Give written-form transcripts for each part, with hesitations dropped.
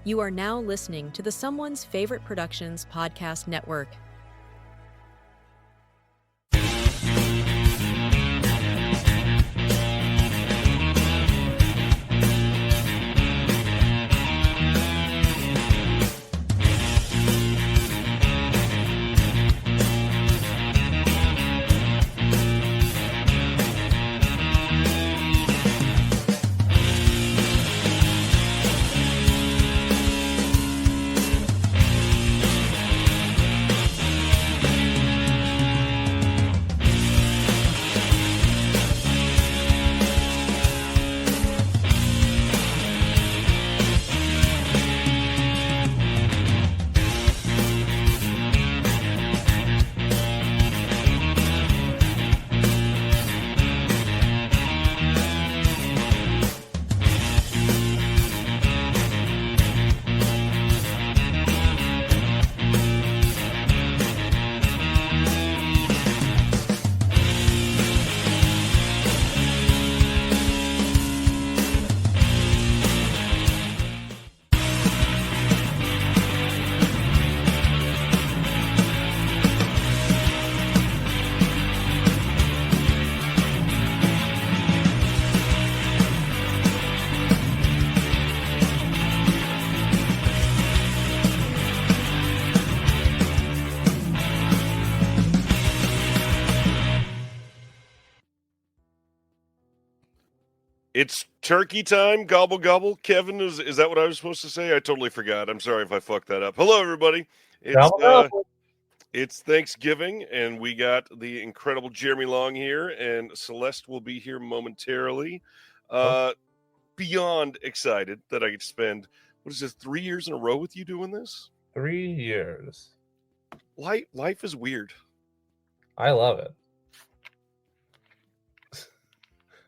You are now listening to the Someone's Favorite Productions podcast network. It's turkey time, gobble gobble. Kevin, is that what I was supposed to say? I totally forgot. I'm sorry if I fucked that up. Hello, everybody. It's Thanksgiving, and we got the incredible Jeremy Long here, and Celeste will be here momentarily. Beyond excited that I could spend, what is this, 3 years in a row with you doing this? 3 years. Life is weird. I love it.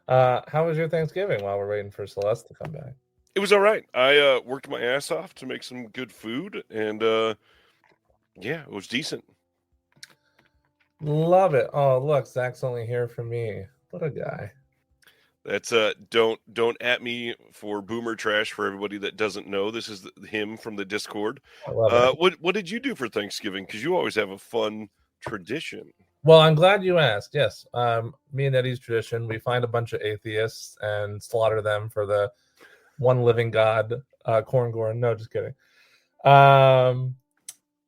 How was your Thanksgiving while we're waiting for Celeste to come back? It was all right. I worked my ass off to make some good food, and yeah, it was decent. Love it. Oh, look, Zach's only here for me. What a guy. That's don't at me for boomer trash for everybody that doesn't know. This is him from the Discord. I love it. What did you do for Thanksgiving? Because you always have a fun tradition. Well, I'm glad you asked. Yes, me and Eddie's tradition, we find a bunch of atheists and slaughter them for the one living God, Corngorn. No, just kidding.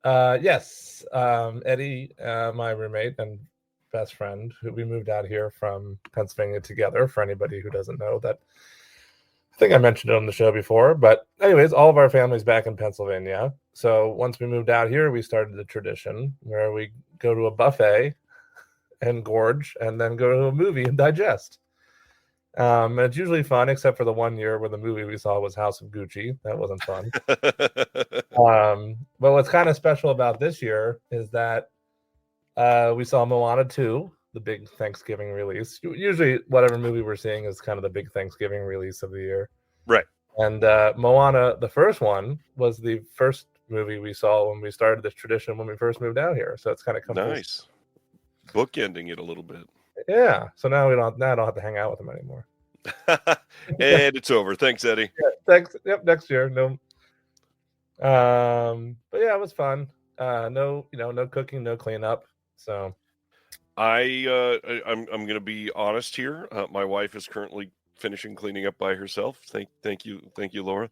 Yes, Eddie, my roommate and best friend, who we moved out here from Pennsylvania together, for anybody who doesn't know that. I think I mentioned it on the show before, but anyways, all of our family's back in Pennsylvania. So once we moved out here, we started the tradition where we go to a buffet and gorge and then go to a movie and digest. And it's usually fun, except for the 1 year where the movie we saw was House of Gucci. That wasn't fun. But what's kind of special about this year is that we saw Moana 2, the big Thanksgiving release. Usually whatever movie we're seeing is kind of the big Thanksgiving release of the year. Right. And Moana, the first one, was the first movie we saw when we started this tradition when we first moved out here. So it's kind of nice. Bookending it a little bit. Yeah. So now I don't have to hang out with them anymore. And it's over. Thanks, Eddie. Yeah, thanks. Yep, next year. No. But yeah, it was fun. No cooking, no cleanup. So I'm going to be honest here. My wife is currently finishing cleaning up by herself. Thank you, Laura.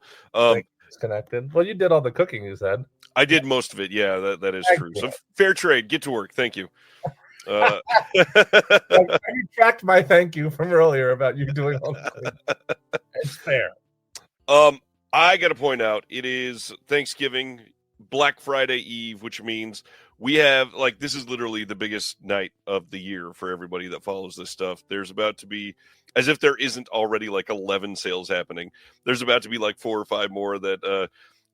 Disconnected. Well, you did all the cooking, you said. I did most of it. Yeah, that is true. So fair trade. Get to work. Thank you. I retract my thank you from earlier about you doing all the cleaning. It's fair. I got to point out, it is Thanksgiving, Black Friday Eve, which means we have, this is literally the biggest night of the year for everybody that follows this stuff. There's about to be, as if there isn't already 11 sales happening, there's about to be 4 or 5 more that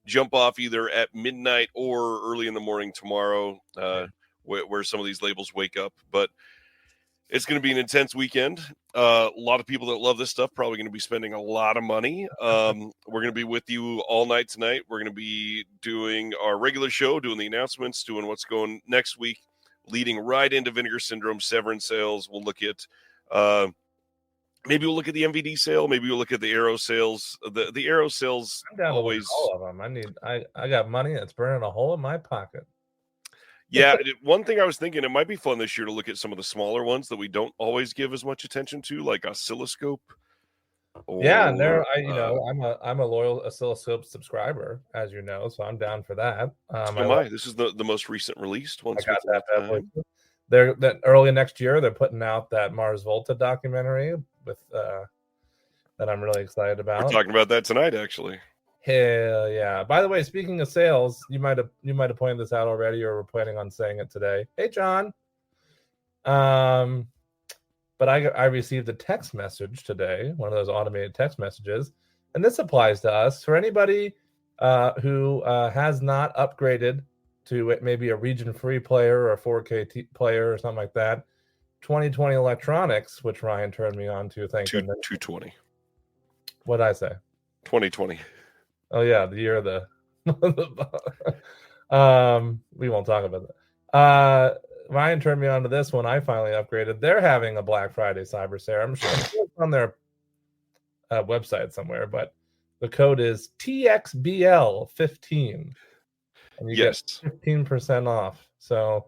jump off either at midnight or early in the morning tomorrow, where some of these labels wake up. But it's going to be an intense weekend. A lot of people that love this stuff probably going to be spending a lot of money. We're going to be with you all night tonight. We're going to be doing our regular show, doing the announcements, doing what's going next week, leading right into Vinegar Syndrome, Severin sales. We'll look at Maybe we'll look at the MVD sale. Maybe we'll look at the Arrow sales. The Arrow sales I'm down always. To all of them. I got money that's burning a hole in my pocket. Yeah, one thing I was thinking, it might be fun this year to look at some of the smaller ones that we don't always give as much attention to, like Oscilloscope. Yeah, and I'm a loyal Oscilloscope subscriber, as you know, so I'm down for that. This is the most recent released one. I got that. They're that early next year. They're putting out that Mars Volta documentary with that I'm really excited about. We're talking about that tonight, actually. Hell yeah! By the way, speaking of sales, you might have pointed this out already, or we're planning on saying it today. Hey, John. But I received a text message today, one of those automated text messages, and this applies to us. For anybody who has not upgraded to maybe a region-free player or a 4K player or something like that, 2020 electronics, which Ryan turned me on to. Thank you. 220. What did I say? 2020. Oh yeah, the year of the. We won't talk about that. Ryan turned me on to this one. I finally upgraded. They're having a Black Friday cyber sale. I'm sure it's on their website somewhere, but the code is TXBL15, and you get 15% off. So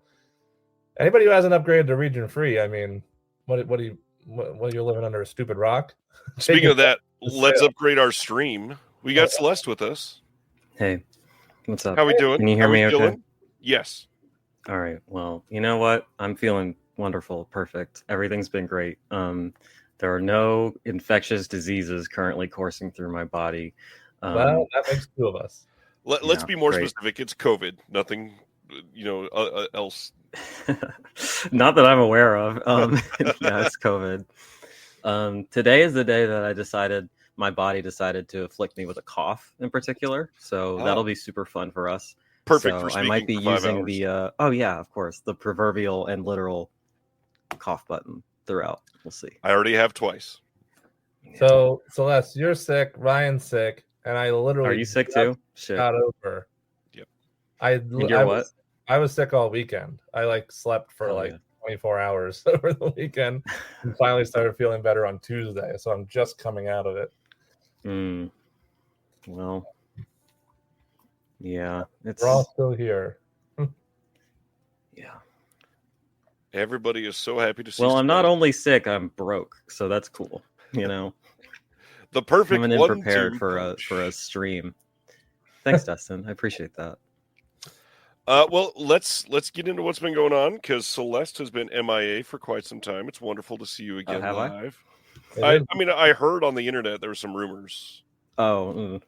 anybody who hasn't upgraded to region free, I mean, what are you living under a stupid rock? Speaking of that, let's upgrade our stream. We got Celeste with us. Hey, what's up? How we doing? Can you hear me okay? Yes. All right. Well, you know what? I'm feeling wonderful. Perfect. Everything's been great. There are no infectious diseases currently coursing through my body. Well, that makes two of us. Let's be more specific. It's COVID. Nothing, else. Not that I'm aware of. Yeah, it's COVID. Today is the day that my body decided to afflict me with a cough in particular. So that'll be super fun for us. Perfect. So for I might be using hours. the of course, the proverbial and literal cough button throughout. We'll see. I already have twice. So Celeste, you're sick. Ryan's sick, and I literally are you sick too? Shit. Got over. Yep. I was sick all weekend. I slept for 24 hours over the weekend, and finally started feeling better on Tuesday. So I'm just coming out of it. Well. Yeah, we're all still here. Yeah. Everybody is so happy to see. Well, I'm not only sick, I'm broke, so that's cool. The perfect coming in prepared for a stream. Thanks, Dustin. I appreciate that. Well, let's get into what's been going on, because Celeste has been MIA for quite some time. It's wonderful to see you again live. I heard on the internet there were some rumors. Oh,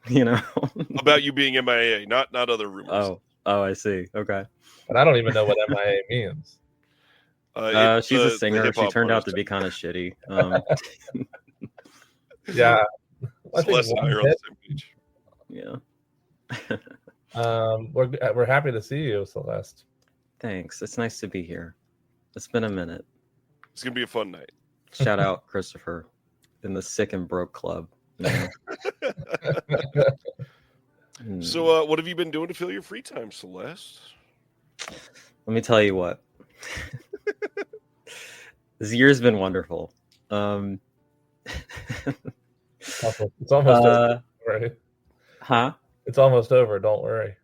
about you being MIA, not other rumors. Oh, I see. Okay. But I don't even know what MIA means. She's a singer. She turned out to be kind of shitty. Yeah. Celeste and I are on the same page. Yeah. We're happy to see you, Celeste. Thanks. It's nice to be here. It's been a minute. It's gonna be a fun night. Shout out Christopher in the Sick and Broke Club. So what have you been doing to fill your free time, Celeste? Let me tell you what. This year's been wonderful. It's almost over. Right? Huh? It's almost over. Don't worry.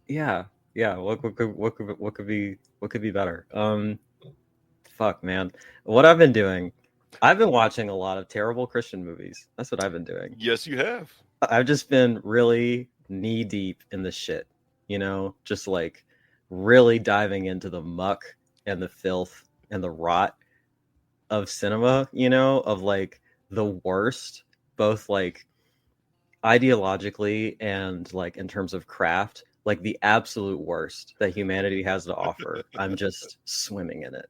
Yeah. What could be better? Fuck, man. What I've been doing. I've been watching a lot of terrible Christian movies. That's what I've been doing. Yes, you have. I've just been really knee deep in the shit, just really diving into the muck and the filth and the rot of cinema, of the worst, both ideologically and in terms of craft, the absolute worst that humanity has to offer. I'm just swimming in it,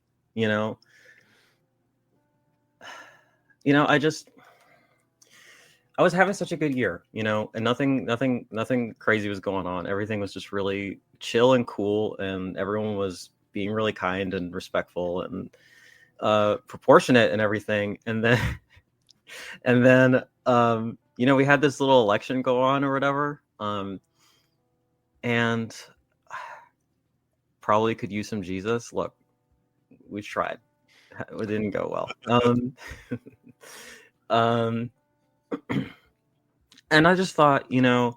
I was having such a good year, and nothing crazy was going on. Everything was just really chill and cool, and everyone was being really kind and respectful and proportionate and everything. And then we had this little election go on or whatever, and probably could use some Jesus. Look, we tried. It didn't go well. um, and I just thought, I'm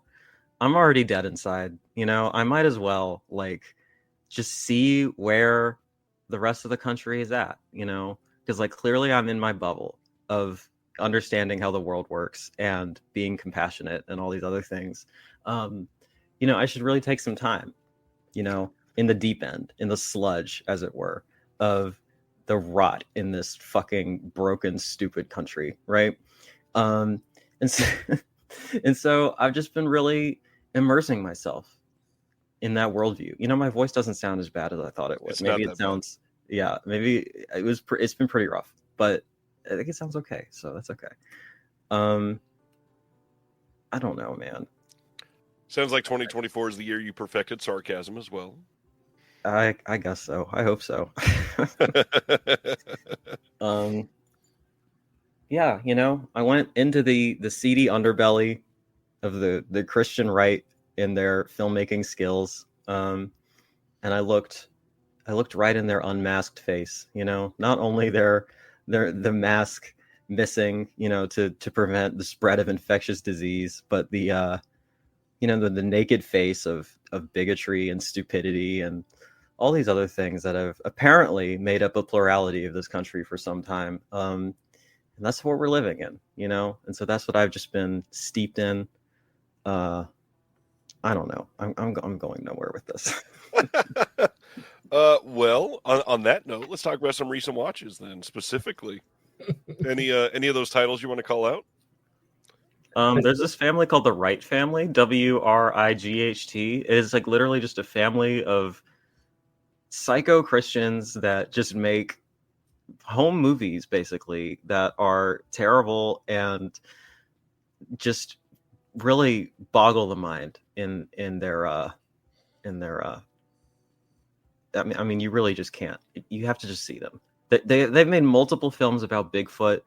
already dead inside. I might as well just see where the rest of the country is at. Because clearly I'm in my bubble of understanding how the world works and being compassionate and all these other things. I should really take some time, in the deep end, in the sludge, as it were, of the rot in this fucking broken, stupid country, right? And so, and so I've just been really immersing myself in that worldview. My voice doesn't sound as bad as I thought it would. Maybe it sounds, yeah, maybe it's been pretty rough, but I think it sounds okay, so that's okay. I don't know, man. Sounds like 2024 is the year you perfected sarcasm as well. I guess so. I hope so. Yeah, I went into the seedy underbelly of the Christian right in their filmmaking skills, and I looked right in their unmasked face. Not only the mask missing, to prevent the spread of infectious disease, but the naked face of bigotry and stupidity and all these other things that have apparently made up a plurality of this country for some time. And that's what we're living in, and so that's what I've just been steeped in. I don't know. I'm going nowhere with this. Well, on that note, let's talk about some recent watches then, specifically. Any of those titles you want to call out? There's this family called the Wright family, Wright. It is literally just a family of psycho Christians that just make home movies, basically, that are terrible and just really boggle the mind in their I mean, you really just can't. You have to just see them. They've made multiple films about Bigfoot.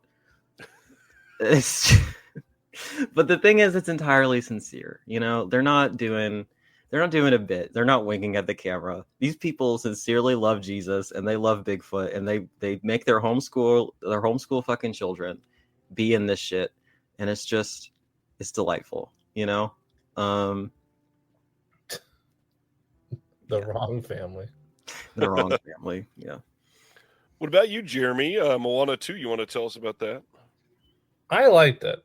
But the thing is, it's entirely sincere. They're not doing a bit. They're not winking at the camera. These people sincerely love Jesus and they love Bigfoot, and they make their homeschool fucking children be in this shit, and it's delightful. The wrong family. The wrong family. Yeah. What about you, Jeremy? Moana 2, you want to tell us about that? I liked it.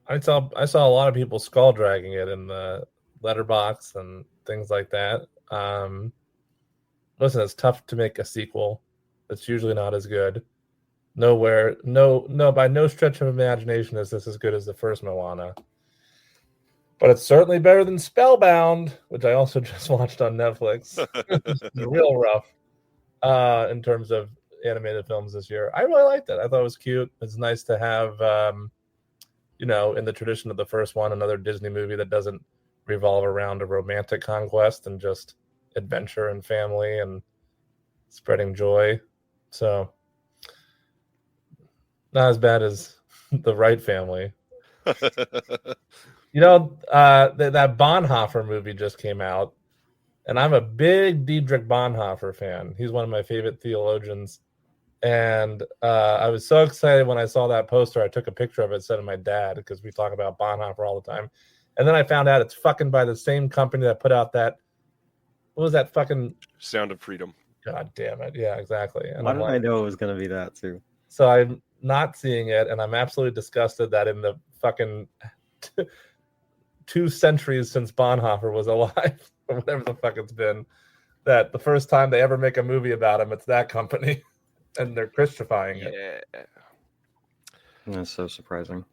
I saw a lot of people skull dragging it in the letterbox and things like that. Listen, it's tough to make a sequel. It's usually not as good. By no stretch of imagination is this as good as the first Moana. But it's certainly better than Spellbound, which I also just watched on Netflix. Real rough in terms of animated films this year. I really liked it. I thought it was cute. It's nice to have, in the tradition of the first one, another Disney movie that doesn't revolve around a romantic conquest and just adventure and family and spreading joy. So, not as bad as the Wright family. That Bonhoeffer movie just came out, and I'm a big Dietrich Bonhoeffer fan. He's one of my favorite theologians, and I was so excited when I saw that poster. I took a picture of it, sent it to my dad, because we talk about Bonhoeffer all the time. And then I found out it's fucking by the same company that put out that, what was that fucking Sound of Freedom? God damn it. Yeah, exactly. And Why did I know it was going to be that too? So I'm not seeing it, and I'm absolutely disgusted that in the fucking 2 centuries since Bonhoeffer was alive, or whatever the fuck it's been, that the first time they ever make a movie about him, it's that company, and they're Christifying it. Yeah. That's so surprising.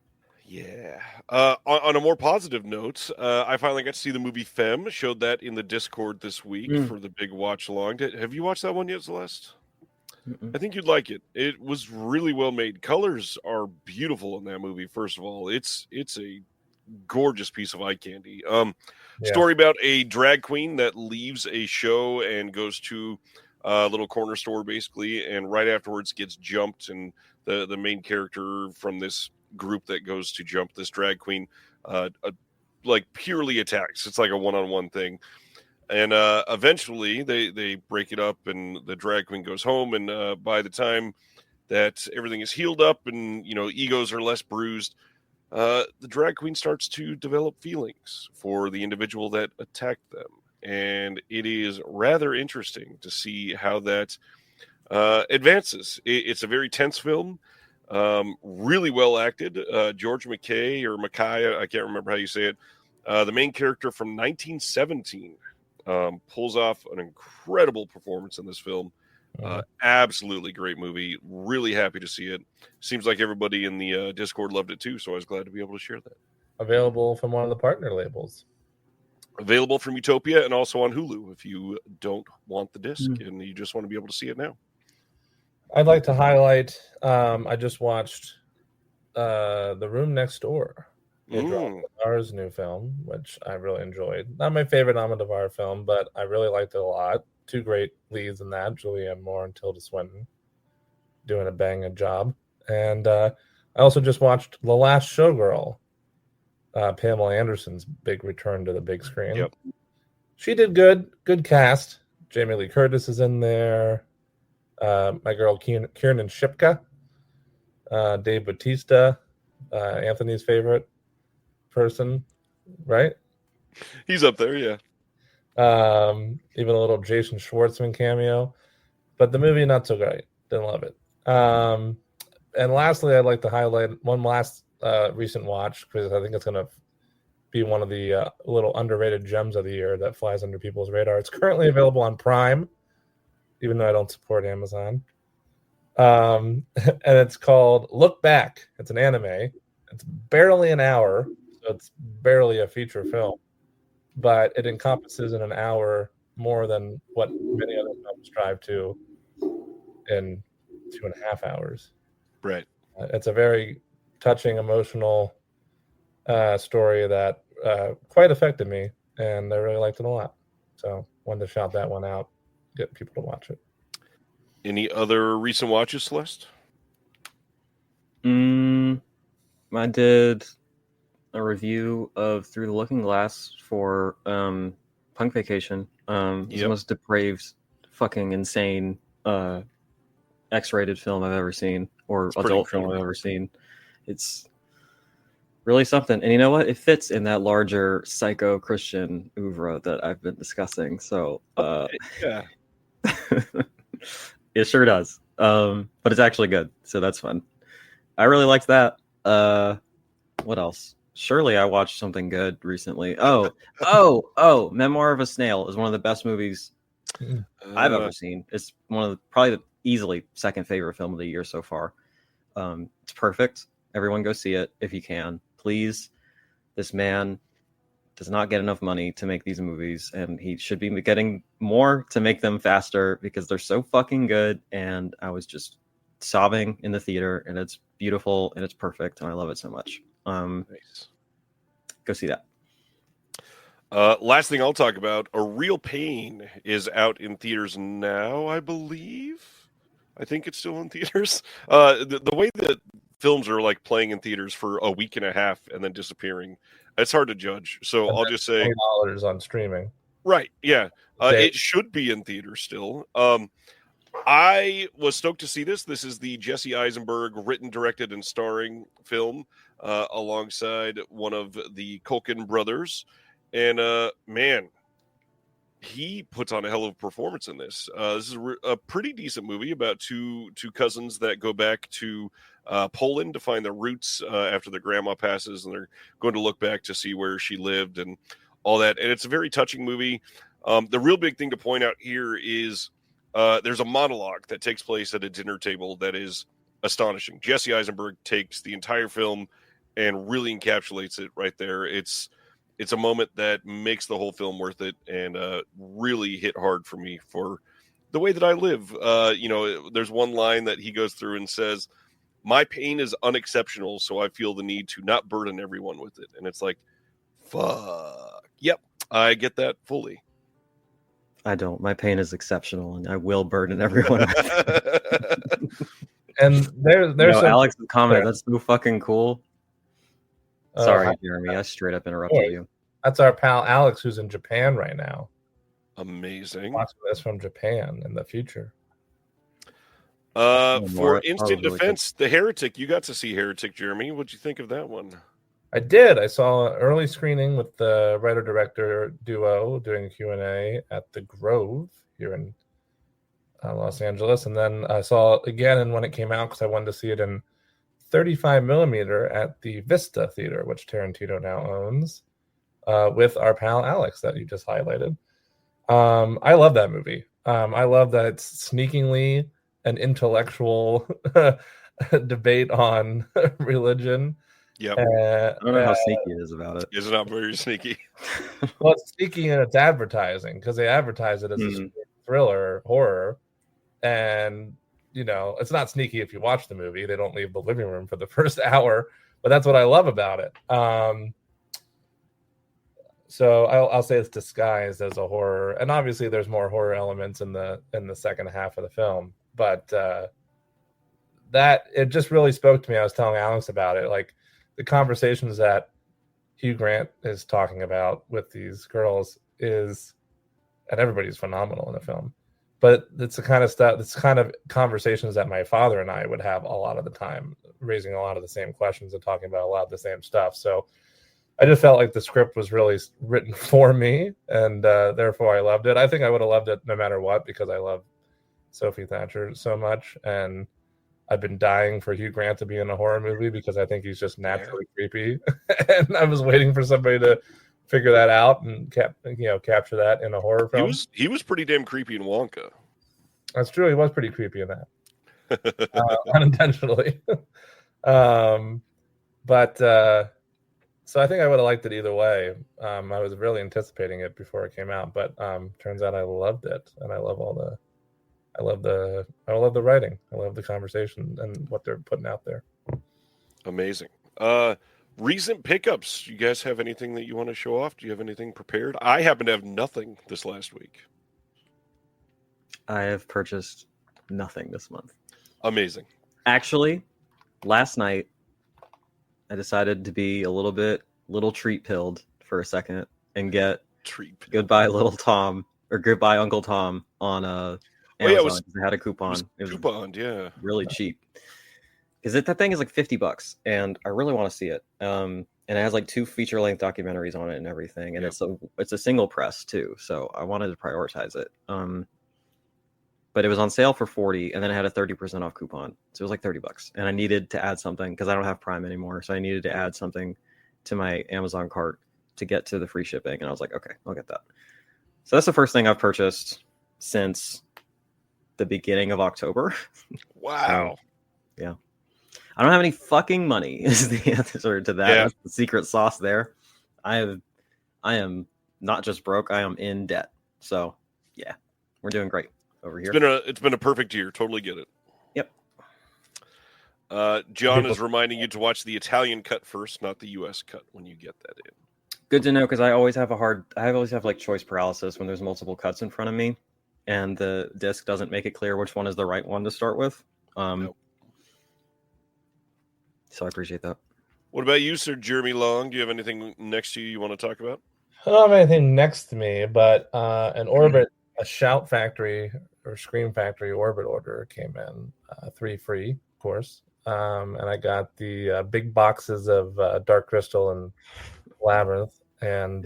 Yeah. On a more positive note, I finally got to see the movie Femme. Showed that in the Discord this week for the big watch along. Have you watched that one yet, Celeste? I think you'd like it. It was really well made. Colors are beautiful in that movie. First of all, it's a gorgeous piece of eye candy. Story about a drag queen that leaves a show and goes to a little corner store, basically, and right afterwards gets jumped, and the main character from this group that goes to jump this drag queen purely attacks. It's like a one-on-one thing, and eventually they break it up, and the drag queen goes home, and by the time that everything is healed up and, egos are less bruised, the drag queen starts to develop feelings for the individual that attacked them. And it is rather interesting to see how that advances. It's a very tense film, really well acted. George McKay or Mackay, I can't remember how you say it. The main character from 1917 pulls off an incredible performance in this film. Absolutely great movie. Really happy to see it. Seems like everybody in the Discord loved it too, so I was glad to be able to share that. Available from one of the partner labels. Available from Utopia and also on Hulu if you don't want the disc and you just want to be able to see it now. I'd like to highlight, I just watched The Room Next Door. Almodovar's new film, which I really enjoyed. Not my favorite Almodovar film, but I really liked it a lot. Two great leads in that, Julianne Moore and Tilda Swinton, doing a banging job. And I also just watched The Last Showgirl, Pamela Anderson's big return to the big screen. Yep. She did good. Good cast. Jamie Lee Curtis is in there. My girl Kiernan Shipka. Dave Bautista, Anthony's favorite person, right? He's up there, yeah. Even a little Jason Schwartzman cameo. But the movie, not so great. Didn't love it. And lastly, I'd like to highlight one last recent watch, because I think it's going to be one of the little underrated gems of the year that flies under people's radar. It's currently available on Prime, even though I don't support Amazon. And it's called Look Back. It's an anime. It's barely an hour, so it's barely a feature film, but it encompasses in an hour more than what many other films strive to in 2.5 hours. Right. It's a very touching, emotional story that quite affected me, and I really liked it a lot. So wanted to shout that one out, get people to watch it. Any other recent watches, Celeste? I did a review of Through the Looking Glass for Punk Vacation. It's the most depraved, fucking insane X-rated film I've ever seen, or adult film I've ever seen. It's really something. And you know what? It fits in that larger psycho-Christian oeuvre that I've been discussing. So, yeah. It sure does. But it's actually good, so that's fun. I really liked that. What else? Surely I watched something good recently. Oh, Memoir of a Snail is one of the best movies I've ever seen. It's one of probably the easily second favorite film of the year so far. It's perfect. Everyone go see it if you can. Please. This man does not get enough money to make these movies, and he should be getting more to make them faster because they're so fucking good. And I was just sobbing in the theater, and it's beautiful and it's perfect, and I love it so much. Nice. Go see that. Last thing I'll talk about, A Real Pain is out in theaters now, I believe. I think it's still in theaters. The way that films are like playing in theaters for a week and a half and then disappearing, it's hard to judge. So I'll just say $20 on streaming. Right. Yeah. It should be in theaters still. I was stoked to see this. This is the Jesse Eisenberg written, directed, and starring film alongside one of the Culkin brothers. And man, he puts on a hell of a performance in this. This is a pretty decent movie about two cousins that go back to Poland to find their roots after their grandma passes, and they're going to look back to see where she lived and all that. And it's a very touching movie. The real big thing to point out here is there's a monologue that takes place at a dinner table that is astonishing. Jesse Eisenberg takes the entire film and really encapsulates it right there. It's a moment that makes the whole film worth it, and really hit hard for me for the way that I live. There's one line that he goes through and says, "My pain is unexceptional, so I feel the need to not burden everyone with it." And it's like, fuck. Yep, I get that fully. I don't. My pain is exceptional, and I will burden everyone with. And there's Alex comment. That's so fucking cool. Sorry, Jeremy. I straight up interrupted you. That's our pal Alex, who's in Japan right now. Amazing. Watching this from Japan in the future. For instant defense, The Heretic. You got to see Heretic, Jeremy. What'd you think of that one? I did. I saw an early screening with the writer-director duo doing a Q&A at the Grove here in Los Angeles. And then I saw it again when it came out because I wanted to see it in 35 millimeter at the Vista Theater, which Tarantino now owns, with our pal Alex that you just highlighted. I love that movie. I love that it's sneakingly an intellectual debate on religion. Yeah, I don't know how sneaky it is about it. It's not very sneaky. Well, it's sneaky in its advertising because they advertise it as a thriller horror, and it's not sneaky if you watch the movie. They don't leave the living room for the first hour, but that's what I love about it. So I'll say it's disguised as a horror, and obviously there's more horror elements in the second half of the film, but that it just really spoke to me. I was telling Alex about it, like the conversations that Hugh Grant is talking about with these girls and everybody's phenomenal in the film, but it's the kind of stuff, it's kind of conversations that my father and I would have a lot of the time, raising a lot of the same questions and talking about a lot of the same stuff. So I just felt like the script was really written for me, and therefore I loved it. I think I would have loved it no matter what, because I love Sophie Thatcher so much, and I've been dying for Hugh Grant to be in a horror movie because I think he's just naturally creepy. And I was waiting for somebody to figure that out and capture that in a horror film. He was pretty damn creepy in Wonka. That's true. He was pretty creepy in that, unintentionally. But so I think I would have liked it either way. I was really anticipating it before it came out, but turns out I loved it, and I love I love the writing. I love the conversation and what they're putting out there. Amazing. Recent pickups. You guys have anything that you want to show off? Do you have anything prepared? I happen to have nothing this last week. I have purchased nothing this month. Amazing. Actually, last night I decided to be a little treat pilled for a second and get Goodbye Little Tom or Goodbye Uncle Tom on Amazon. They had a coupon. It was couponed, yeah, really cheap. Because that thing is like $50, and I really want to see it. And it has like 2 feature-length documentaries on it and everything, and it's a single press too. So I wanted to prioritize it. But it was on sale for $40, and then it had a 30% off coupon, so it was like $30. And I needed to add something because I don't have Prime anymore, so I needed to add something to my Amazon cart to get to the free shipping. And I was like, okay, I'll get that. So that's the first thing I've purchased since the beginning of October. Wow. Yeah. I don't have any fucking money is the answer to that. Yeah. That's the secret sauce there. I am not just broke, I am in debt. So yeah, we're doing great over here. It's been a perfect year. Totally get it. Yep. John is reminding you to watch the Italian cut first, not the US cut when you get that in. Good to know, because I always have like choice paralysis when there's multiple cuts in front of me and the disc doesn't make it clear which one is the right one to start with. Nope. So I appreciate that. What about you, Sir Jeremy Long? Do you have anything next to you want to talk about? I don't have anything next to me, but an Orbit, a Shout Factory or Scream Factory Orbit order came in, 3 free, of course. And I got the big boxes of Dark Crystal and Labyrinth and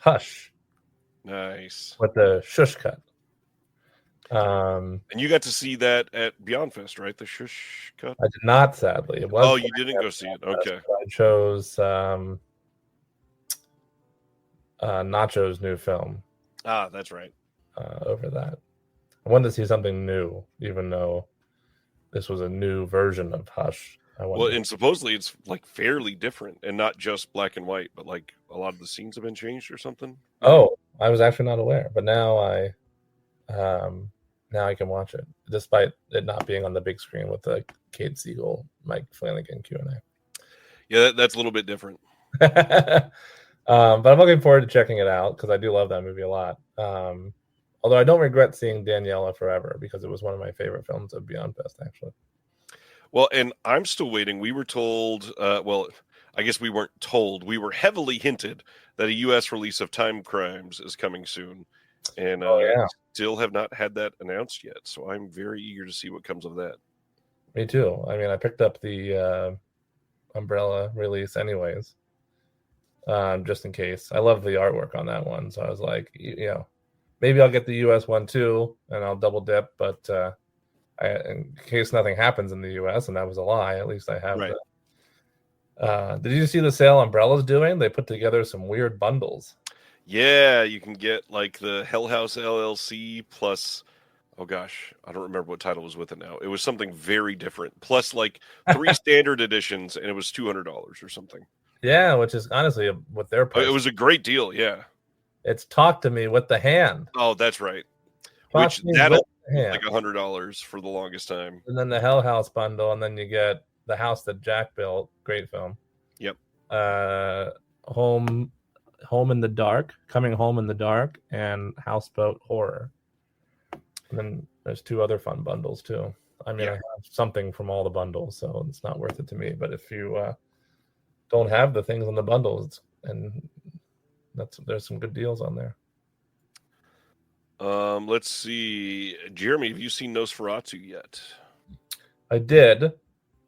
Hush. Nice. With the Shush cut. And you got to see that at Beyond Fest, right? The Shush cut? I did not, sadly. It was you didn't go see it. Okay. I chose Nacho's new film. Ah, that's right. Over that. I wanted to see something new, even though this was a new version of Hush. And supposedly it's like fairly different and not just black and white, but like a lot of the scenes have been changed or something. Oh, I was actually not aware, but now I can watch it despite it not being on the big screen with the Kate Siegel, Mike Flanagan Q&A. Yeah, that's a little bit different. But I'm looking forward to checking it out because I do love that movie a lot. Although I don't regret seeing Daniela Forever because it was one of my favorite films of Beyond Fest, actually. Well, and I'm still waiting. We were told, I guess we weren't told. We were heavily hinted that a U.S. release of Time Crimes is coming soon. And yeah. still have not had that announced yet. So I'm very eager to see what comes of that. Me too. I mean, I picked up the Umbrella release anyways, just in case. I love the artwork on that one, so I was like, maybe I'll get the US one too, and I'll double dip. But in case nothing happens in the US, and that was a lie, at least I have Right. Did you see the sale Umbrella's doing? They put together some weird bundles. Yeah, you can get like the Hell House LLC plus, oh gosh, I don't remember what title was with it now. It was something very different. Plus like 3 standard editions, and it was $200 or something. Yeah, which is honestly with their price. It was a great deal, yeah. It's Talk to Me with the Hand. Oh, that's right. Talk Which to Me that'll with the Hand. like $100 for the longest time. And then the Hell House bundle, and then you get The House That Jack Built, great film. Yep. Home in the Dark, Coming Home in the Dark, and Houseboat Horror. And then there's 2 other fun bundles too. I mean, I have something from all the bundles, so it's not worth it to me. But if you don't have the things on the bundles, and there's some good deals on there. Let's see. Jeremy, have you seen Nosferatu yet? I did.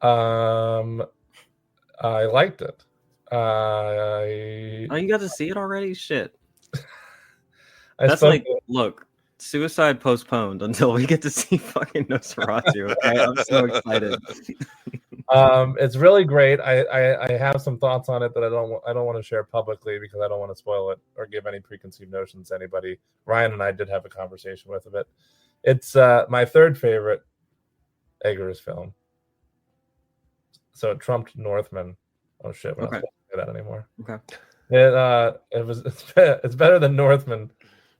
I liked it. Oh, you got to see it already? Shit. That's like, look, Suicide postponed until we get to see fucking Nosferatu. Okay, I'm so excited. It's really great. I have some thoughts on it that I don't want to share publicly because I don't want to spoil it or give any preconceived notions to anybody. Ryan and I did have a conversation with it. It's my 3rd favorite Eggers film. So it trumped Northman. Oh shit, we're not supposed to say that anymore. Okay. It's better than Northman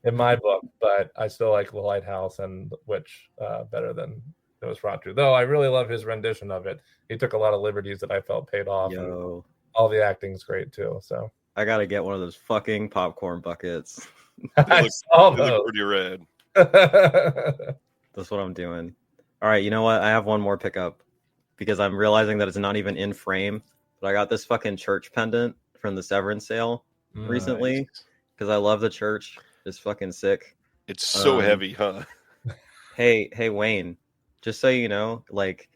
in my book, but I still like The Lighthouse and The Witch better than Nosferatu. Though I really love his rendition of it. He took a lot of liberties that I felt paid off. And all the acting's great too. So I gotta get one of those fucking popcorn buckets. I saw those. They look pretty red. That's what I'm doing. All right, you know what? I have one more pickup because I'm realizing that it's not even in frame. But I got this fucking church pendant from the Severin sale recently because I love the church. It's fucking sick. It's so heavy, huh? Hey, Wayne, just so you know, like,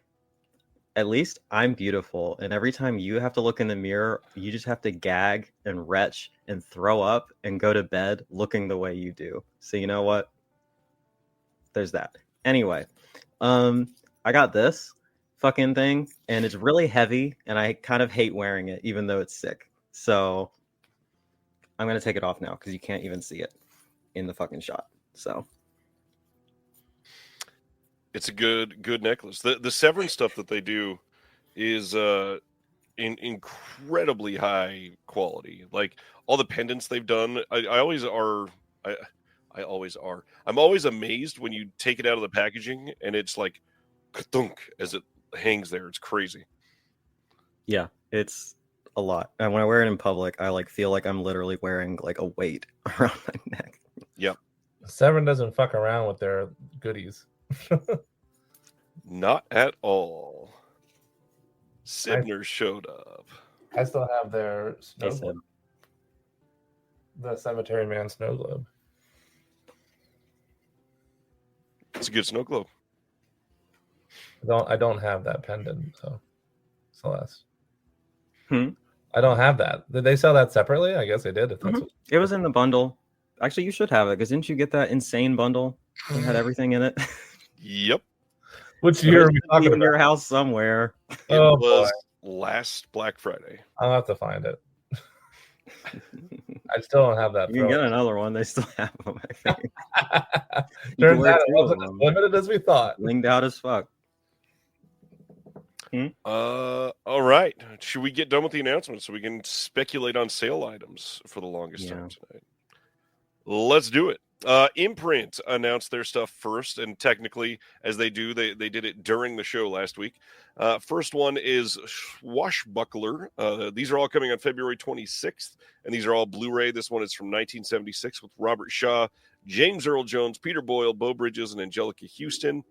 at least I'm beautiful. And every time you have to look in the mirror, you just have to gag and retch and throw up and go to bed looking the way you do. So you know what? There's that. Anyway, I got this fucking thing and it's really heavy and I kind of hate wearing it even though it's sick. So I'm going to take it off now because you can't even see it in the fucking shot. So it's a good necklace. The Severin stuff that they do is incredibly high quality. Like all the pendants they've done, I'm always amazed when you take it out of the packaging and it's like ka-thunk as it hangs there. It's crazy. Yeah, it's a lot. And when I wear it in public, I like feel like I'm literally wearing like a weight around my neck. Yep. Severin doesn't fuck around with their goodies. Not at all. Sibner showed up. I still have their snow globe. The Cemetery Man snow globe. It's a good snow globe. I don't have that pendant, though. Celeste. I don't have that. Did they sell that separately? I guess they did. If that's It was in the bundle. Actually, you should have it because didn't you get that insane bundle? It had everything in it. Yep. Which year are we talking about? In your house somewhere. It was last Black Friday. I'll have to find it. I still don't have that. You can get another one. They still have them, I think. Turns out it wasn't as limited as we thought. Linged out as fuck. All right. Should we get done with the announcements so we can speculate on sale items for the longest time tonight? Let's do it. Imprint announced their stuff first, and technically, as they do, they did it during the show last week. First one is Swashbuckler. These are all coming on February 26th, and these are all Blu-ray. This one is from 1976 with Robert Shaw, James Earl Jones, Peter Boyle, Bo Bridges, and Angelica Houston.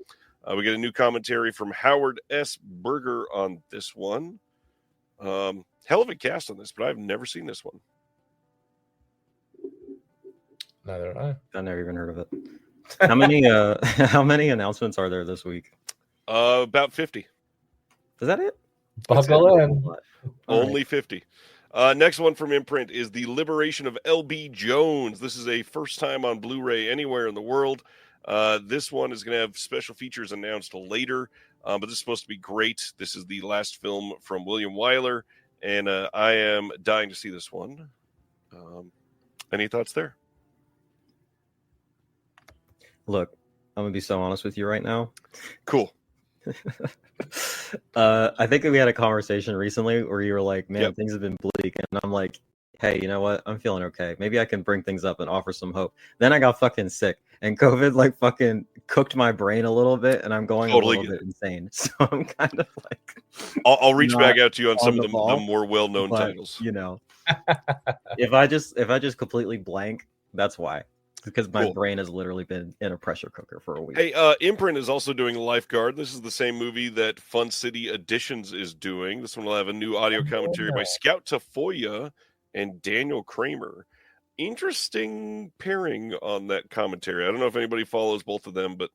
We get a new commentary from Howard S. Berger on this one. Hell of a cast on this, but I've never seen this one. Neither have I never even heard of it. How many how many announcements are there this week? About 50. Is that it? Buckle in. Only 50. Next one from Imprint is The Liberation of L.B. Jones. This is a first time on Blu-ray anywhere in the world. This one is going to have special features announced later, but this is supposed to be great. This is the last film from William Wyler, and I am dying to see this one. Any thoughts there? Look, I'm gonna be so honest with you right now. Cool. I think we had a conversation recently where you were like, man, Yep. things have been bleak. And I'm like, hey, you know what? I'm feeling okay. Maybe I can bring things up and offer some hope. Then I got fucking sick and COVID like fucking cooked my brain a little bit and I'm going Totally a little bit insane. So I'm kind of like, I'll reach back out to you on some of the the ball, more well-known but, titles. you know, if I just completely blank, that's why. Because my Cool. brain has literally been in a pressure cooker for a week. Hey, Imprint is also doing Lifeguard. This is the same movie that Fun City Editions is doing. This one will have a new audio commentary by Scout Tafoya and Daniel Kramer. Interesting pairing on that commentary. I don't know if anybody follows both of them, but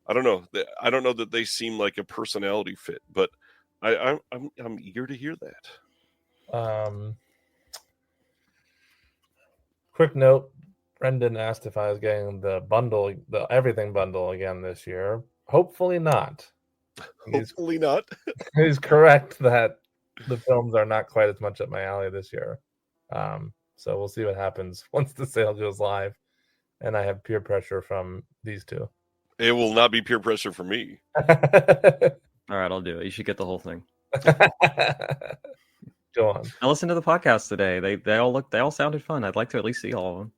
I don't know. I don't know that they seem like a personality fit, but I'm eager to hear that. Quick note. Brendan asked if I was getting the bundle, the everything bundle again this year. Hopefully not. Hopefully not. He's correct that the films are not quite as much up my alley this year. So we'll see what happens once the sale goes live. And I have peer pressure from these two. It will not be peer pressure for me. All right, I'll do it. You should get the whole thing. Go on. I listened to the podcast today. They all sounded fun. I'd like to at least see all of them.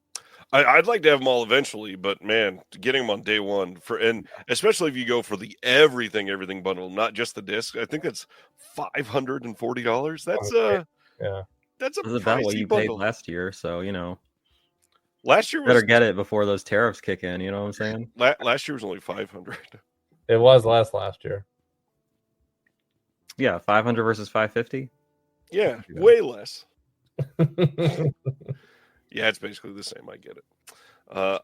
I'd like to have them all eventually, but man, getting them on day one and especially if you go for the everything bundle, not just the disc. I think that's $540. That's that's a about what you bundle. paid last year, so you know. Last year better get it before those tariffs kick in. You know what I'm saying? Last year was only $500. It was last year. Yeah, 500 versus 550. Yeah, way less. Yeah, it's basically the same. I get it.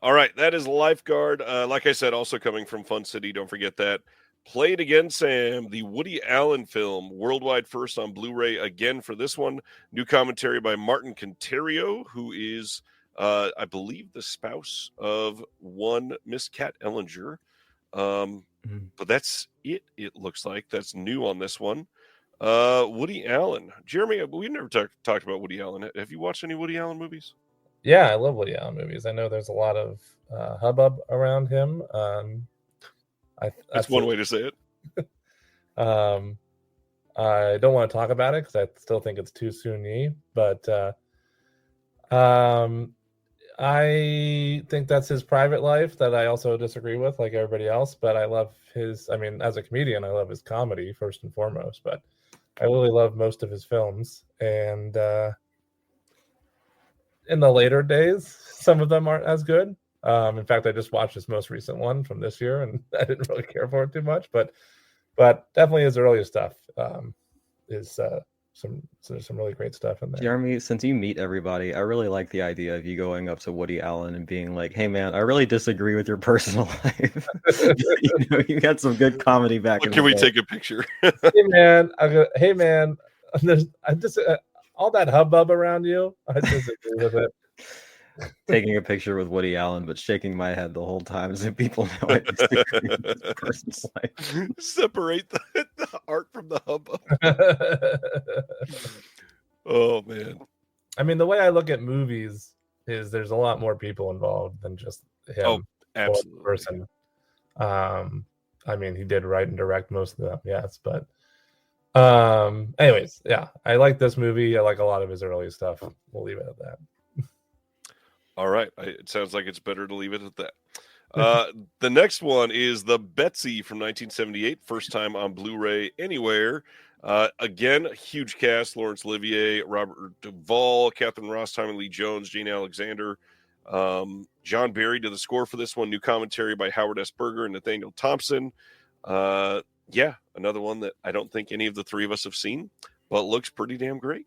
All right, that is Lifeguard. Like I said, also coming from Fun City. Don't forget that. Play It Again, Sam, the Woody Allen film, worldwide first on Blu-ray again for this one. New commentary by Martin Conterio, who is, I believe, the spouse of one Miss Kat Ellinger. But that's it. It looks like that's new on this one. Woody Allen. Jeremy, we've never talked about Woody Allen. Have you watched any Woody Allen movies? Yeah, I love Woody Allen movies. I know there's a lot of hubbub around him. That's one way to say it. I don't want to talk about it because I still think it's too soon-y, but I think that's his private life that I also disagree with, like everybody else. But I love his, I mean, as a comedian, I love his comedy first and foremost, but I really love most of his films. And in the later days, some of them aren't as good. In fact, I just watched his most recent one from this year, and I didn't really care for it too much. But definitely his earlier stuff is some really great stuff in there. Jeremy, since you meet everybody, I really like the idea of you going up to Woody Allen and being like, "Hey, man, I really disagree with your personal life. You got some good comedy back." Can we take a picture? Hey, man, I just all that hubbub around you, I disagree with it. Taking a picture with Woody Allen, but shaking my head the whole time so people know I disagree with this person's life. Separate the art from the hubbub. Oh, man. I mean, the way I look at movies is there's a lot more people involved than just him. Oh, absolutely. Person. I mean, he did write and direct most of them, yes, but anyways, yeah, I like this movie. I like a lot of his early stuff. We'll leave it at that. All right. It sounds like it's better to leave it at that. The next one is The Betsy from 1978, first time on Blu-ray anywhere. Again, huge cast: Laurence Olivier, Robert Duvall, Catherine Ross, Tommy Lee Jones, Jane Alexander. John Barry did the score for this one. New commentary by Howard S. Berger and Nathaniel Thompson. Yeah, another one that I don't think any of the three of us have seen, but looks pretty damn great.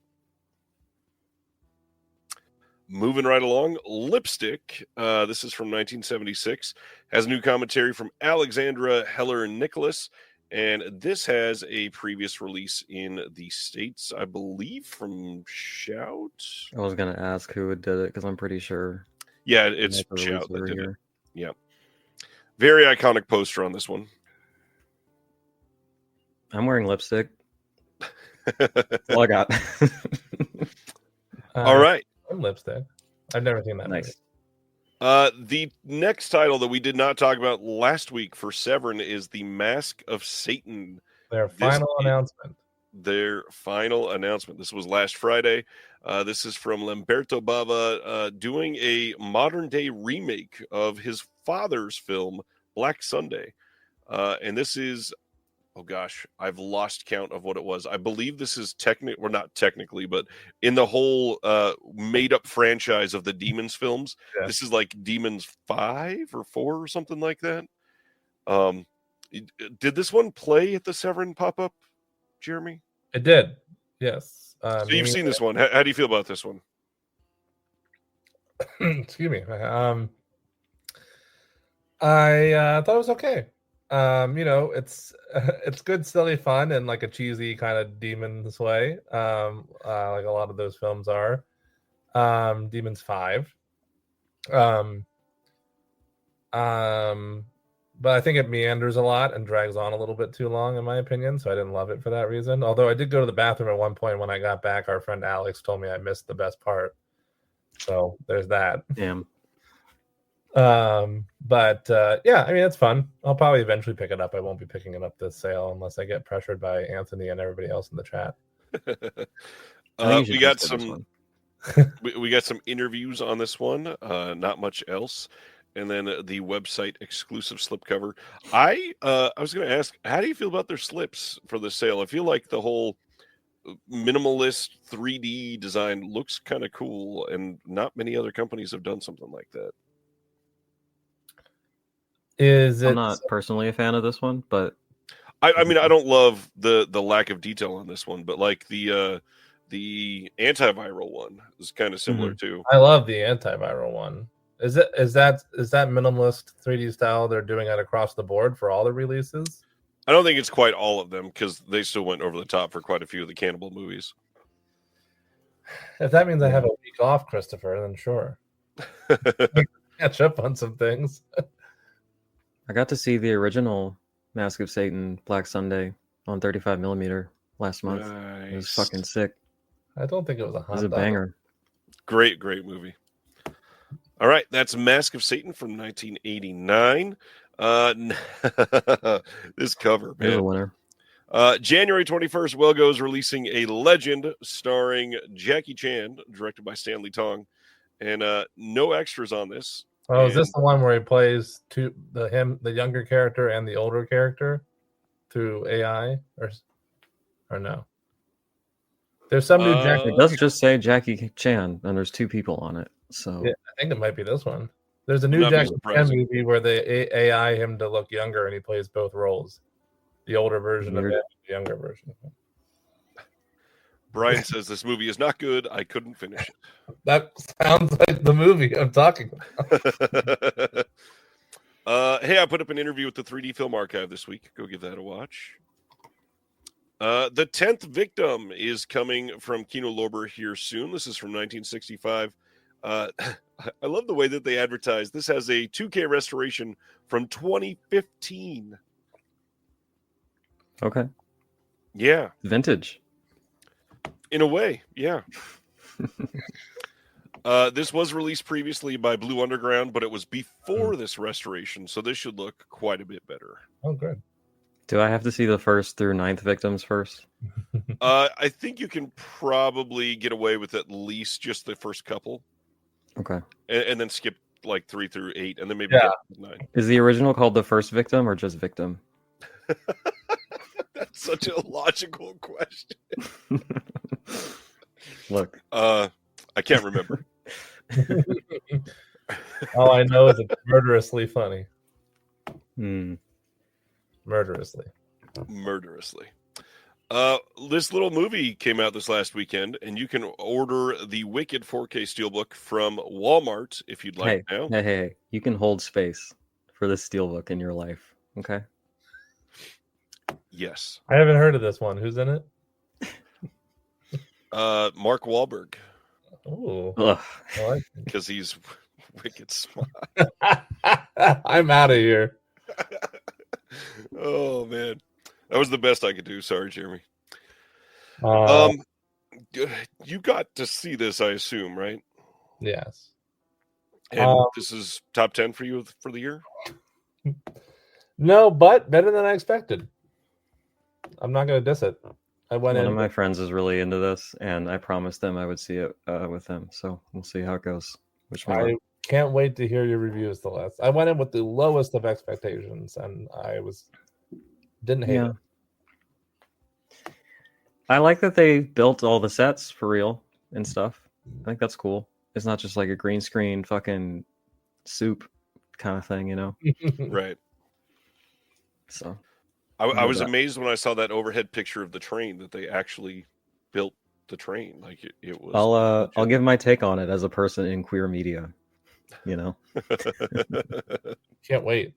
Moving right along, Lipstick. This is from 1976. Has new commentary from Alexandra Heller-Nicholas. And this has a previous release in the States, I believe, from Shout. I was going to ask who did it because I'm pretty sure. Yeah, it's Shout that did it. Yeah. Very iconic poster on this one. I'm wearing lipstick. That's all I got. All right. Lipstick. I've never seen that. Nice. The next title that we did not talk about last week for Severin is The Mask of Satan. Their final announcement. This was last Friday. This is from Lamberto Bava doing a modern-day remake of his father's film, Black Sunday. And this is, oh gosh, I've lost count of what it was. I believe this is not technically, but in the whole made-up franchise of the Demons films, This is like Demons 5 or 4 or something like that. Did this one play at the Severin pop-up, Jeremy? It did, yes. So you've seen this one. How do you feel about this one? Excuse me. I thought it was okay. It's good, silly fun in like a cheesy kind of Demons way, like a lot of those films are. Demons 5. But I think it meanders a lot and drags on a little bit too long, in my opinion. So I didn't love it for that reason. Although I did go to the bathroom at one point when I got back. Our friend Alex told me I missed the best part. So there's that. Damn. But yeah, I mean, it's fun. I'll probably eventually pick it up. I won't be picking it up this sale unless I get pressured by Anthony and everybody else in the chat. We got some we got some interviews on this one, not much else. And then the website exclusive slipcover. I was going to ask, how do you feel about their slips for the sale? I feel like the whole minimalist 3D design looks kind of cool, and not many other companies have done something like that. I'm not personally a fan of this one, but I mean, I don't love the lack of detail on this one, but like the antiviral one is kind of similar too. I love the antiviral one. Is that minimalist 3D style they're doing it across the board for all the releases? I don't think it's quite all of them because they still went over the top for quite a few of the cannibal movies. If that means I have a week off, Christopher, then sure. Catch up on some things. I got to see the original Mask of Satan Black Sunday on 35mm last month. Nice. It was fucking sick. I don't think it was a hot It was a banger. Great movie. All right, that's Mask of Satan from 1989. This cover, man. Here's a winner. January 21st, Welgo is releasing A Legend starring Jackie Chan, directed by Stanley Tong. And no extras on this. Oh, is this the one where he plays the younger character and the older character through AI, or no? There's some new Jackie. It does just say Jackie Chan, and there's two people on it. So yeah, I think it might be this one. There's a new Jackie Chan movie where they AI him to look younger, and he plays both roles, the older version of it, the younger version of it. Brian says this movie is not good. I couldn't finish it. That sounds like the movie I'm talking about. Hey, I put up an interview with the 3D Film Archive this week. Go give that a watch. The 10th Victim is coming from Kino Lorber here soon. This is from 1965. I love the way that they advertise. This has a 2K restoration from 2015. Okay. Yeah. Vintage. In a way, yeah. This was released previously by Blue Underground, but it was before this restoration, so this should look quite a bit better. Oh, good. Do I have to see the 1st through 9th victims first? I think you can probably get away with at least just the first couple. Okay. And then skip like 3 through 8, and then maybe 9. Is the original called The First Victim or just Victim? That's such a logical question. Look. I can't remember. All I know is it's murderously funny. Hmm. Murderously. This little movie came out this last weekend, and you can order the Wicked 4K Steelbook from Walmart if you'd like now. Hey, you can hold space for this steelbook in your life, okay? Yes. I haven't heard of this one. Who's in it? Mark Wahlberg, Oh, Ugh. because he's wicked smart. I'm out of here. Oh man, that was the best I could do. Sorry, Jeremy. Uh, You got to see this, I assume, right? yes. And this is top 10 for you for the year? No, but better than I expected. I'm not going to diss it. One of my friends is really into this, and I promised them I would see it with him. So we'll see how it goes. I can't wait to hear your reviews, Celeste. I went in with the lowest of expectations, and I didn't hate it. I like that they built all the sets for real and stuff. I think that's cool. It's not just like a green screen fucking soup kind of thing, you know? Right. So I was amazed when I saw that overhead picture of the train that they actually built the train. Like it was. I'll give my take on it as a person in queer media, you know? Can't wait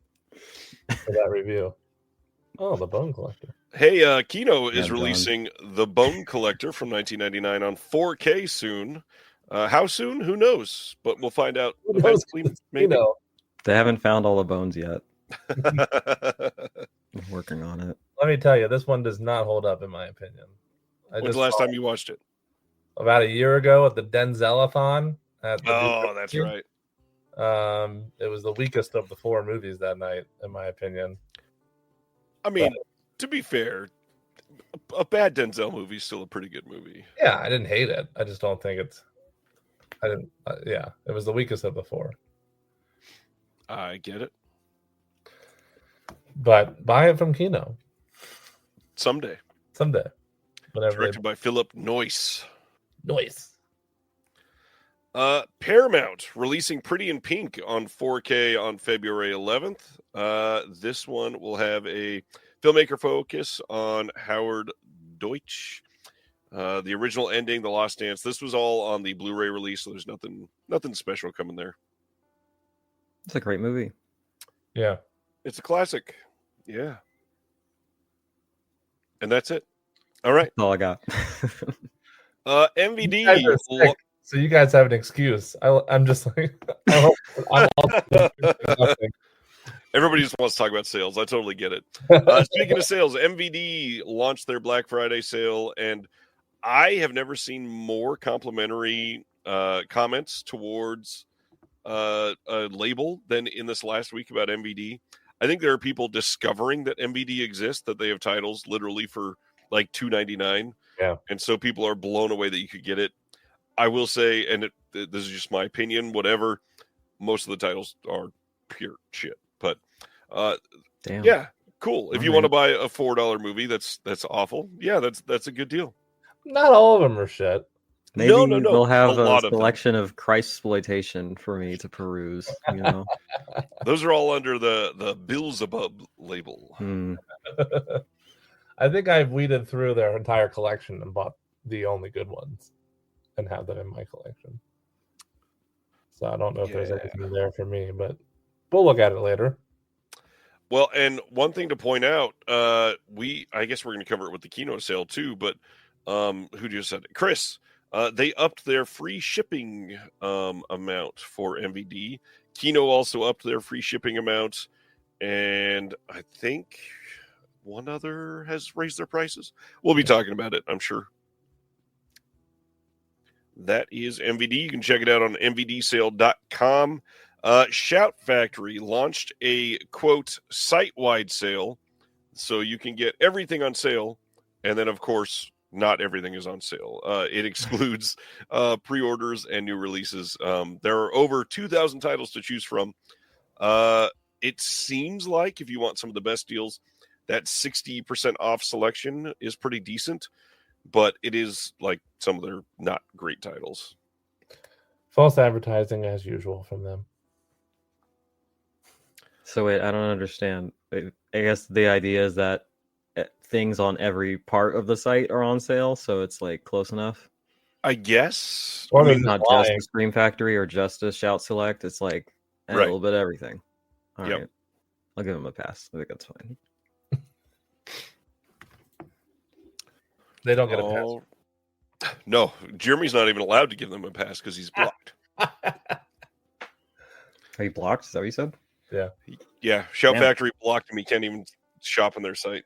for that review. Oh, the Bone Collector. Hey, Kino is John. releasing The Bone Collector from 1999 on 4K soon. How soon? Who knows? But we'll find out eventually. Maybe. They haven't found all the bones yet. I'm working on it. Let me tell you, this one does not hold up, in my opinion. When's the last time you watched it? About a year ago at the Denzel-a-thon. Oh, that's right. It was the weakest of the four movies that night, in my opinion. I mean, to be fair, a bad Denzel movie is still a pretty good movie. Yeah, I didn't hate it. I just don't think it's. I didn't. Yeah, it was the weakest of the four. I get it. But buy it from Kino. Someday. Whenever. Directed by Philip Noyce. Paramount releasing Pretty in Pink on 4K on February 11th. This one will have a filmmaker focus on Howard Deutsch. The original ending, The Lost Dance. This was all on the Blu-ray release, so there's nothing special coming there. It's a great movie. Yeah. It's a classic. Yeah. And that's it. All right. That's all I got. MVD. So you guys have an excuse. I'm just like, everybody just wants to talk about sales. I totally get it. Speaking of sales, MVD launched their Black Friday sale, and I have never seen more complimentary comments towards a label than in this last week about MVD. I think there are people discovering that MVD exists, that they have titles literally for like $2.99. Yeah. And so people are blown away that you could get it. I will say, and this is just my opinion, whatever, most of the titles are pure shit. But damn. Yeah, cool. If you want to buy a $4 movie, that's awful. Yeah, that's a good deal. Not all of them are shit. Maybe they'll have a selection of Christsploitation for me to peruse, you know. Those are all under the Beelzebub label. I think I've weeded through their entire collection and bought the only good ones and have them in my collection. So I don't know if there's anything there for me, but we'll look at it later. Well, and one thing to point out, I guess we're going to cover it with the Kino sale too, but who just said it? Chris, they upped their free shipping amount for MVD. Kino also upped their free shipping amount, and I think one other has raised their prices. We'll be talking about it, I'm sure. That is MVD. You can check it out on mvdsale.com. Shout Factory launched a, quote, site-wide sale, so you can get everything on sale, and then, of course, not everything is on sale. It excludes pre-orders and new releases. There are over 2,000 titles to choose from. It seems like if you want some of the best deals, that 60% off selection is pretty decent, but it is like some of their not great titles. False advertising as usual from them. So wait, I don't understand. I guess the idea is that things on every part of the site are on sale, so it's like close enough. I guess. Or I they're mean, just Not just lying. a Scream Factory or just a Shout Select. It's like a Right. little bit of everything. All Yep. right. I'll give him a pass. I think that's fine. They don't get a pass. No, Jeremy's not even allowed to give them a pass because he's blocked. Are you blocked? Is that what you said? Yeah, Shout Damn. Factory blocked him. He can't even shop on their site.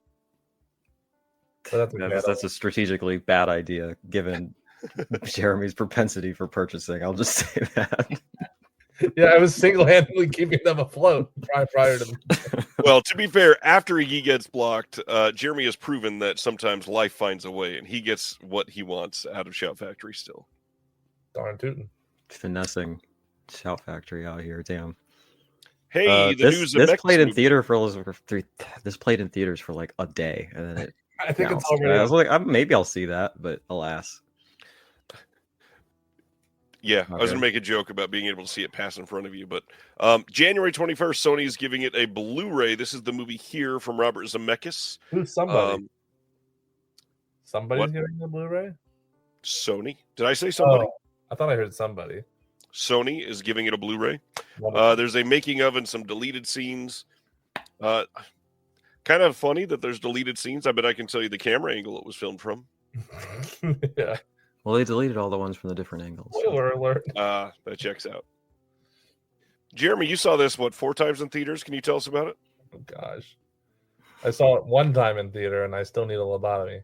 But That's a strategically bad idea, given Jeremy's propensity for purchasing. I'll just say that. Yeah, I was single-handedly keeping them afloat prior to. Well, to be fair, after he gets blocked, Jeremy has proven that sometimes life finds a way, and he gets what he wants out of Shout Factory still. Darn tootin'. Finessing Shout Factory out here. Damn. Hey, the this news this of played in theater for this played in theaters for like a day, and then it. I think it's bounced. already. I was like, maybe I'll see that, but alas. Yeah, Okay. I was going to make a joke about being able to see it pass in front of you, but January 21st, Sony is giving it a Blu-ray. This is the movie Here from Robert Zemeckis. Who's somebody? Somebody's what? getting the Blu-ray? Sony. Did I say somebody? Oh, I thought I heard somebody. Sony is giving it a Blu-ray. Wonderful. There's a making of and some deleted scenes. Kind of funny that there's deleted scenes. I bet I can tell you the camera angle it was filmed from. Yeah. Well, they deleted all the ones from the different angles. so- Spoiler alert. That checks out. Jeremy, you saw this, 4 times in theaters? Can you tell us about it? Oh, gosh. I saw it one time in theater and I still need a lobotomy.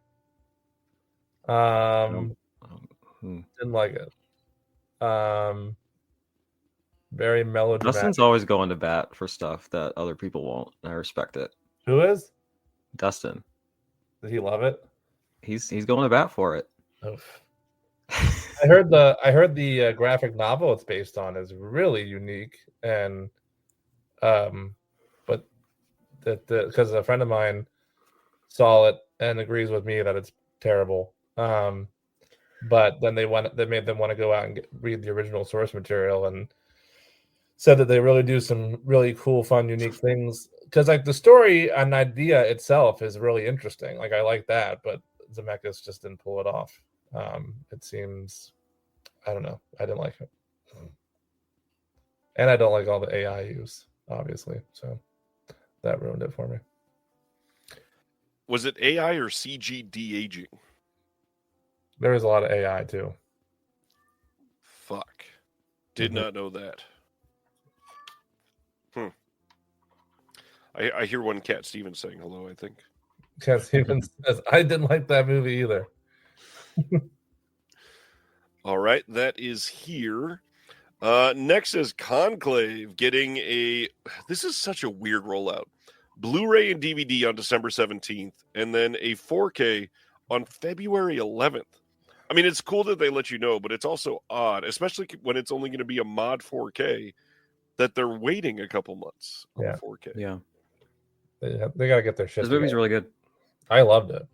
Didn't like it. Very melodramatic. Dustin's always going to bat for stuff that other people won't. I respect it. Who is? Dustin, Did he love it? he's going to bat for it. Oof. I heard the graphic novel it's based on is really unique, and but that because a friend of mine saw it and agrees with me that it's terrible. But then they made them want to go out and read the original source material and said that they really do some really cool, fun, unique things. Because like the story and idea itself is really interesting. Like I like that, but Zemeckis just didn't pull it off. It seems, I don't know. I didn't like it, and I don't like all the AI use, obviously. So that ruined it for me. Was it AI or CG de-aging? There was a lot of AI too. Fuck. Did not know that. I hear one Cat Stevens saying hello, I think. Cat Stevens says, I didn't like that movie either. All right, that is here. Next is Conclave getting a... This is such a weird rollout. Blu-ray and DVD on December 17th, and then a 4K on February 11th. I mean, it's cool that they let you know, but it's also odd, especially when it's only going to be a mod 4K, that they're waiting a couple months on Yeah. 4K. Yeah, They got to get their shit this movie's together. really good. I loved it.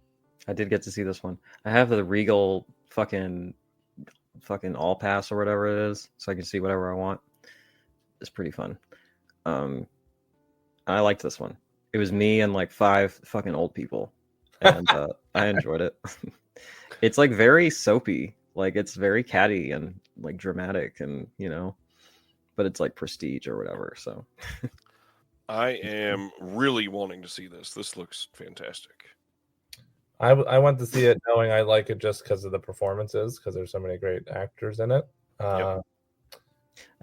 I did get to see this one. I have the Regal fucking all pass or whatever it is, so I can see whatever I want. It's pretty fun. I liked this one. It was me and like 5 fucking old people, and I enjoyed it. It's like very soapy, like it's very catty and like dramatic, and but it's like prestige or whatever. So I am really wanting to see this. This looks fantastic. I went to see it knowing I like it just because of the performances, because there's so many great actors in it. I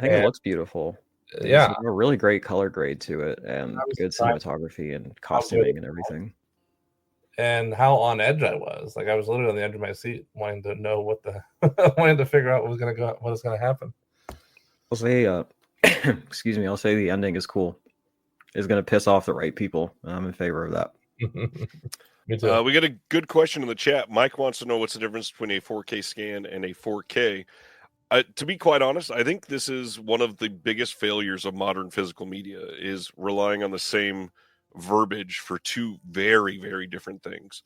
think it looks beautiful. Yeah, There's a really great color grade to it, and good cinematography and costuming and everything. And how on edge I was. Like I was literally on the edge of my seat, wanting to know wanting to figure out what was gonna happen. I'll say, excuse me. I'll say the ending is cool. It's gonna piss off the right people. I'm in favor of that. Me too. We got a good question in the chat. Mike wants to know what's the difference between a 4K scan and a 4K. To be quite honest, I think this is one of the biggest failures of modern physical media, is relying on the same verbiage for 2 very, very different things.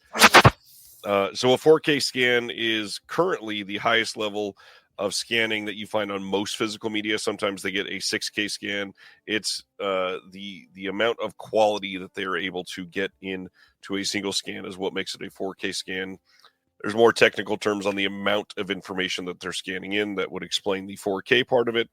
So a 4K scan is currently the highest level of scanning that you find on most physical media. Sometimes they get a 6K scan. It's the amount of quality that they are able to get into a single scan is what makes it a 4K scan. There's more technical terms on the amount of information that they're scanning in that would explain the 4K part of it.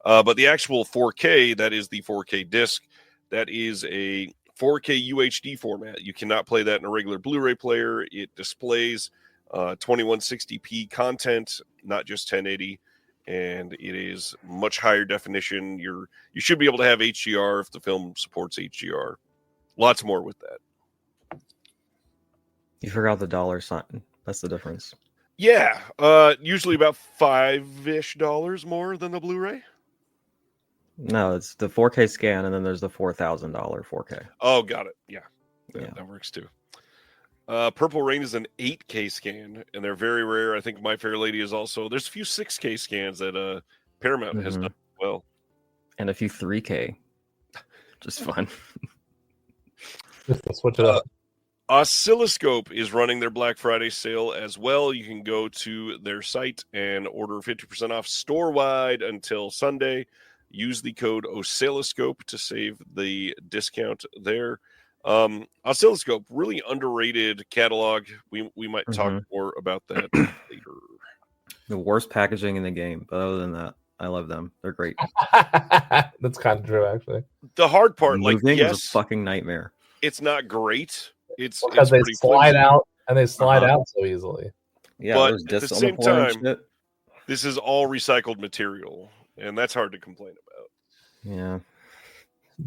But the actual 4K, that is the 4K disc, that is a 4K UHD format. You cannot play that in a regular Blu-ray player. It displays 2160p content, not just 1080, and it is much higher definition. You should be able to have HDR if the film supports HDR. Lots more with that. You forgot the dollar sign. That's the difference. Yeah, usually about $5-ish more than the Blu-ray. No, it's the 4K scan, and then there's the $4,000 4K. Oh, got it. Yeah, Yeah. that works too. Purple Rain is an 8K scan, and they're very rare. I think My Fair Lady is also. There's a few 6K scans that Paramount has done as well, and a few 3K. Just fun. Just to switch it up. Oscilloscope is running their Black Friday sale as well. You can go to their site and order 50% off store-wide until Sunday. Use the code Oscilloscope to save the discount there. Oscilloscope, really underrated catalog. We might talk more about that later. The worst packaging in the game, but other than that, I love them. They're great. That's kind of true, actually. The hard part, Moving yes, is a fucking nightmare. It's not great. It's because they pretty slide flimsy. out and they slide out so easily. Yeah, but there's at the discs on same the floor and time, shit. this is all recycled material, and that's hard to complain about. Yeah.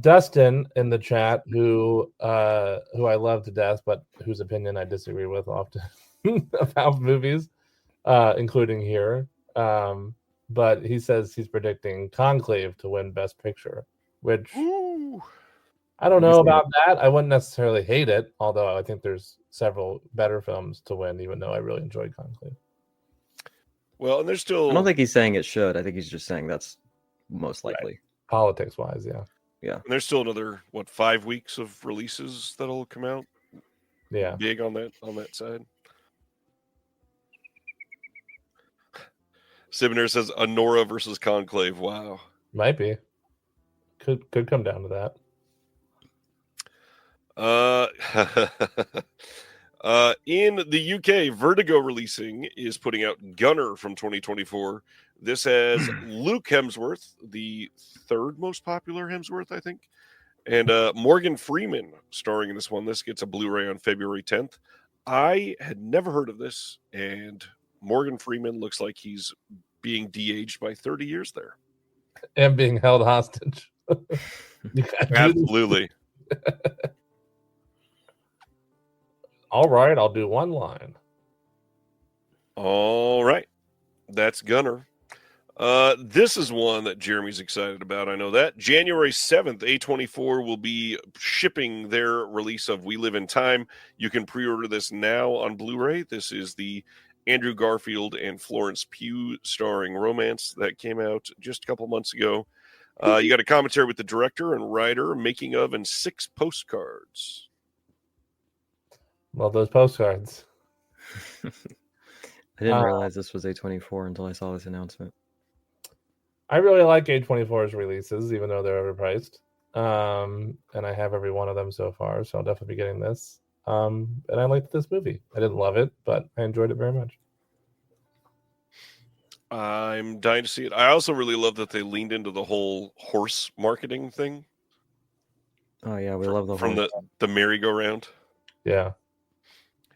Dustin in the chat, who I love to death, but whose opinion I disagree with often about movies, including here. But he says he's predicting Conclave to win Best Picture, which Ooh. I don't know about that. I wouldn't necessarily hate it, although I think there's several better films to win, even though I really enjoyed Conclave. Well, and there's still. I don't think he's saying it should. I think he's just saying that's most likely. Right. Politics-wise, yeah. Yeah. And there's still another 5 weeks of releases that'll come out. Yeah. Big on that side. Sibner says Honora versus Conclave. Wow. Might be. Could come down to that. In the UK, Vertigo releasing is putting out Gunner from 2024. This has Luke Hemsworth, the third most popular Hemsworth, I think, and Morgan Freeman starring in this one. This gets a Blu-ray on February 10th. I had never heard of this, and Morgan Freeman looks like he's being de-aged by 30 years there. And being held hostage. Absolutely. All right, I'll do one line. All right. That's Gunner. This is one that Jeremy's excited about. I know that. January 7th, A24 will be shipping their release of We Live in Time. You can pre-order this now on Blu-ray. This is the Andrew Garfield and Florence Pugh starring romance that came out just a couple months ago. You got a commentary with the director and writer, making of, and 6 postcards. Love those postcards. I didn't realize this was A24 until I saw this announcement. I really like A24's releases, even though they're overpriced. And I have every one of them so far, so I'll definitely be getting this. And I liked this movie. I didn't love it, but I enjoyed it very much. I'm dying to see it. I also really love that they leaned into the whole horse marketing thing. Oh yeah, we love the from whole... the merry-go-round. Yeah.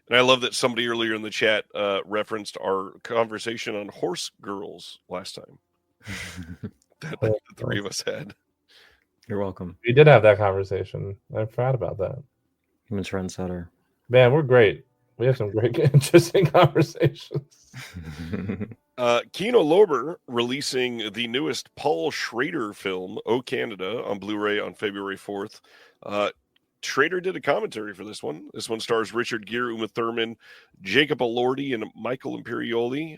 And I love that somebody earlier in the chat referenced our conversation on horse girls last time. that the three of us had. You're welcome. We did have that conversation. I forgot about that. I'm a trendsetter. Man, we're great. We have some great, interesting conversations. Kino Lorber releasing the newest Paul Schrader film, Oh Canada, on Blu-ray on February 4th. Schrader did a commentary for this one. This one stars Richard Gere, Uma Thurman, Jacob Elordi, and Michael Imperioli.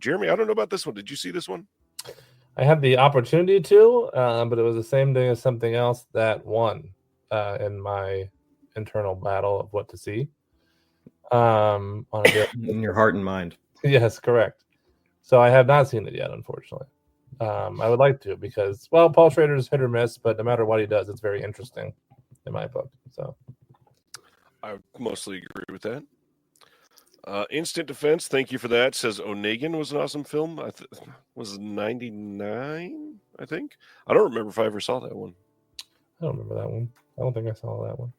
Jeremy, I don't know about this one. Did you see this one? I had the opportunity to, but it was the same day as something else that won in my internal battle of what to see. On a in your heart and mind. Yes, correct. So I have not seen it yet, unfortunately. I would like to because, well, Paul Schrader's hit or miss, but no matter what he does, it's very interesting in my book. So I mostly agree with that. Instant Defense, thank you for that. Says Onegin was an awesome film. Was 99, I think. I don't remember if I ever saw that one. I don't remember that one. I don't think I saw that one.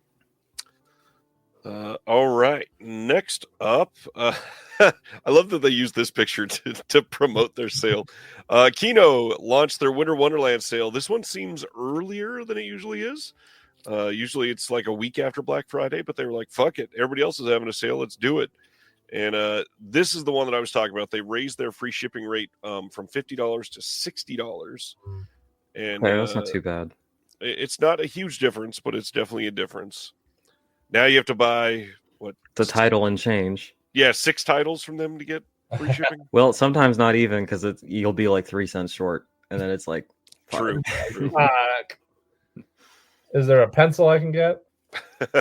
All right. Next up, I love that they use this picture to promote their sale. Kino launched their Winter Wonderland sale. This one seems earlier than it usually is. Usually it's like a week after Black Friday, but they were like, fuck it. Everybody else is having a sale. Let's do it. And this is the one that I was talking about. They raised their free shipping rate from $50 to $60. And that's not too bad. It's not a huge difference, but it's definitely a difference. Now you have to buy the title and change. Yeah, 6 titles from them to get free shipping. Well, sometimes not even because you'll be like 3 cents short, and then it's like true. Is there a pencil I can get?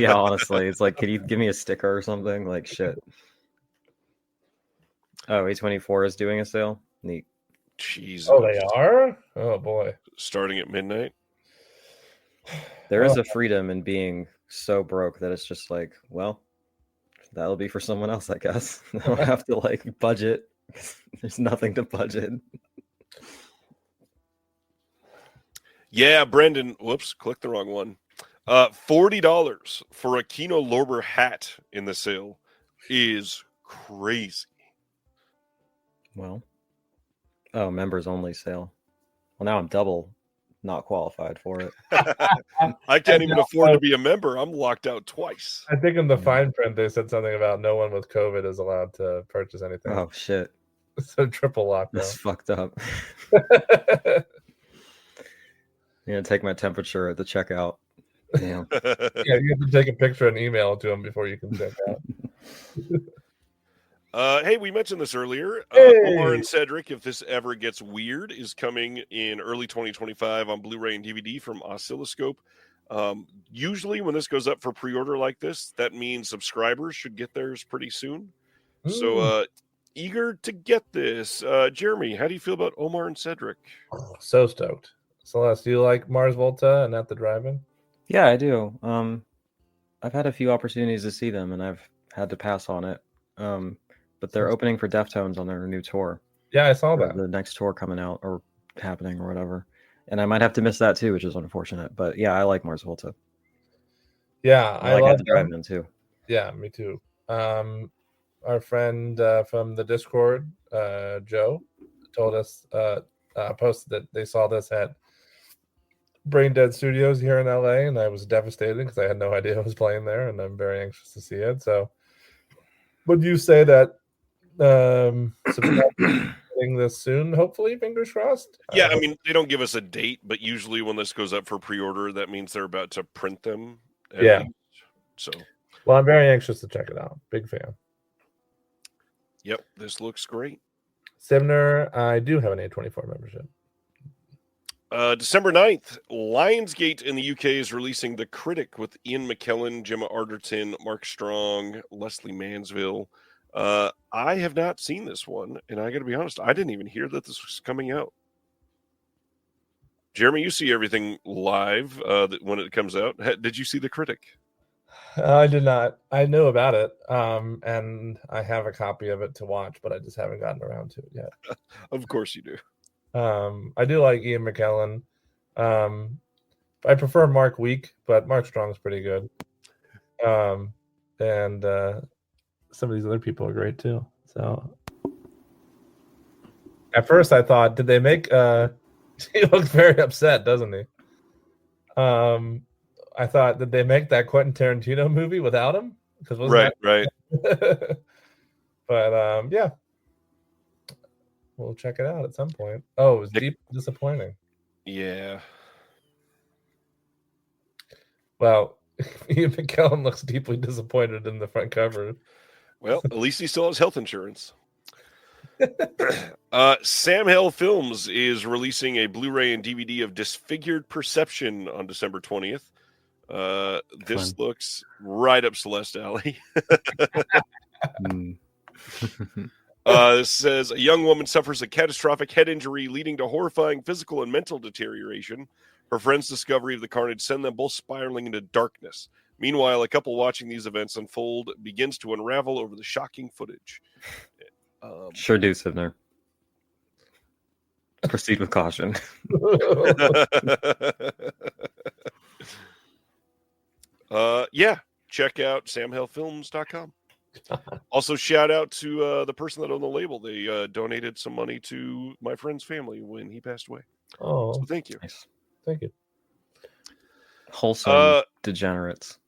Yeah, honestly, it's like, can you give me a sticker or something? Like shit. Oh, A24 is doing a sale. Neat. Jesus. Oh, they are? Oh boy. Starting at midnight. There is a freedom in being so broke that it's just like, well, that'll be for someone else, I guess. I don't have to like budget. There's nothing to budget. Yeah, Brendan. Whoops, clicked the wrong one. $40 for a Kino Lorber hat in the sale is crazy. Well, members only sale. Well, now I'm double not qualified for it. I can't even afford to be a member. I'm locked out twice. I think in the fine print they said something about no one with COVID is allowed to purchase anything. Oh shit! So triple lockdown. That's fucked up. You're gonna take my temperature at the checkout. Damn. Yeah, you have to take a picture and email it to them before you can check out. Hey, we mentioned this earlier. Omar and Cedric, if this ever gets weird, is coming in early 2025 on Blu-ray and DVD from Oscilloscope. Usually when this goes up for pre-order like this, that means subscribers should get theirs pretty soon. So eager to get this. Jeremy, how do you feel about Omar and Cedric? So stoked. Celeste, do you like Mars Volta and At the Drive-In? Yeah, I do. I've had a few opportunities to see them, and I've had to pass on it. But they're opening for Deftones on their new tour. Yeah, I saw that. The next tour coming out or happening or whatever. And I might have to miss that too, which is unfortunate. But yeah, I like Mars Volta. Yeah, I like At the Drive-In too. Yeah, me too. Our friend from the Discord, Joe, told us, posted that they saw this at Brain Dead Studios here in LA, and I was devastated because I had no idea I was playing there, and I'm very anxious to see it. So, would you say that getting this soon? Hopefully, fingers crossed. Yeah, I mean, they don't give us a date, but usually when this goes up for pre-order, that means they're about to print them. Yeah. Least. So, well, I'm very anxious to check it out. Big fan. Yep, this looks great. Sivner, I do have an A24 membership. December 9th, Lionsgate in the UK is releasing The Critic with Ian McKellen, Gemma Arterton, Mark Strong, Leslie Mansville. I have not seen this one, and I got to be honest, I didn't even hear that this was coming out. Jeremy, you see everything live when it comes out. Did you see The Critic? I did not. I knew about it, and I have a copy of it to watch, but I just haven't gotten around to it yet. Of course you do. I do like Ian McKellen. I prefer Mark Week, but Mark Strong's pretty good. And some of these other people are great too. So at first I thought, did they make he looks very upset, doesn't he? I thought, did they make that Quentin Tarantino movie without him? Right. But yeah. We'll check it out at some point. Oh, it was deep disappointing. Yeah. Well, Ian McKellen looks deeply disappointed in the front cover. Well, at least he still has health insurance. Severin Films is releasing a Blu-ray and DVD of Disfigured Perception on December 20th. This looks right up Celeste alley. This says a young woman suffers a catastrophic head injury leading to horrifying physical and mental deterioration. Her friends' discovery of the carnage send them both spiraling into darkness. Meanwhile, a couple watching these events unfold begins to unravel over the shocking footage. Sure do, Sivner. Proceed with caution. Yeah, check out samhellfilms.com. Also, shout out to the person that owned the label. They donated some money to my friend's family when he passed away. Oh, So thank you. Nice. thank you. Wholesome degenerates.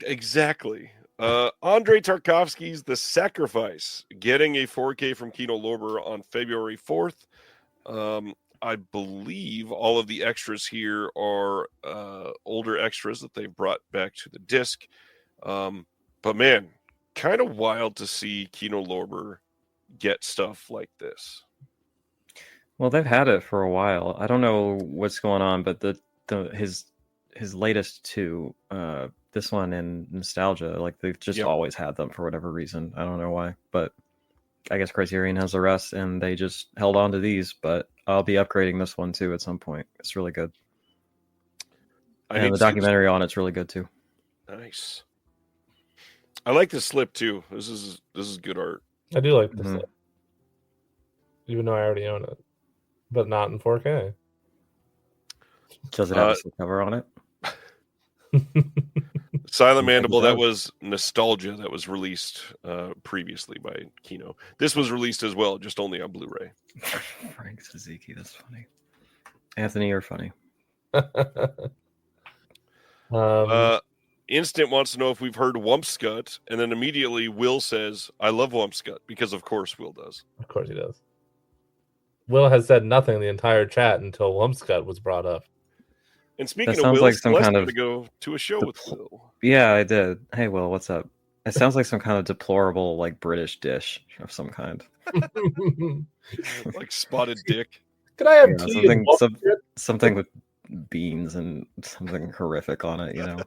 Exactly. Andrei Tarkovsky's The Sacrifice, getting a 4K from Kino Lorber on February 4th. I believe all of the extras here are older extras that they've brought back to the disc. But man, kind of wild to see Kino Lorber get stuff like this. Well, they've had it for a while. I don't know what's going on, but his latest two, this one and Nostalgia, like they've just always had them for whatever reason. I don't know why, but I guess Criterion has the rest, and they just held on to these. But I'll be upgrading this one too at some point. It's really good, and the documentary on it's really good too. Nice. I like the slip too. This is good art. I do like this, even though I already own it, but not in 4K. Does it have a cover on it? Silent Mandible, that was Nostalgia, that was released previously by Kino. This was released as well, just only on Blu-ray. Frank Suzuki, that's funny. Anthony, you're funny. Instant wants to know if we've heard Wumpscut, and then immediately Will says, I love Wumpscut, because of course Will does. Of course he does. Will has said nothing the entire chat until Wumpscut was brought up. And speaking of Will, like some kind of to go to a show with Will. Yeah, I did. Hey, Will, what's up? It sounds like some kind of deplorable, like British dish of some kind. Like spotted dick. Could I have tea something with beans and something horrific on it, you know?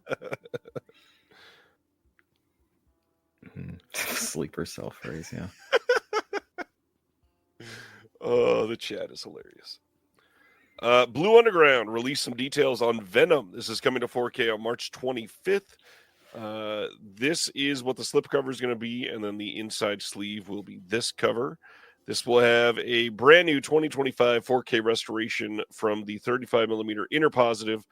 Sleeper cell phrase, yeah. Oh, the chat is hilarious. Blue Underground released some details on Venom. This is coming to 4K on March 25th. This is what the slipcover is going to be, and then the inside sleeve will be this cover. This will have a brand new 2025 4K restoration from the 35mm inner positive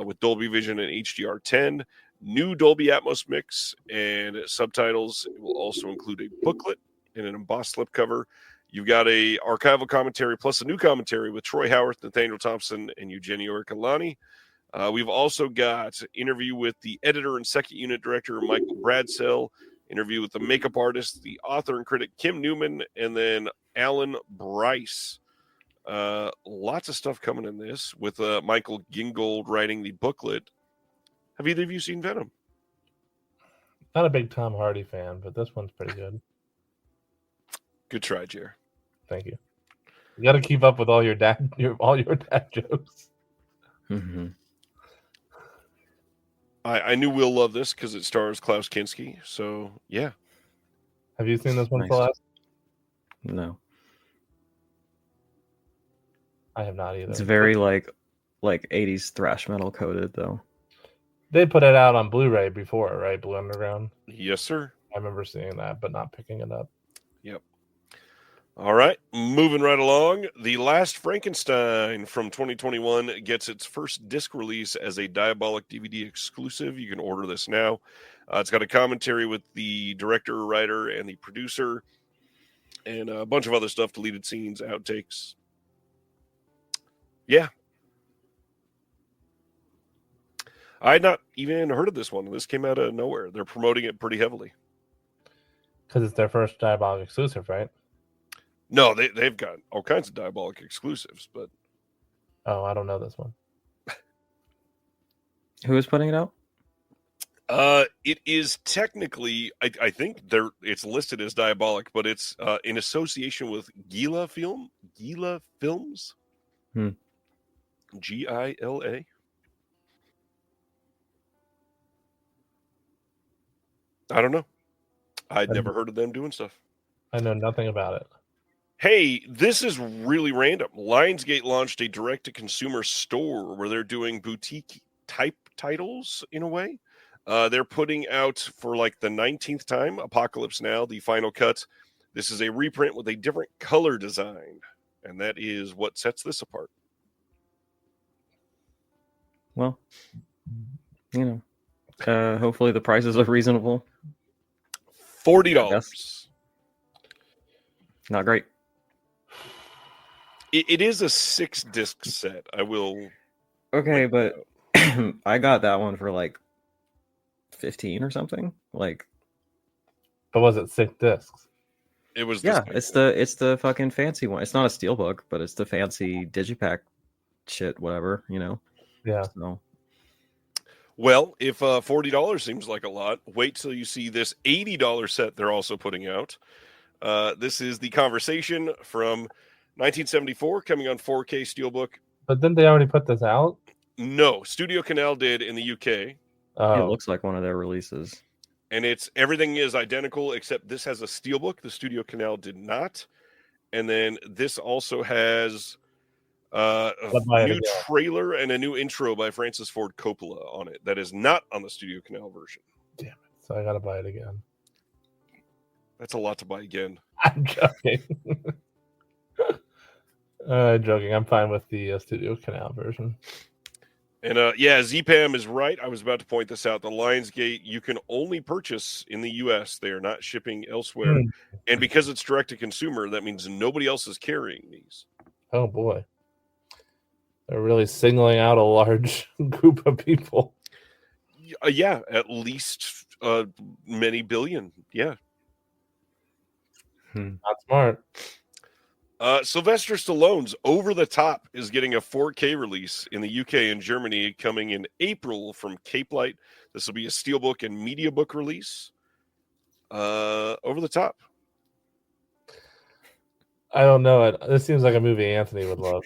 with Dolby Vision and HDR10, new Dolby Atmos mix, and subtitles. It will also include a booklet and an embossed slipcover. You've got a archival commentary plus a new commentary with Troy Howarth, Nathaniel Thompson, and Eugenio Ercolani. We've also got interview with the editor and second unit director, Michael Bradsell, interview with the makeup artist, the author and critic, Kim Newman, and then Alan Bryce. Lots of stuff coming in this with Michael Gingold writing the booklet. Have either of you seen Venom? Not a big Tom Hardy fan, but this one's pretty good. Good try, Jer. Thank you. You got to keep up with all your dad jokes. Mm-hmm. I knew we'll love this because it stars Klaus Kinski. So yeah. Have you seen this one, Nice. Celeste? No. I have not either. It's very like 80s thrash metal coded though. They put it out on Blu-ray before, right? Blue Underground. Yes, sir. I remember seeing that, but not picking it up. Yep. All right, moving right along. The Last Frankenstein from 2021 gets its first disc release as a Diabolic DVD exclusive. You can order this now. It's got a commentary with the director, writer, and the producer, and a bunch of other stuff, deleted scenes, outtakes. Yeah. I had not even heard of this one. This came out of nowhere. They're promoting it pretty heavily. Because it's their first Diabolic exclusive, right? No, they've got all kinds of Diabolic exclusives, but... Oh, I don't know this one. Who is putting it out? It is technically, I think it's listed as Diabolic, but it's in association with Gila Films. Gila. I don't know. I'd never heard of them doing stuff. I know nothing about it. Hey, this is really random. Lionsgate launched a direct-to-consumer store where they're doing boutique-type titles in a way. They're putting out, for like the 19th time, Apocalypse Now, the final cut. This is a reprint with a different color design, and that is what sets this apart. Well, you know, hopefully the prices are reasonable. $40. Not great. It is a 6-disc set. I will. Okay, but I got that one for like 15 or something. Like, But was it 6 discs? It was. yeah, it's the fucking fancy one. It's not a steelbook, but it's the fancy digipack shit, whatever, you know. Yeah. So, Well, if $40 seems like a lot, wait till you see this $80 set they're also putting out. This is The Conversation from 1974, coming on 4K Steelbook. But didn't they already put this out? No, Studio Canal did in the UK. it looks like one of their releases. And everything is identical, except this has a Steelbook. The Studio Canal did not. And then this also has a new trailer and a new intro by Francis Ford Coppola on it that is not on the Studio Canal version. Damn it. So I got to buy it again. That's a lot to buy again. I'm joking. Joking. I'm fine with the Studio Canal version. And yeah, ZPAM is right. I was about to point this out. The Lionsgate, you can only purchase in the U.S. They are not shipping elsewhere. And because it's direct to consumer, that means nobody else is carrying these. Oh, boy. They're really singling out a large group of people. Yeah, at least many billion. Yeah. Not smart. Sylvester Stallone's Over the Top is getting a 4K release in the UK and Germany coming in April from Cape Light. This will be a Steelbook and Media Book release. Over the Top. I don't know it. This seems like a movie Anthony would love.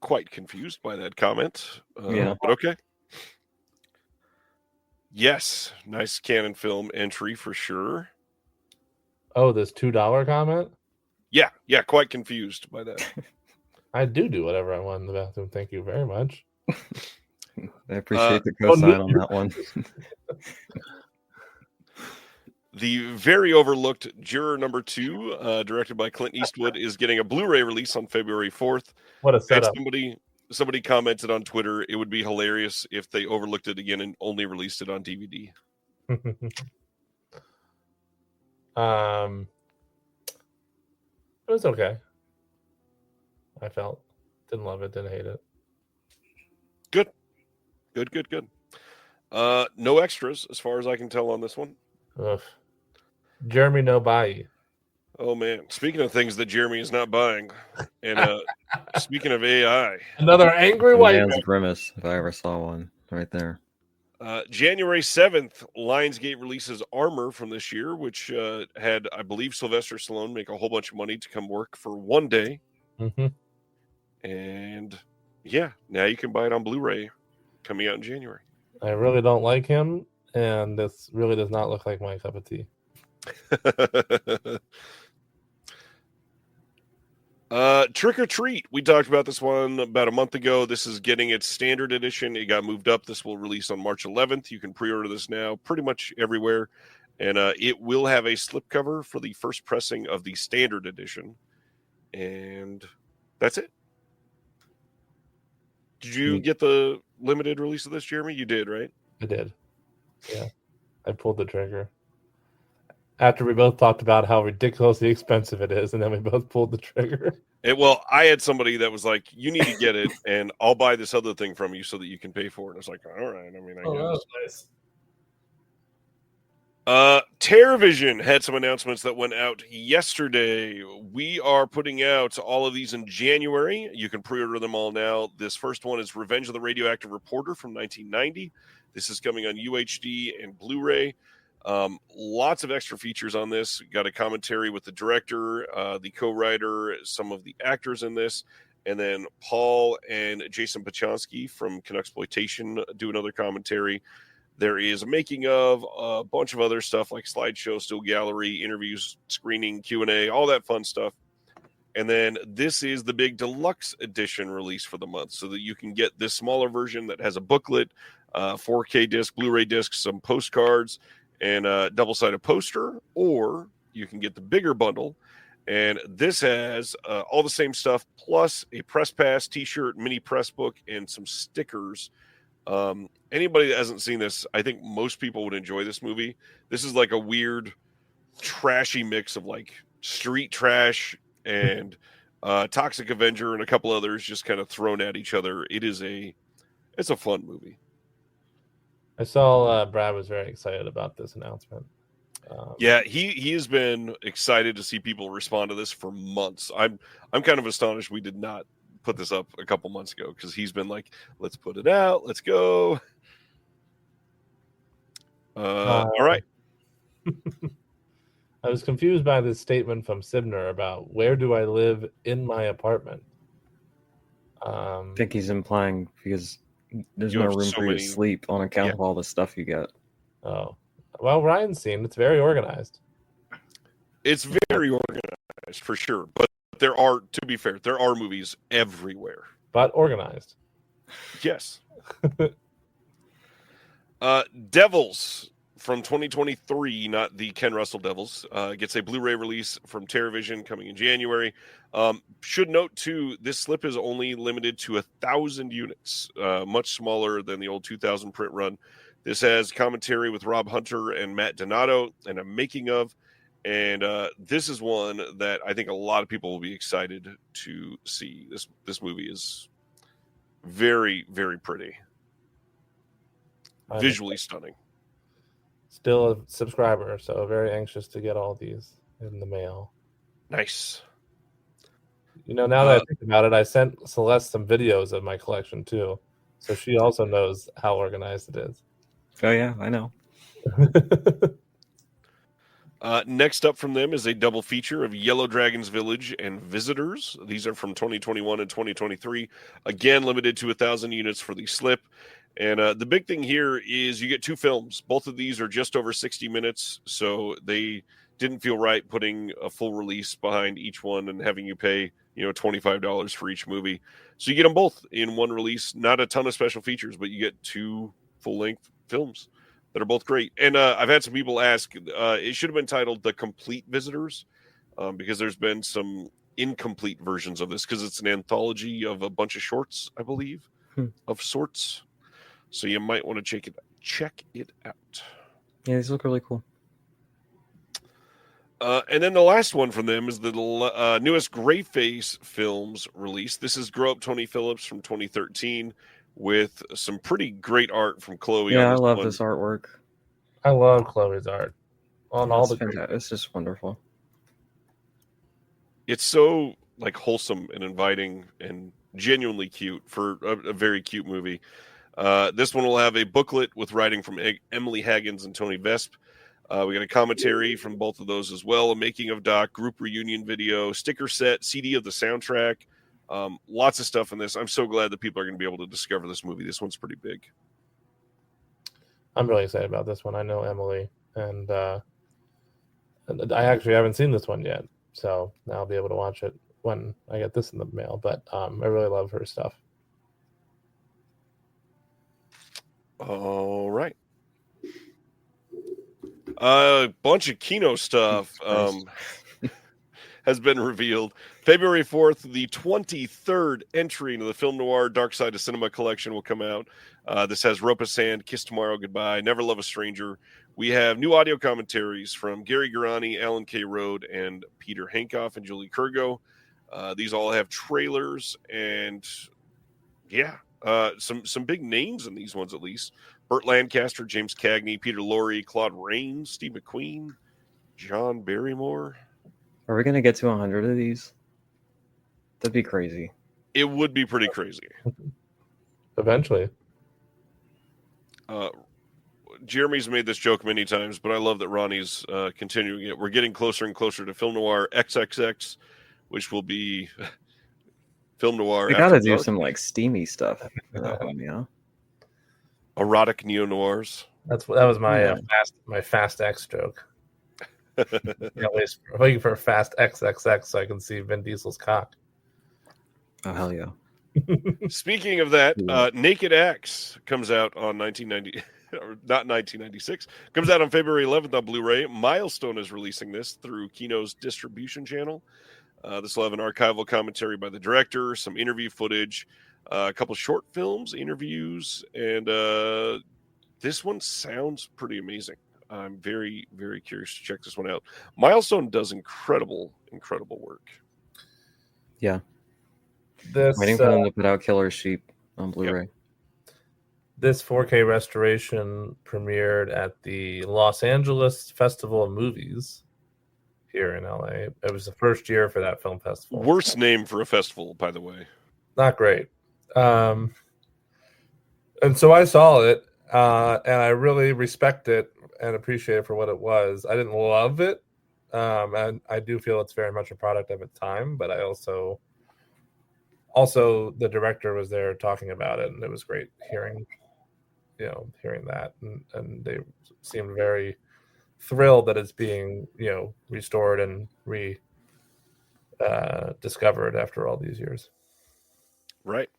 Quite confused by that comment. Yeah. But okay. Yes, nice Canon Film entry for sure. Oh, this $2 comment? Yeah, quite confused by that. I do whatever I want in the bathroom. Thank you very much. I appreciate the cosign on that one. The very overlooked Juror Number 2, directed by Clint Eastwood, is getting a Blu-ray release on February 4th. What a setup. Somebody commented on Twitter, it would be hilarious if they overlooked it again and only released it on DVD. It was okay. I felt. Didn't love it, didn't hate it. Good. No extras, as far as I can tell on this one. Ugh. Jeremy no buy. Oh, man. Speaking of things that Jeremy is not buying, and speaking of AI. Another angry white man's man. grimace, if I ever saw one, right there. January 7th, Lionsgate releases Armor from this year, which had, I believe, Sylvester Stallone make a whole bunch of money to come work for one day. Mm-hmm. And yeah, now you can buy it on Blu-ray coming out in January. I really don't like him, and this really does not look like my cup of tea. Trick or Treat. We talked about this one about a month ago. This is getting its standard edition. It got moved up. This will release on March 11th. You can pre-order this now pretty much everywhere. And it will have a slipcover for the first pressing of the standard edition. And that's it. Did you get the limited release of this, Jeremy? You did, right? I did. Yeah. I pulled the trigger. After we both talked about how ridiculously expensive it is, and then we both pulled the trigger. Well, I had somebody that was like, you need to get it, and I'll buy this other thing from you so that you can pay for it. And I was like, all right. I mean, I guess. Nice. TerrorVision had some announcements that went out yesterday. We are putting out all of these in January. You can pre-order them all now. This first one is Revenge of the Radioactive Reporter from 1990. This is coming on UHD and Blu-ray. Lots of extra features on this. Got a commentary with the director, the co-writer, some of the actors in this, and then Paul and Jason Pachonsky from Canucksploitation do another commentary. There is a making of, a bunch of other stuff like slideshow, still gallery, interviews, screening, Q&A, all that fun stuff. And then this is the big deluxe edition release for the month, so that you can get this smaller version that has a booklet, 4K disc, Blu-ray disc, some postcards, and a double-sided poster, or you can get the bigger bundle. And this has all the same stuff, plus a press pass, t-shirt, mini press book, and some stickers. Anybody that hasn't seen this, I think most people would enjoy this movie. This is like a weird, trashy mix of like street trash and Toxic Avenger and a couple others just kind of thrown at each other. It's a fun movie. I saw Brad was very excited about this announcement. Yeah, he has been excited to see people respond to this for months. I'm kind of astonished we did not put this up a couple months ago, because he's been like, let's put it out, let's go. All right. I was confused by this statement from Sibner about where do I live in my apartment. I think he's implying because there's You no have room so for you to many- sleep on account of all the stuff you get. Oh, well, Ryan's seen it's very organized. It's very organized for sure, but there are, to be fair, there are movies everywhere. But organized. Yes. Devils from 2023, not the Ken Russell Devils, gets a Blu-ray release from TerraVision coming in January. Should note, too, this slip is only limited to 1,000 units, much smaller than the old 2,000 print run. This has commentary with Rob Hunter and Matt Donato and a making of. And this is one that I think a lot of people will be excited to see. This movie is very, very pretty. Visually stunning. Still a subscriber, so very anxious to get all these in the mail. Nice. You know, now that I think about it, I sent Celeste some videos of my collection too, so she also knows how organized it is. Oh yeah, I know. Next up from them is a double feature of Yellow Dragon's Village and Visitors. These are from 2021 and 2023. Again, limited to 1,000 units for the slip. And the big thing here is you get two films. Both of these are just over 60 minutes, so they didn't feel right putting a full release behind each one and having you pay, $25 for each movie. So you get them both in one release. Not a ton of special features, but you get two full-length films that are both great. And I've had some people ask, it should have been titled The Complete Visitors, because there's been some incomplete versions of this, because it's an anthology of a bunch of shorts, I believe, of sorts. So you might want to check it out. Yeah, these look really cool. And then the last one from them is the newest Greyface Films release. This is Grow Up Tony Phillips from 2013 with some pretty great art from Chloe. Yeah, on I this love one. this artwork. I love Chloe's art on all the. It's just wonderful. It's so like wholesome and inviting and genuinely cute for a very cute movie. This one will have a booklet with writing from Emily Haggins and Tony Vesp. We got a commentary from both of those as well, a making of doc, group reunion video, sticker set, CD of the soundtrack. Lots of stuff in this. I'm so glad that people are going to be able to discover this movie. This one's pretty big. I'm really excited about this one. I know Emily, and I actually haven't seen this one yet, so now I'll be able to watch it when I get this in the mail. But I really love her stuff. All right. A bunch of Kino stuff has been revealed. February 4th, the 23rd entry into the Film Noir Dark Side of Cinema collection will come out. This has Rope of Sand, Kiss Tomorrow, Goodbye, Never Love a Stranger. We have new audio commentaries from Gary Garani, Alan K. Rode, and Peter Hankoff and Julie Kurgo. These all have trailers and, some big names in these ones at least. Burt Lancaster, James Cagney, Peter Lorre, Claude Rains, Steve McQueen, John Barrymore. Are we going to get to 100 of these? That'd be crazy. It would be pretty crazy. Eventually. Jeremy's made this joke many times, but I love that Ronnie's continuing it. We're getting closer and closer to Film Noir XXX, which will be Film Noir. We got to do some like steamy stuff. For that one, yeah. Erotic neo-noirs. That was my fast X joke. At least I'm waiting for a fast XXX so I can see Vin Diesel's cock. Oh hell yeah! Speaking of that, Naked X comes out on 1990, or not 1996. Comes out on February 11th on Blu-ray. Milestone is releasing this through Kino's distribution channel. This will have an archival commentary by the director, some interview footage, a couple short films, interviews, and this one sounds pretty amazing. I'm very, very curious to check this one out. Milestone does incredible work. Yeah. This, Waiting for them to put out Killer Sheep on Blu-ray. Yep. This 4K restoration premiered at the Los Angeles Festival of Movies here in LA. It was the first year for that film festival. Worst name for a festival, by the way. Not great. And so I saw it, and I really respect it and appreciate it for what it was. I didn't love it, and I do feel it's very much a product of its time, but I also the director was there talking about it, and it was great hearing that, and they seemed very thrilled that it's being restored and discovered after all these years. Right.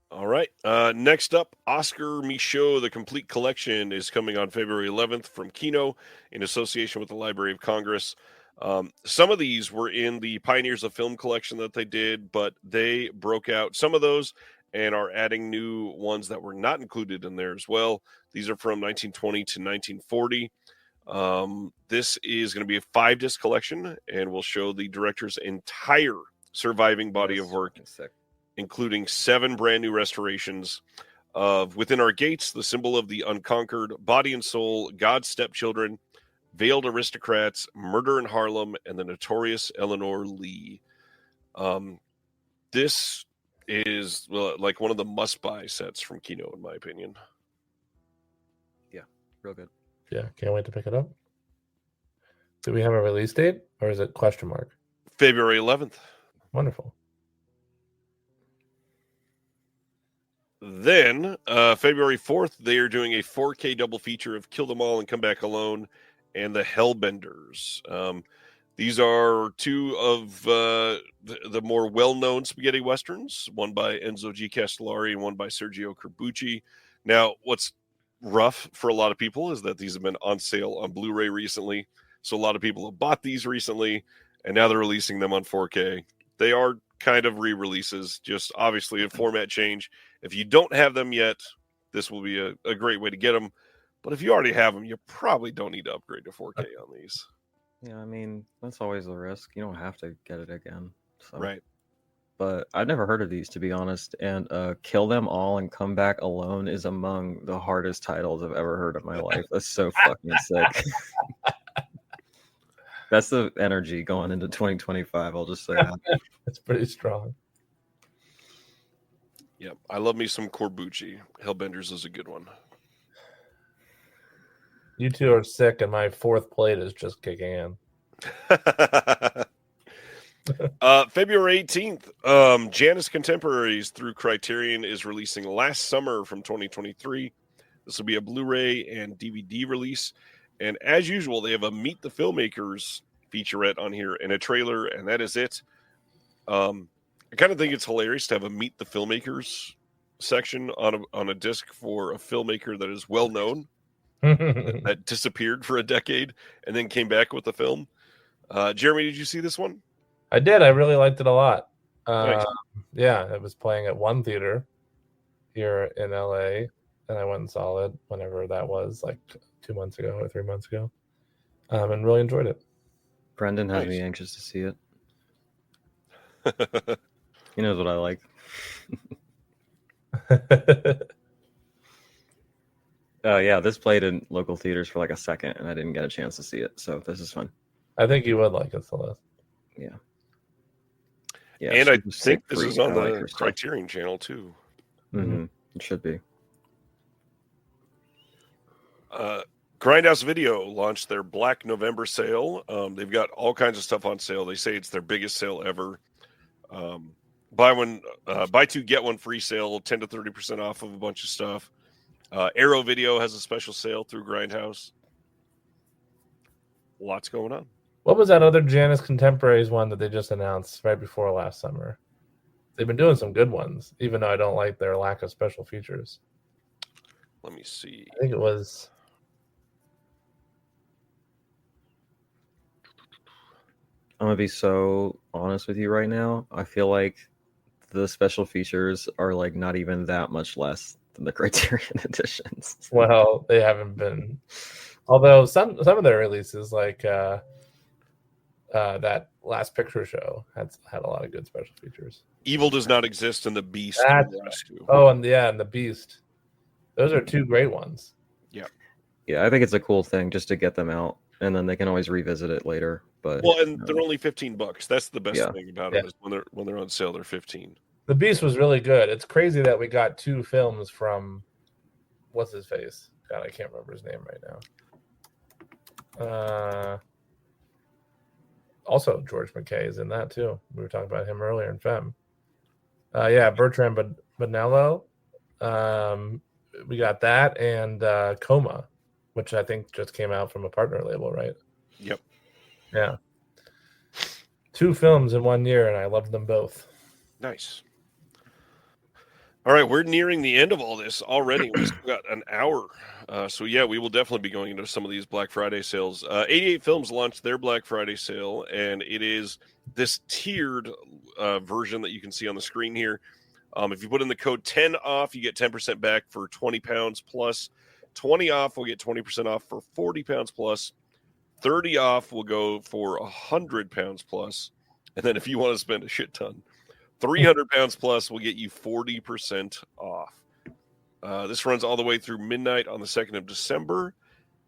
All right. Next up, Oscar Michaud, The Complete Collection, is coming on February 11th from Kino in association with the Library of Congress. Some of these were in the Pioneers of Film collection that they did, but they broke out some of those and are adding new ones that were not included in there as well. These are from 1920 to 1940. This is going to be a 5-disc collection and will show the director's entire surviving body of work, including 7 brand new restorations of Within Our Gates, The Symbol of the Unconquered, Body and Soul, God's Stepchildren, Veiled Aristocrats, Murder in Harlem, and The Notorious Eleanor Lee. This is like one of the must-buy sets from Kino, in my opinion. Yeah, real good. Yeah, can't wait to pick it up. Do we have a release date, or is it question mark? February 11th. Wonderful. Then, February 4th, they are doing a 4K double feature of Kill Them All and Come Back Alone and The Hellbenders. These are 2 of the more well-known spaghetti westerns, one by Enzo G. Castellari and one by Sergio Corbucci. Now, what's rough for a lot of people is that these have been on sale on Blu-ray recently. So a lot of people have bought these recently, and now they're releasing them on 4K. They are kind of re-releases, just obviously a format change. If you don't have them yet, this will be a great way to get them. But if you already have them, you probably don't need to upgrade to 4K on these. Yeah, I mean, that's always the risk. You don't have to get it again. So. Right. But I've never heard of these, to be honest. And Kill Them All and Come Back Alone is among the hardest titles I've ever heard in my life. That's so fucking sick. That's the energy going into 2025. I'll just say that. It's pretty strong. Yep. I love me some Corbucci. Hellbenders is a good one. You 2 are sick, and my 4th plate is just kicking in. February 18th, Janus Contemporaries through Criterion is releasing Last Summer from 2023. This will be a Blu-ray and DVD release. And as usual, they have a Meet the Filmmakers featurette on here and a trailer, and that is it. I kind of think it's hilarious to have a Meet the Filmmakers section on a disc for a filmmaker that is well known, that disappeared for a decade and then came back with the film. Jeremy, did you see this one? I did. I really liked it a lot. Nice. Yeah, it was playing at one theater here in LA, and I went and saw it whenever that was, like 2 months ago or 3 months ago, and really enjoyed it. Brendan has me anxious to see it. He knows what I like. Yeah, this played in local theaters for like a second, and I didn't get a chance to see it, so this is fun. I think you would like it, Celeste. Yeah. And I think this is on the Criterion channel too. Mm-hmm. It should be. Grindhouse Video launched their Black November sale. They've got all kinds of stuff on sale. They say it's their biggest sale ever. Buy 2 get 1 free sale, 10 to 30% off of a bunch of stuff. Arrow Video has a special sale through Grindhouse. Lots going on. What was that other Janus Contemporaries one that they just announced right before last summer? They've been doing some good ones, even though I don't like their lack of special features. Let me see. I think it was... I'm gonna be so honest with you right now. I feel like the special features are like not even that much less than the Criterion editions. Well, they haven't been. Although some of their releases, like that Last Picture Show, had a lot of good special features. Evil Does Not Exist and The Beast. Oh, and the Beast. Those are two great ones. Yeah, I think it's a cool thing just to get them out, and then they can always revisit it later. But they're only $15. That's the best thing about them is when they're on sale, they're 15. The Beast was really good. It's crazy that we got two films from what's his face. God, I can't remember his name right now. Also, George McKay is in that too. We were talking about him earlier in Femme. Bertrand Bonello. We got that and Coma, which I think just came out from a partner label, right? Yep. Yeah. Two films in 1 year, and I loved them both. Nice. All right, we're nearing the end of all this already. We've got an hour. We will definitely be going into some of these Black Friday sales. 88 Films launched their Black Friday sale, and it is this tiered version that you can see on the screen here. If you put in the code 10 off, you get 10% back for 20 pounds plus. 20 off will get 20% off for 40 pounds plus. 30 off will go for 100 pounds plus. And then if you want to spend a shit ton, 300 pounds plus will get you 40% off. This runs all the way through midnight on the 2nd of December.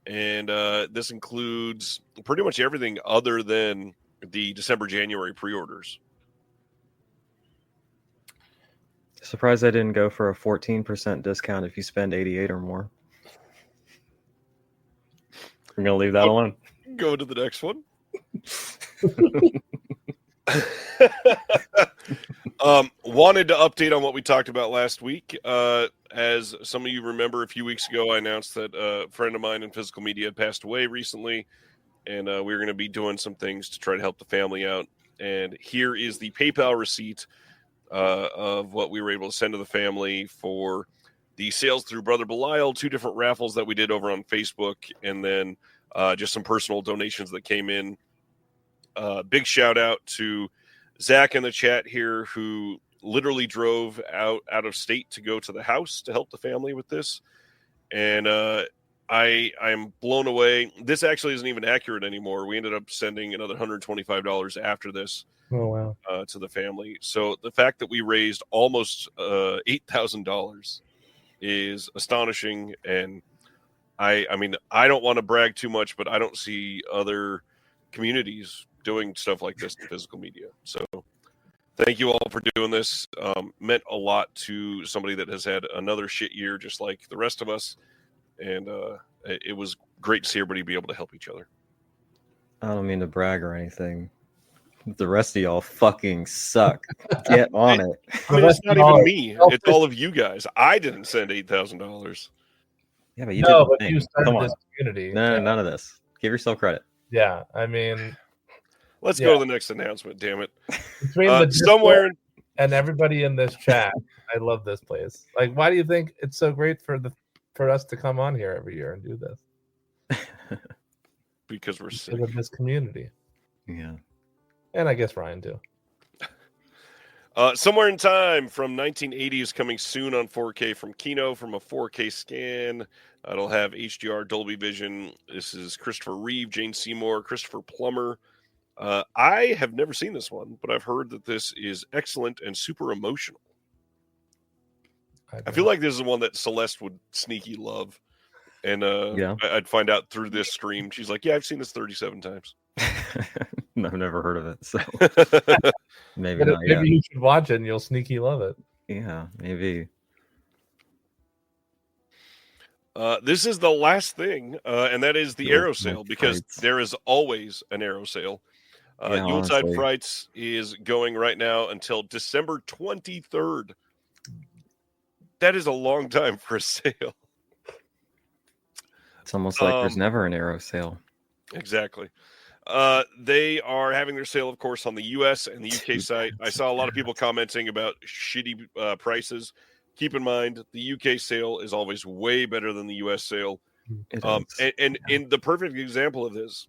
And this includes pretty much everything other than the December-January pre-orders. Surprised I didn't go for a 14% discount if you spend 88 or more. We're going to leave that alone. Go to the next one. Wanted to update on what we talked about last week. As some of you remember, a few weeks ago, I announced that a friend of mine in physical media had passed away recently, and we were going to be doing some things to try to help the family out. And here is the PayPal receipt of what we were able to send to the family for the sales through Brother Belial, 2 different raffles that we did over on Facebook, and then just some personal donations that came in. Big shout out to Zach in the chat here, who literally drove out of state to go to the house to help the family with this. And I'm blown away. This actually isn't even accurate anymore. We ended up sending another $125 after this. Oh, wow. To the family. So the fact that we raised almost $8,000 is astonishing. And I mean, I don't want to brag too much, but I don't see other communities doing stuff like this in physical media. So thank you all for doing this. Meant a lot to somebody that has had another shit year, just like the rest of us. And it was great to see everybody be able to help each other. I don't mean to brag or anything. The rest of y'all fucking suck. Get on it. I mean, it's not even me. It's all of you guys. I didn't send $8,000. Yeah, but you did. But you started this community. No, none of this. Give yourself credit. Yeah, I mean, let's go to the next announcement. Damn it! Between the somewhere and everybody in this chat, I love this place. Like, why do you think it's so great for us to come on here every year and do this? Because we're sick of this community. Yeah. And I guess Ryan too. Somewhere in Time from 1980 is coming soon on 4K from Kino from a 4K scan. It'll have HDR, Dolby Vision. This is Christopher Reeve, Jane Seymour, Christopher Plummer. I have never seen this one, but I've heard that this is excellent and super emotional. I feel like this is one that Celeste would sneaky love. And I'd find out through this stream. She's like, yeah, I've seen this 37 times. I've never heard of it, so maybe you should watch it and you'll sneaky love it. Yeah, maybe. This is the last thing, and that is the Arrow sale, because there is always an Arrow sale. Yuletide Frights is going right now until December 23rd. That is a long time for a sale. It's almost like there's Um, never an Arrow sale. Exactly. They are having their sale, of course, on the US and the UK site. I saw a lot of people commenting about shitty prices. Keep in mind, the UK sale is always way better than the US sale. It is. And in the perfect example of this,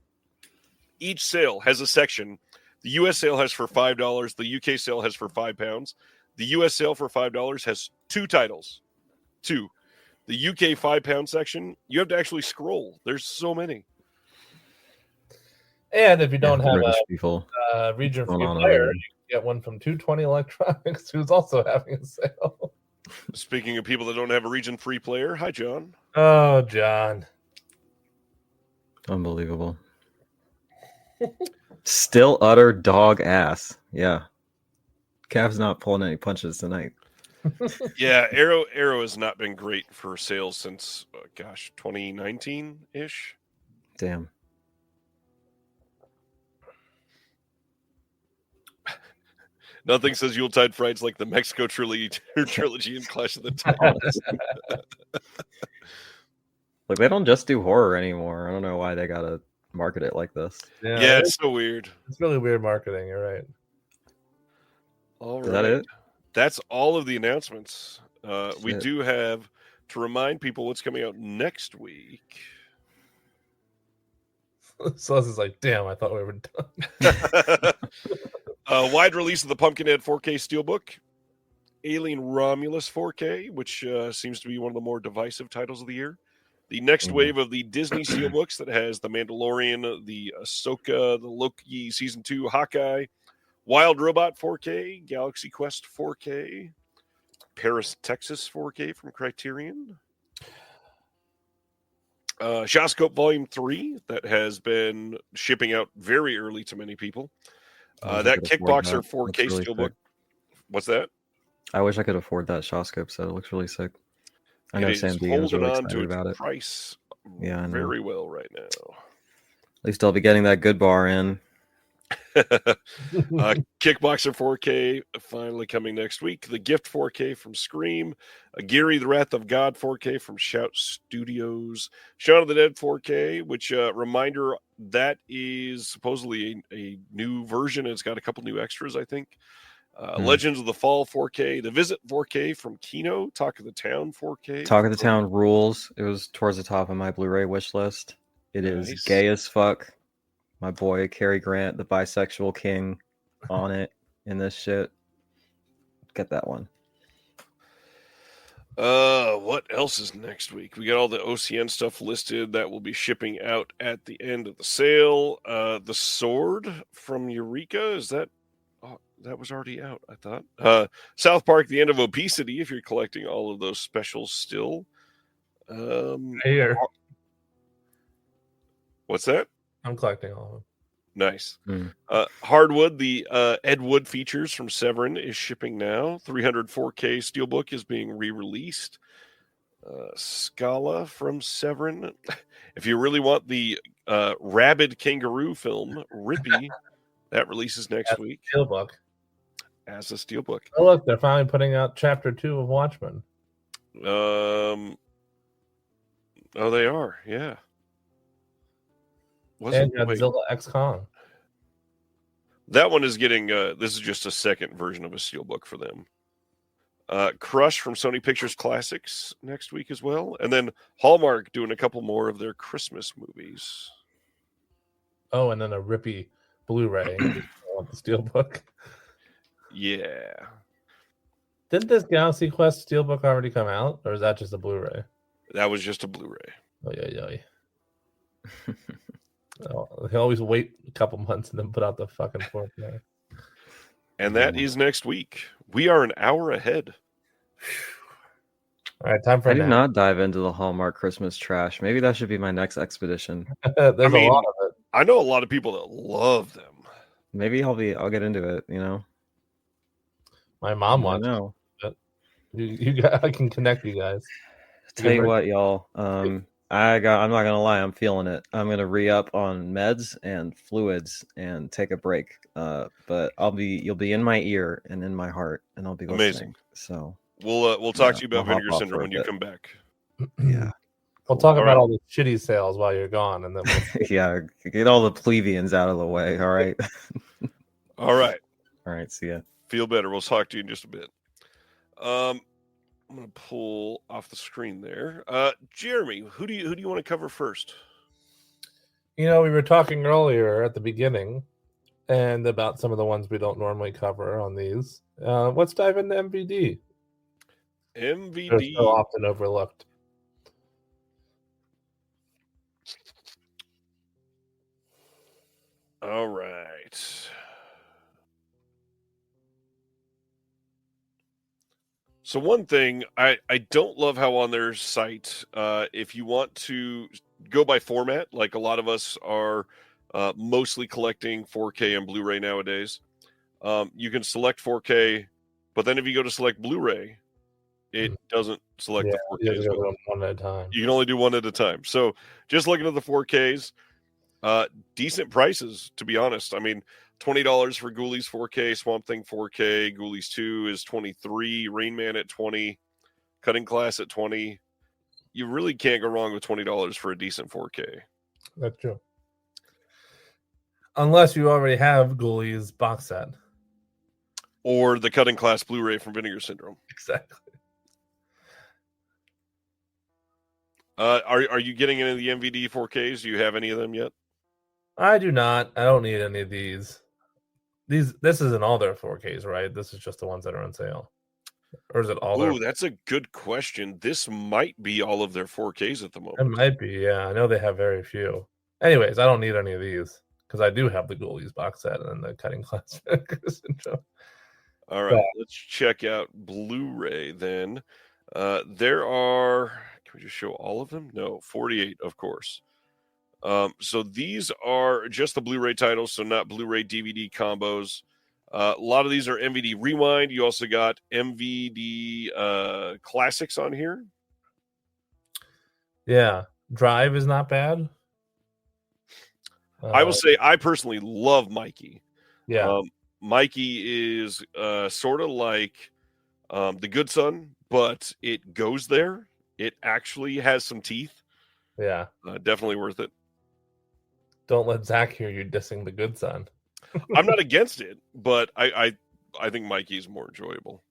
each sale has a section. The US sale has for $5. The UK sale has for £5. The US sale for $5 has 2 titles. 2. The UK £5 section, you have to actually scroll. There's so many. And if you don't have British people. a region free going on player, over you can get one from 220 Electronics, who's also having a sale. Speaking of people that don't have a region free player, hi, John. Oh, John. Unbelievable. Still utter dog ass. Yeah. Cav's not pulling any punches tonight. Yeah, Arrow has not been great for sales since, 2019-ish. Damn. Nothing says Yuletide Frights like the Mexico trilogy and Clash of the Titans. Like, they don't just do horror anymore. I don't know why they gotta market it like this. Yeah, it's so weird. It's really weird marketing. You're right. All right. Is that it? That's all of the announcements. We Shit. do have to remind people what's coming out next week. Celeste is like, damn, I thought we were done. Wide release of the Pumpkinhead 4K Steelbook, Alien Romulus 4K, which seems to be one of the more divisive titles of the year. The next wave of the Disney Steelbooks that has The Mandalorian, the Ahsoka, the Loki Season 2, Hawkeye, Wild Robot 4K, Galaxy Quest 4K, Paris, Texas 4K from Criterion. Shawscope Volume 3 that has been shipping out very early to many people. That Kickboxer 4K really Steelbook. sick. What's that? I wish I could afford that Shawscope set. It looks really sick. I know It is Sam Dean was holding really on to excited its about it. price Yeah, I know. very well right now. At least I'll be getting that good bar in. Kickboxer 4K finally coming next week. The Gift 4K from Scream. Gary the Wrath of God 4K from Shout Studios. Shaun of the Dead 4K, which reminder, that is supposedly a new version. It's got a couple new extras, I think. Legends of the Fall 4K. The Visit 4K from Kino. Talk of the Town 4K. Talk of the Town rules. It was towards the top of my Blu-ray wish list. It is Nice. gay as fuck. My boy Cary Grant, the bisexual king, on it in this shit. Get that one. What else is next week? We got all the OCN stuff listed that will be shipping out at the end of the sale. The Sword from Eureka, is that? Oh, that was already out, I thought. South Park, The End of Obesity, if you're collecting all of those specials still. Here. What's that? I'm collecting all of them. Nice. Hardwood, the Ed Wood features from Severin is shipping now. 304K Steelbook is being re-released. Scala from Severin. If you really want the rabid kangaroo film, Rippy, that releases next week. Steelbook. As a Steelbook. Oh, look, they're finally putting out Chapter 2 of Watchmen. Oh, they are, yeah. And Godzilla X Kong. That one is getting, this is just a second version of a Steelbook for them. Crush from Sony Pictures Classics next week as well. And then Hallmark doing a couple more of their Christmas movies. Oh, and then a Rippy Blu-ray on the Steelbook. Yeah. Didn't this Galaxy Quest Steelbook already come out? Or is that just a Blu-ray? That was just a Blu-ray. Oh, yeah. They always wait a couple months and then put out the fucking 4K. And that is next week. We are an hour ahead. All right, time for I did not dive into the Hallmark Christmas trash. Maybe that should be my next expedition. There's a lot of it. I know a lot of people that love them. Maybe I'll get into it, you know. My mom wants it. I can connect you guys. Tell you what, y'all. I'm not gonna lie, I'm feeling it. I'm gonna re-up on meds and fluids and take a break. But you'll be in my ear and in my heart, and I'll be listening. Amazing. So we'll talk to you about I'll hop Vinegar off Syndrome for a when you bit. come back. Yeah. We'll talk All about right. all the shitty sales while you're gone, and then we'll... Yeah, get all the plebeians out of the way. All right. All right. All right. See ya. Feel better. We'll talk to you in just a bit. I'm gonna pull off the screen there. Jeremy, who do you want to cover first? We were talking earlier at the beginning, and about some of the ones we don't normally cover on these. Let's dive into MVD. They're MVD. so often overlooked. All right. So one thing, I don't love how on their site, if you want to go by format, like a lot of us are mostly collecting 4K and Blu-ray nowadays, you can select 4K, but then if you go to select Blu-ray, it doesn't select the 4K. You have to go one at a time. You can only do one at a time. So just looking at the 4Ks, decent prices, to be honest. I mean, $20 for Ghoulies 4K, Swamp Thing 4K, Ghoulies 2 is $23, Rain Man at $20, Cutting Class at $20. You really can't go wrong with $20 for a decent 4K. That's true. Unless you already have Ghoulies box set. Or the Cutting Class Blu-ray from Vinegar Syndrome. Exactly. Are you getting any of the MVD 4Ks? Do you have any of them yet? I do not. I don't need any of these. This isn't all their 4Ks, right? This is just the ones that are on sale. Or is it all their... Ooh, that's a good question. This might be all of their 4Ks at the moment. It might be, yeah. I know they have very few. Anyways, I don't need any of these because I do have the Ghoulies box set and the Cutting Class Syndrome. All right, let's check out Blu-ray then. There are... Can we just show all of them? No, 48, of course. So these are just the Blu-ray titles, so not Blu-ray DVD combos. A lot of these are MVD Rewind. You also got MVD Classics on here. Yeah. Drive is not bad. I will say I personally love Mikey. Yeah. Mikey is sort of like The Good Son, but it goes there. It actually has some teeth. Yeah. Definitely worth it. Don't let Zach hear you dissing The Good Son. I'm not against it, but I think Mikey is more enjoyable.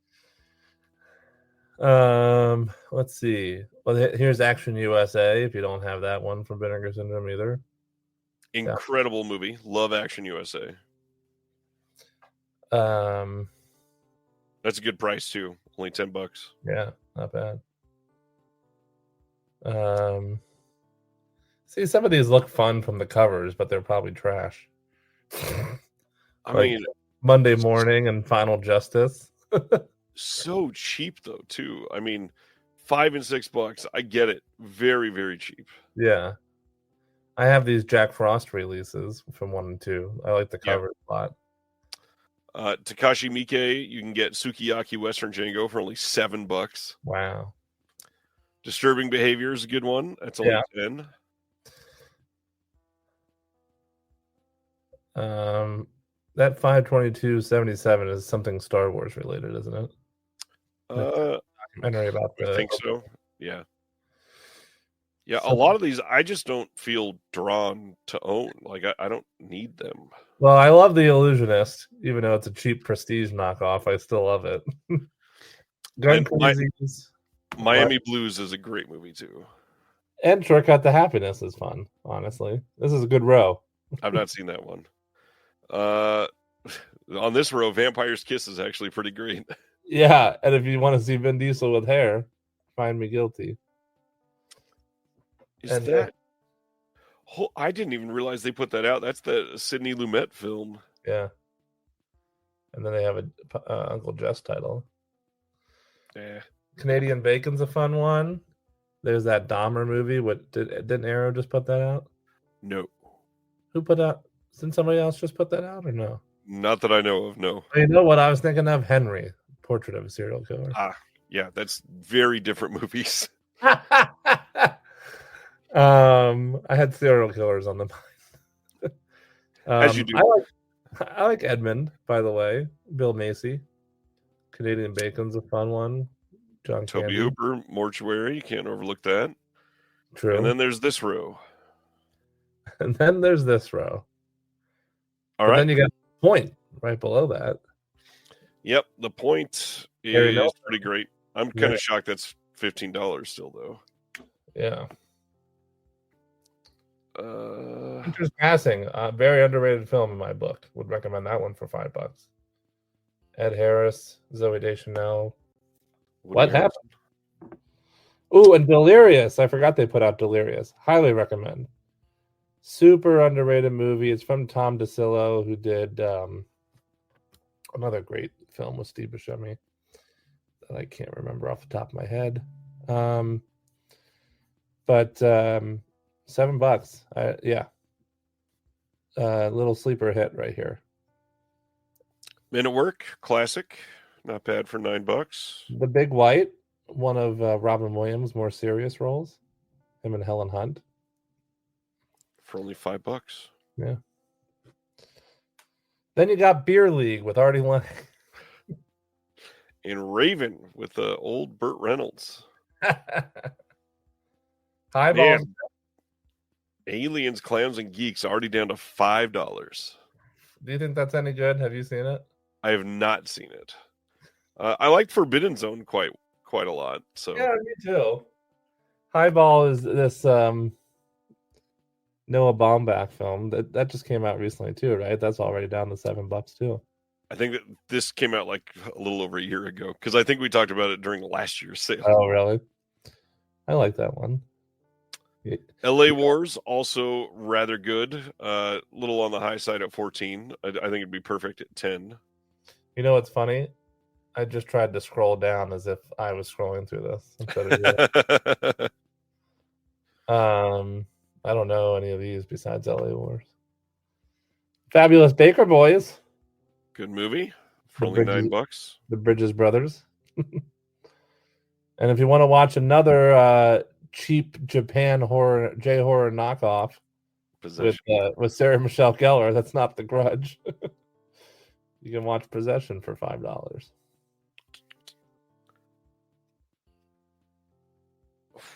Let's see. Well, here's Action USA. If you don't have that one from Vinegar Syndrome either, incredible movie. Love Action USA. That's a good price too. Only $10. Yeah, not bad. See, some of these look fun from the covers, but they're probably trash. I mean, Monday Morning and Final Justice. So cheap though, too. I mean, $5 and $6. I get it. Very, very cheap. Yeah. I have these Jack Frost releases from 1 and 2. I like the covers a lot. Takashi Miike, you can get Sukiyaki Western Django for only $7. Wow. Disturbing Behavior is a good one. That's only 10. That 522.77 is something Star Wars related, isn't it? Documentary about I think so. Yeah. Yeah, a lot of these I just don't feel drawn to own. Like I don't need them. Well, I love The Illusionist, even though it's a cheap prestige knockoff. I still love it. Miami Blues is a great movie too. And Shortcut to Happiness is fun, honestly. This is a good row. I've not seen that one. On this row, Vampire's Kiss is actually pretty great. Yeah, and if you want to see Vin Diesel with hair, Find Me Guilty. I didn't even realize they put that out. That's the Sidney Lumet film. Yeah. And then they have a Uncle Jess title. Yeah. Canadian Bacon's a fun one. There's that Dahmer movie. Didn't Arrow just put that out? No. Who put out? Didn't somebody else just put that out or no? Not that I know of, no. You know what I was thinking of? Henry, Portrait of a Serial Killer. Yeah, that's very different movies. I had serial killers on the mind. As you do. I like Edmund, by the way. Bill Macy. Canadian Bacon's a fun one. John Toby Candy. Hooper, Mortuary. You can't overlook that. True. And then there's this row. And then there's this row. All But right. then you got Point right below that. Yep, the Point Harry is Nelson. pretty great. I'm kind of shocked that's $15 still, though. Yeah. Uh, Interest Passing, very underrated film in my book. Would recommend that one for $5. Ed Harris, Zooey Deschanel. What happened? Ooh, and Delirious. I forgot they put out Delirious. Highly recommend. Super underrated movie. It's from Tom DeCillo, who did another great film with Steve Buscemi that I can't remember off the top of my head. But $7. Yeah. Little sleeper hit right here. Men at Work, classic. Not bad for $9. The Big White, one of Robin Williams' more serious roles. Him and Helen Hunt. For only $5. Yeah. Then you got Beer League with Artie Lang. And Raven with the old Burt Reynolds. Highball. Man, Aliens, Clowns, and Geeks already down to $5. Do you think that's any good? Have you seen it? I have not seen it. I liked Forbidden Zone quite a lot. So Yeah, me too. Highball is this Noah Baumbach film that just came out recently too, right? That's already down to $7 too. I think that this came out like a little over a year ago because I think we talked about it during last year's sale. Oh, really? I like that one. LA Wars also rather good. Little on the high side at 14. I think it'd be perfect at 10. You know what's funny? I just tried to scroll down as if I was scrolling through this instead of you. I don't know any of these besides LA Wars. Fabulous Baker Boys. Good movie for only $9. The Bridges Brothers. And if you want to watch another cheap Japan horror J-horror knockoff with Sarah Michelle Gellar, that's not The Grudge. You can watch Possession for $5.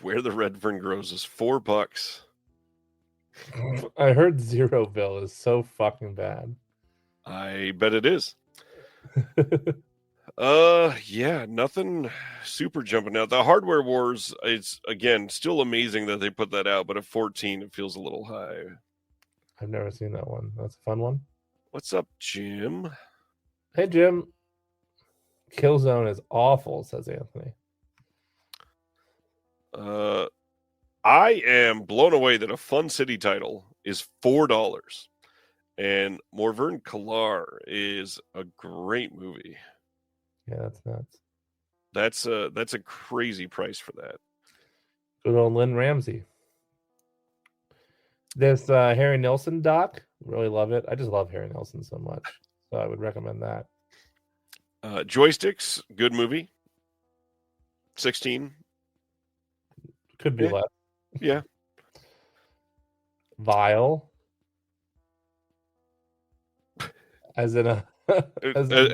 Where the Red Fern Grows is $4. I heard Zeroville is so fucking bad. I bet it is. Yeah, nothing super jumping out. The Hardware Wars, it's again still amazing that they put that out, but at 14 it feels a little high. I've never seen that one. That's a fun one. What's up, Jim? Hey, Jim. Killzone is awful, says Anthony. I am blown away that a Fun City title is $4. And Morvern Kalar is a great movie. Yeah, that's nuts. That's a crazy price for that. Good old Lynn Ramsey. This Harry Nilsson doc, really love it. I just love Harry Nilsson so much, so I would recommend that. Joysticks, good movie. 16. Could be less. Yeah. Vile. As in a...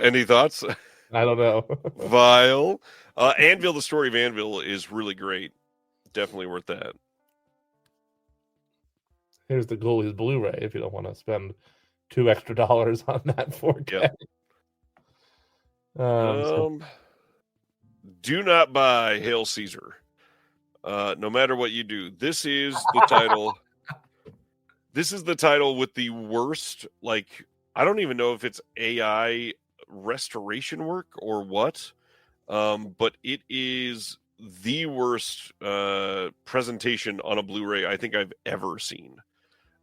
Any thoughts? I don't know. Vile. Anvil, the story of Anvil is really great. Definitely worth that. Here's the Ghoulies Blu-ray if you don't want to spend $2 extra on that 4K. Yep. Do not buy Hail Caesar. No matter what you do. This is the title. This is the title with the worst, like, I don't even know if it's AI restoration work or what, but it is the worst presentation on a Blu-ray I think I've ever seen.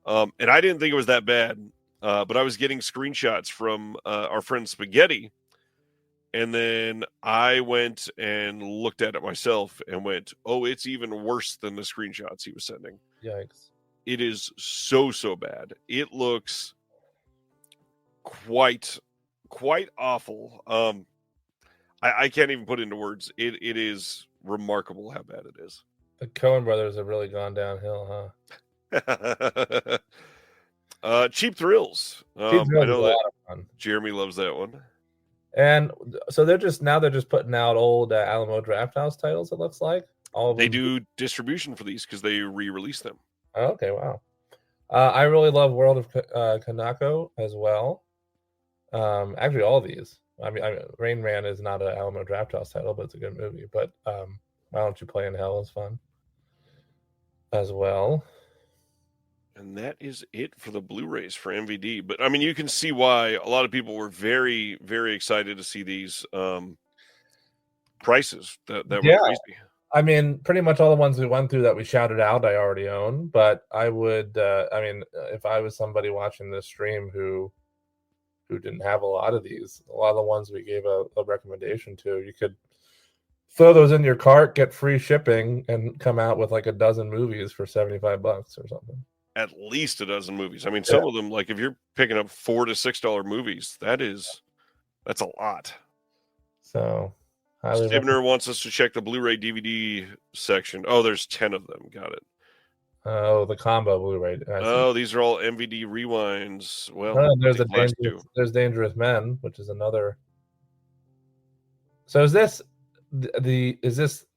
And I didn't think it was that bad, but I was getting screenshots from our friend Spaghetti, and then I went and looked at it myself and went, oh, it's even worse than the screenshots he was sending. Yikes. It is so bad. It looks quite awful. I can't even put into words. It is remarkable how bad it is. The Coen brothers have really gone downhill, huh? Cheap Thrills. Cheap Thrills I know is a that lot of fun. Jeremy loves that one. And so they're just putting out old Alamo Drafthouse titles, it looks like. All of They them? do distribution for these because they re-release them. Oh, okay, wow. I really love World of Kanako as well. Actually, all these. I mean, Rain Man is not an Alamo Drafthouse title, but it's a good movie. But Why Don't You Play in Hell is fun as well. And that is it for the Blu-rays for MVD. But I mean, you can see why a lot of people were very, very excited to see these prices that were crazy. I mean, pretty much all the ones we went through that we shouted out, I already own. But I would, I mean, if I was somebody watching this stream who didn't have a lot of these, a lot of the ones we gave a recommendation to, you could throw those in your cart, get free shipping, and come out with like a dozen movies for $75 or something. At least a dozen movies. I mean, some of them, like if you're picking up $4 to $6 movies, that's a lot. So, Stivner wants us to check the Blu-ray DVD section. Oh, there's 10 of them. Got it. Oh, the combo Blu-ray. Oh, these are all MVD rewinds. Well, there's Dangerous Men, which is another. So is this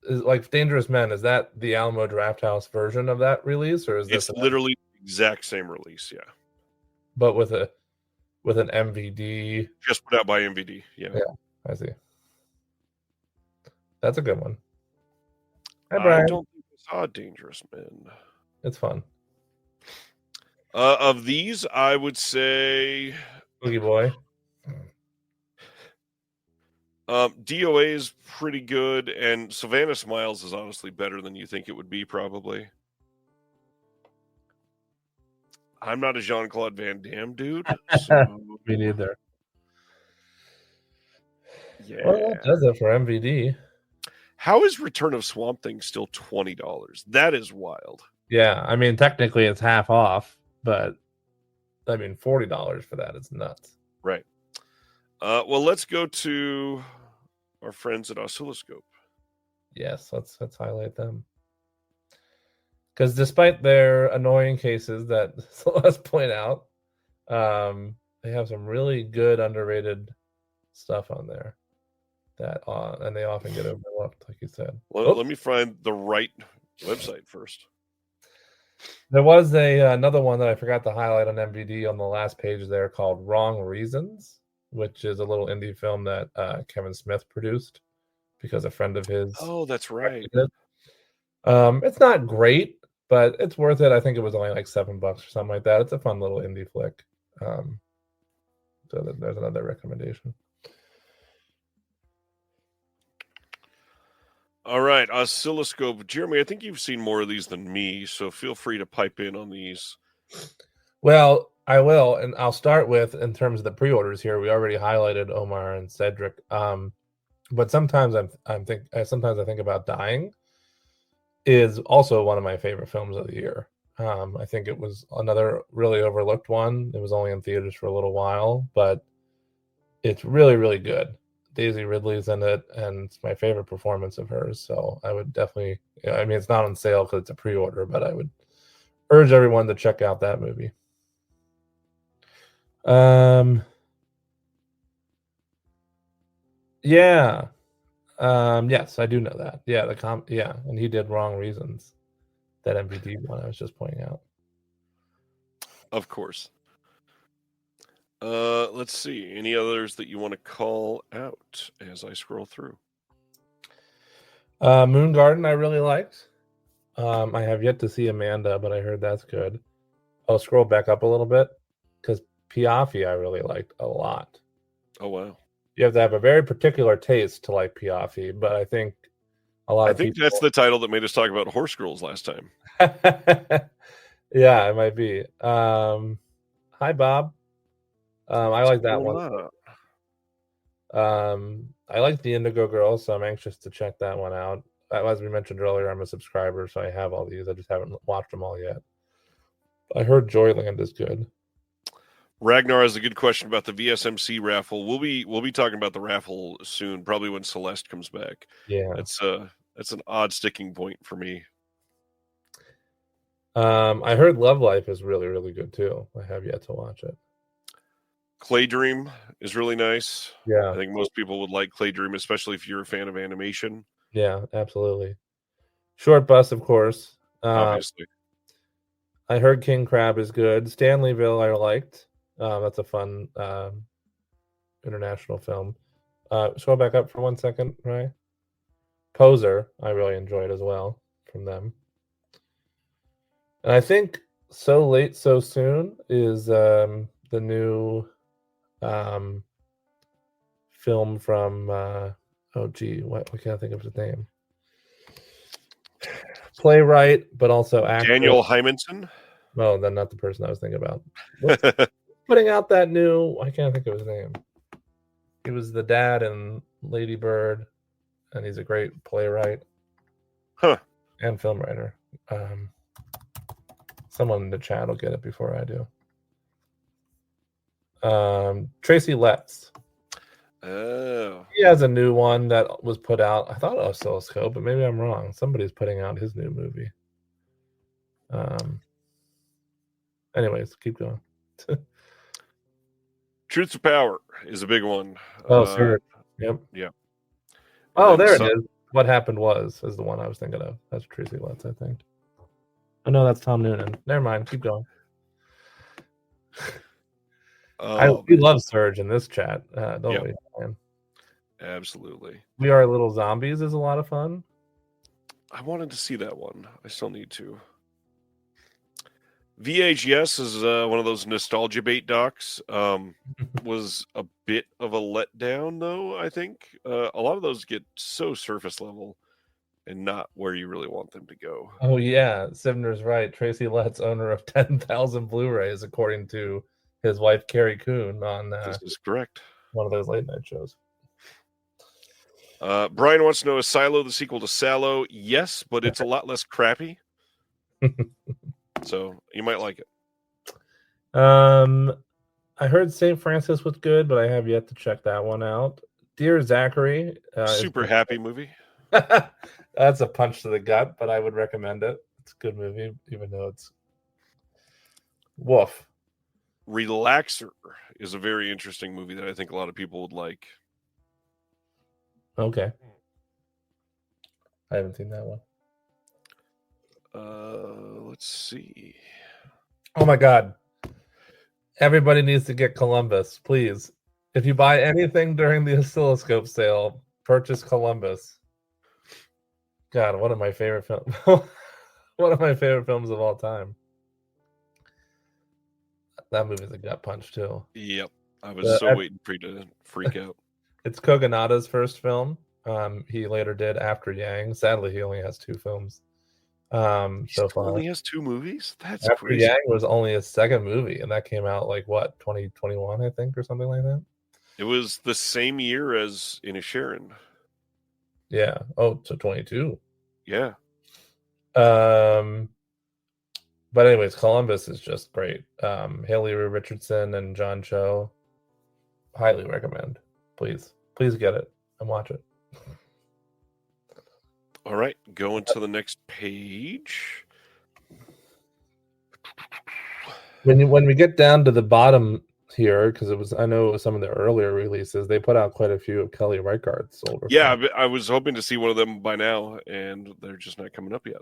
like Dangerous Men? Is that the Alamo Drafthouse version of that release, or is this? It's literally the exact same release, yeah. But with an MVD. Just put out by MVD, yeah. Yeah, I see. That's a good one. Hi, Brian. I don't think I saw Dangerous Men. It's fun. Of these, I would say Boogie Boy. DOA is pretty good, and Savannah Smiles is honestly better than you think it would be, probably. I'm not a Jean-Claude Van Damme dude. So... Me neither. Yeah. Well, that does it for MVD. How is Return of Swamp Thing still $20? That is wild. Yeah, I mean, technically it's half off, but I mean, $40 for that is nuts. Right. Well, let's go to our friends at Oscilloscope. Yes, let's highlight them. Because despite their annoying cases that Celeste point out, they have some really good underrated stuff on there. And they often get overlooked, like you said. Well, let me find the right website first. There was another one that I forgot to highlight on MVD on the last page there called Wrong Reasons, which is a little indie film that Kevin Smith produced because a friend of his. Oh, that's right. It's not great, but it's worth it. I think it was only like $7 or something like that. It's a fun little indie flick. So there's another recommendation. All right, Oscilloscope. Jeremy, I think you've seen more of these than me, so feel free to pipe in on these. Well, I will, and I'll start with, in terms of the pre-orders here, we already highlighted Omar and Cedric. But sometimes I think About Dying is also one of my favorite films of the year. I think it was another really overlooked one. It was only in theaters for a little while, but it's really, really good. Daisy Ridley's in it, and it's my favorite performance of hers. So I would definitely, I mean, it's not on sale because it's a pre-order, but I would urge everyone to check out that movie. Yeah. Yes, I do know that. Yeah, and he did Wrong Reasons. That MVD one I was just pointing out. Of course. Let's see. Any others that you want to call out as I scroll through? Moon Garden I really liked. I have yet to see Amanda, but I heard that's good. I'll scroll back up a little bit because Piaffi I really liked a lot. Oh, wow. You have to have a very particular taste to like Piaffi, but I think I think that's the title that made us talk about Horse Girls last time. Yeah, it might be. Hi, Bob. I like that one. I like the Indigo Girls, so I'm anxious to check that one out. As we mentioned earlier, I'm a subscriber, so I have all these. I just haven't watched them all yet. I heard Joyland is good. Ragnar has a good question about the VSMC raffle. We'll be talking about the raffle soon, probably when Celeste comes back. Yeah, that's an odd sticking point for me. I heard Love Life is really, really good too. I have yet to watch it. Clay Dream is really nice. Yeah, I think most people would like Clay Dream, especially if you're a fan of animation. Yeah, absolutely. Short Bus, of course. Obviously. I heard King Crab is good. Stanleyville I liked. That's a fun international film. Scroll back up for 1 second, right? Poser, I really enjoyed as well from them. And I think So Late, So Soon is the new film from what can't I think of his name? Playwright, but also actor. Daniel Hymanson. No, then not the person I was thinking about. Putting out that new, I can't think of his name. He was the dad in Lady Bird, and he's a great playwright and film writer. Someone in the chat will get it before I do. Tracy Letts. Oh. He has a new one that was put out. I thought it was Oscilloscope, but maybe I'm wrong. Somebody's putting out his new movie. Anyways, keep going. Truth to Power is a big one. Oh, sir. Yep. Yeah. Oh, there it is. What Happened Was is the one I was thinking of. That's Tracy Letts, I think. Oh, no, that's Tom Noonan. Never mind. Keep going. We love Surge in this chat. Don't we, man? Absolutely. We Are Little Zombies is a lot of fun. I wanted to see that one. I still need to. VHS is one of those nostalgia bait docs. Was a bit of a letdown, though, I think. A lot of those get so surface level and not where you really want them to go. Oh, yeah. Sivner's right. Tracy Letts, owner of 10,000 Blu-rays, according to his wife, Carrie Coon, on this is correct. One of those late night shows. Brian wants to know, is Silo the sequel to Sallow? Yes, but it's a lot less crappy. So you might like it. I heard St. Francis was good, but I have yet to check that one out. Dear Zachary. Super happy movie. That's a punch to the gut, but I would recommend it. It's a good movie, even though it's woof. Relaxer is a very interesting movie that I think a lot of people would like. Okay. I haven't seen that one. Let's see. Oh my God. Everybody needs to get Columbus, please. If you buy anything during the oscilloscope sale, purchase Columbus. God, one of my favorite films. One of my favorite films of all time. That movie's a gut punch too. Yep. I was waiting for you to freak out. It's Kogonada's first film. He later did After Yang. Sadly, he only has 2 films. So far, only has 2 movies. That's After crazy. Yang was only his second movie, and that came out like what 2021, I think, or something like that. It was the same year as Inisherin. Yeah. Oh, so 22. Yeah. But anyways, Columbus is just great. Haley Richardson and John Cho. Highly recommend. Please get it and watch it. All right, going to the next page. When we get down to the bottom here, because I know it was some of the earlier releases, they put out quite a few of Kelly Reichardt's older. Yeah, films. I was hoping to see one of them by now, and they're just not coming up yet.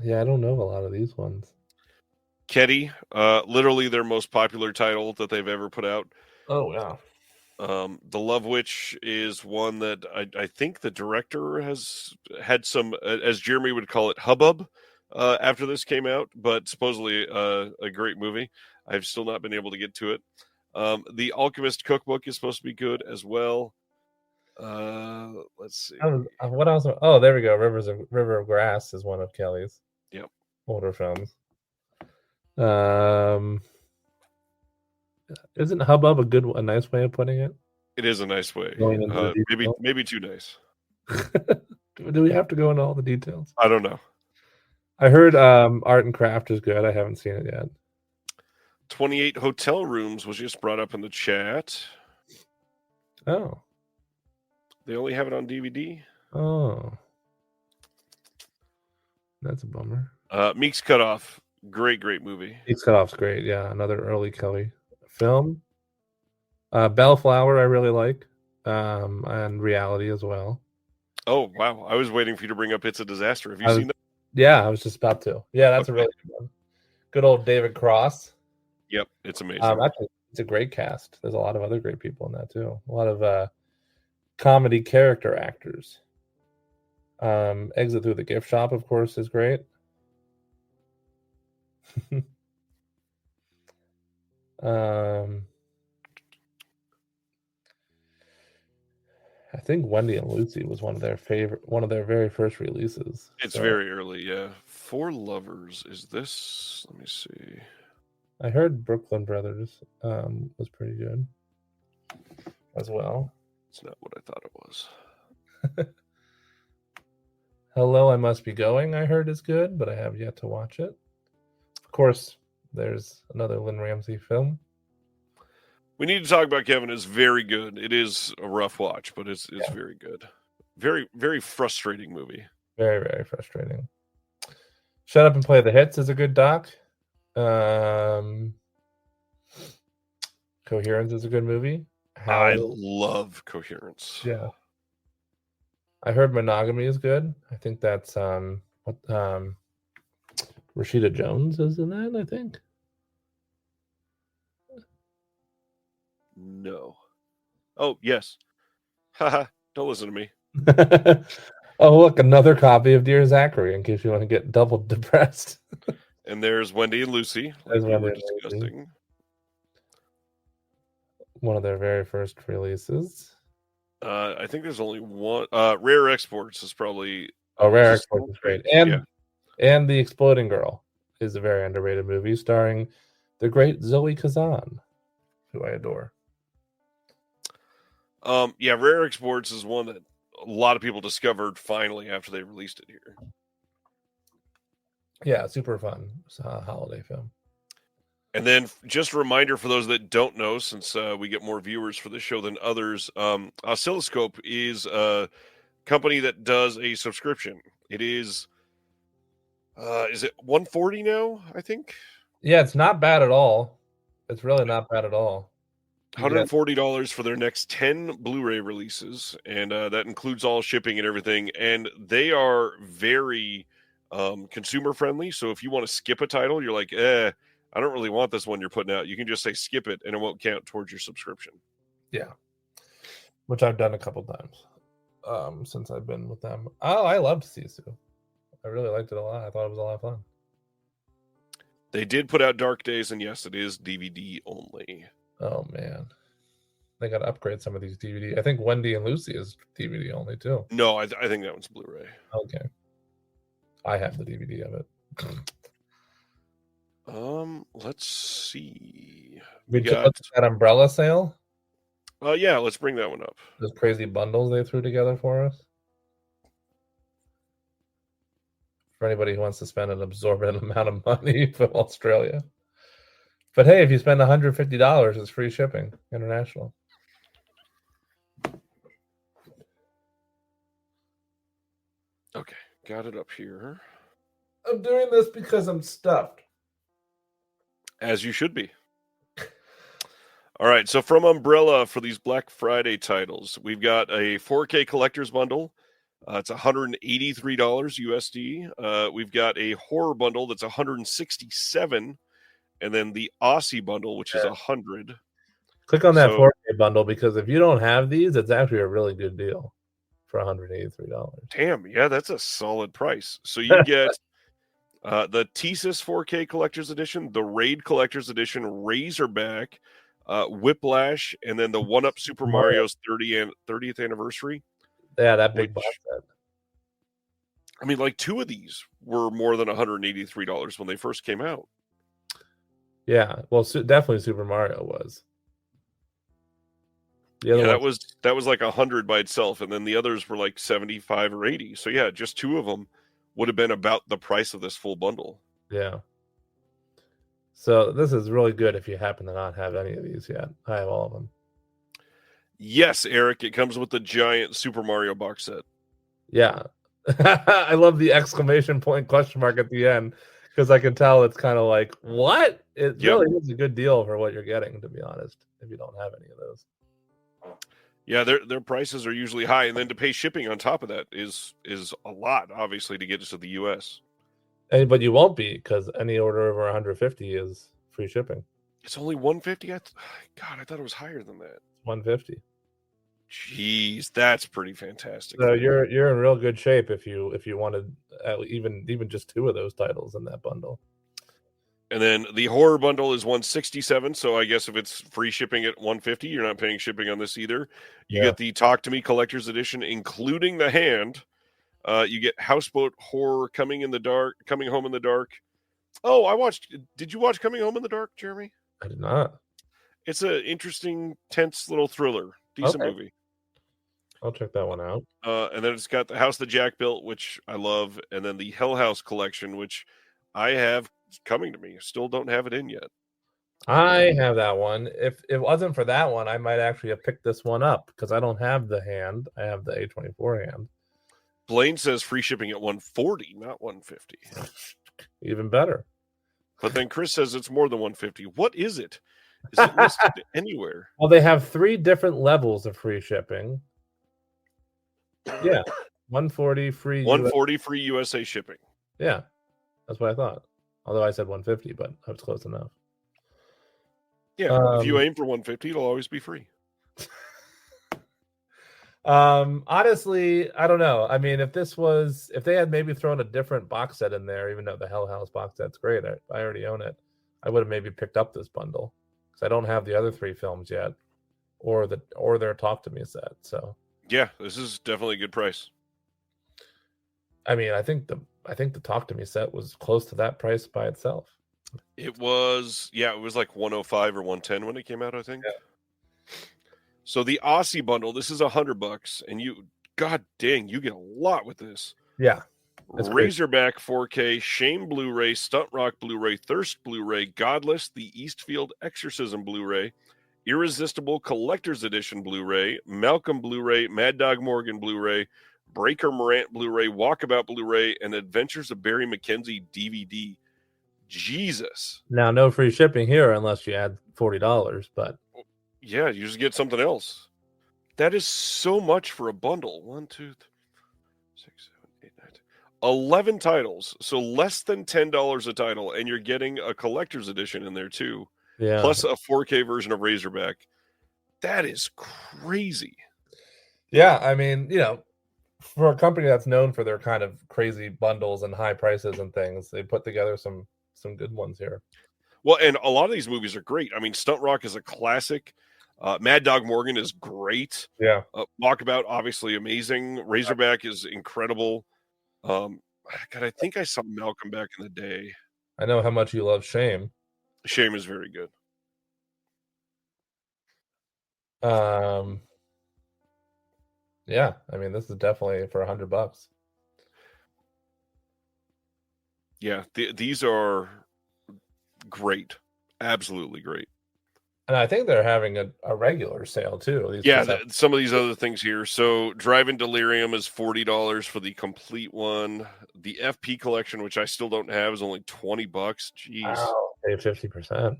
Yeah, I don't know a lot of these ones. Ketty, literally their most popular title that they've ever put out. Oh, yeah. The Love Witch is one that I think the director has had some, as Jeremy would call it, hubbub after this came out, but supposedly a great movie. I've still not been able to get to it. The Alchemist Cookbook is supposed to be good as well. Let's see. What else? Oh, there we go. River of Grass is one of Kelly's older films. Isn't hubbub a nice way of putting it? It is a nice way. Maybe too nice. Do we have to go into all the details? I don't know. I heard Art and Craft is good. I haven't seen it yet. 28 Hotel Rooms was just brought up in the chat. Oh. They only have it on DVD. Oh. That's a bummer. Meek's Cutoff. Great movie. Meek's Cutoff's great. Yeah, another early Kelly film. Bellflower I really like, and Reality as well. Oh wow, I was waiting for you to bring up It's a Disaster. Have you I was, seen that? yeah, I was just about to. Yeah, that's a Okay. really good one. Good old David Cross. Yep, it's amazing. Actually, it's a great cast. There's a lot of other great people in that too. A lot of comedy character actors. Exit Through the Gift Shop, of course, is great. I think Wendy and Lucy was one of their very first releases. It's very early, yeah. For Lovers, is this? Let me see. I heard Brooklyn Brothers was pretty good as well. It's not what I thought it was. Hello, I Must Be Going, I heard is good, but I have yet to watch it. Of course, there's another Lynn Ramsey film. We need to talk about Kevin. It's very good. It is a rough watch, but it's very good. Very, very frustrating movie. Very, very frustrating. Shut Up and Play the Hits is a good doc. Coherence is a good movie. I love Coherence. Yeah. I heard Monogamy is good. I think that's Rashida Jones is in that, I think. No. Oh, yes. Haha. Don't listen to me. Oh, look, another copy of Dear Zachary in case you want to get double depressed. And there's Wendy and Lucy, like we were discussing. One of their very first releases. I think there's only one. Rare Exports is probably. Oh, Rare Exports is great. And The Exploding Girl is a very underrated movie starring the great Zoe Kazan, who I adore. Rare Exports is one that a lot of people discovered finally after they released it here. Yeah, super fun holiday film. And then just a reminder for those that don't know, since we get more viewers for this show than others, Oscilloscope is a company that does a subscription. It is it $140 now, I think? Yeah, it's not bad at all. It's really not bad at all. $140 for their next 10 Blu-ray releases, and that includes all shipping and everything. And they are very consumer friendly. So if you want to skip a title, you're like, I don't really want this one you're putting out. You can just say skip it, and it won't count towards your subscription. Yeah, which I've done a couple times since I've been with them. Oh, I loved Sisu. I really liked it a lot. I thought it was a lot of fun. They did put out Dark Days, and yes, it is DVD only. Oh, man. They got to upgrade some of these DVD. I think Wendy and Lucy is DVD only, too. No, I think that one's Blu-ray. Okay. I have the DVD of it. Let's see. We got that umbrella sale. Yeah, let's bring that one up. Those crazy bundles they threw together for us. For anybody who wants to spend an absorbent amount of money from Australia. But hey, if you spend $150, it's free shipping international. Okay, got it up here. I'm doing this because I'm stuffed. As you should be. All right, so from Umbrella for these Black Friday titles, we've got a 4K collector's bundle. It's $183 USD. We've got a horror bundle that's $167, and then the Aussie bundle, which is $100. Click on that 4K bundle because if you don't have these, it's actually a really good deal for $183. Damn, yeah, that's a solid price. So you get the Thesis 4K Collector's Edition, the Raid Collector's Edition, Razorback, Whiplash, and then the 1-Up Super Mario's 30th anniversary. Yeah, that big box set. I mean, like 2 of these were more than $183 when they first came out. Yeah, well, definitely Super Mario was. That was like 100 by itself, and then the others were like 75 or 80. So yeah, just 2 of them would have been about the price of this full bundle. Yeah. So this is really good if you happen to not have any of these yet. I have all of them. Yes, Eric, it comes with the giant Super Mario box set. Yeah. I love the exclamation point question mark at the end Because I can tell it's kind of like, what? It Yep. really is a good deal for what you're getting, to be honest, if you don't have any of those. Yeah, their prices are usually high, and then to pay shipping on top of that is a lot, obviously, to get it to the U.S. But you won't be, because any order over 150 is free shipping. It's only 150. God, I thought it was higher than that. 150. Jeez, that's pretty fantastic. So you're in real good shape if you wanted even just 2 of those titles in that bundle. And then the horror bundle is 167. So I guess if it's free shipping at 150, you're not paying shipping on this either. You get the Talk to Me Collector's Edition, including the hand. You get Houseboat Horror, Coming Home in the Dark. Oh, did you watch Coming Home in the Dark, Jeremy? I did not. It's an interesting, tense little thriller. Decent movie. I'll check that one out. And then it's got The House That Jack Built, which I love, and then the Hell House collection, which I have coming to me. Still don't have it in yet. I have that one. If it wasn't for that one, I might actually have picked this one up because I don't have the hand. I have the A24 hand. Blaine says free shipping at 140, not 150. Even better. But then Chris says it's more than 150. What is it? Is it listed anywhere? Well, they have 3 different levels of free shipping. Yeah, 140 free. 140 free USA shipping. Yeah, that's what I thought. Although I said 150, but I was close enough. Yeah, if you aim for 150, it'll always be free. Honestly, I don't know. I mean, if they had maybe thrown a different box set in there, even though the Hell House box set's great, I already own it. I would have maybe picked up this bundle because I don't have the other 3 films yet, or their Talk to Me set. So yeah, this is definitely a good price. I mean, I think the Talk to Me set was close to that price by itself. It was like 105 or 110 when it came out, I think. Yeah. So the Aussie bundle, this is $100, and god dang, you get a lot with this. Yeah. Razorback 4K, Shame Blu-ray, Stunt Rock Blu-ray, Thirst Blu-ray, Godless, the Eastfield Exorcism Blu-ray, Irresistible Collector's Edition Blu-ray, Malcolm Blu-ray, Mad Dog Morgan Blu-ray, Breaker Morant Blu-ray, Walkabout Blu-ray, and Adventures of Barry McKenzie DVD. Jesus. Now, no free shipping here unless you add $40, but yeah, you just get something else. That is so much for a bundle. 1, 2, 3, 6, 7, 8, 9, 10. 11 titles, so less than $10 a title, and you're getting a collector's edition in there too. Yeah. Plus a 4K version of Razorback. That is crazy. Yeah, I mean, for a company that's known for their kind of crazy bundles and high prices and things, they put together some good ones here. Well, and a lot of these movies are great. I mean, Stunt Rock is a classic. Mad Dog Morgan is great. Yeah. Walkabout, obviously amazing. Razorback is incredible. God, I think I saw Malcolm back in the day. I know how much you love Shame. Shame is very good. Yeah, I mean, this is definitely for $100. Yeah, these are great. Absolutely great. And I think they're having a regular sale too. Some of these other things here. So Drive-In Delirium is $40 for the complete one. The FP collection, which I still don't have, is only $20. Jeez. Wow, pay 50%.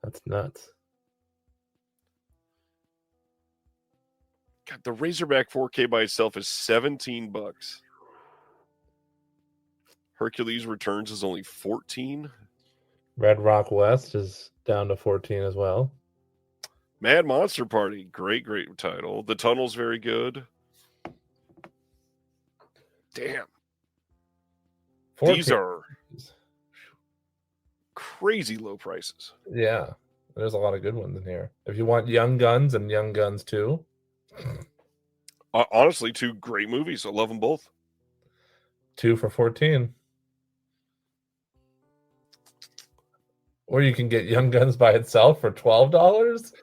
That's nuts. God, the Razorback 4K by itself is $17. Hercules Returns is only $14. Red Rock West is down to $14 as well. Mad Monster Party, great title. The Tunnel's very good. Damn. 14. These are crazy low prices. Yeah, there's a lot of good ones in here. If you want Young Guns and Young Guns 2. Honestly, 2 great movies. I love them both. 2 for $14. Or you can get Young Guns by itself for $12.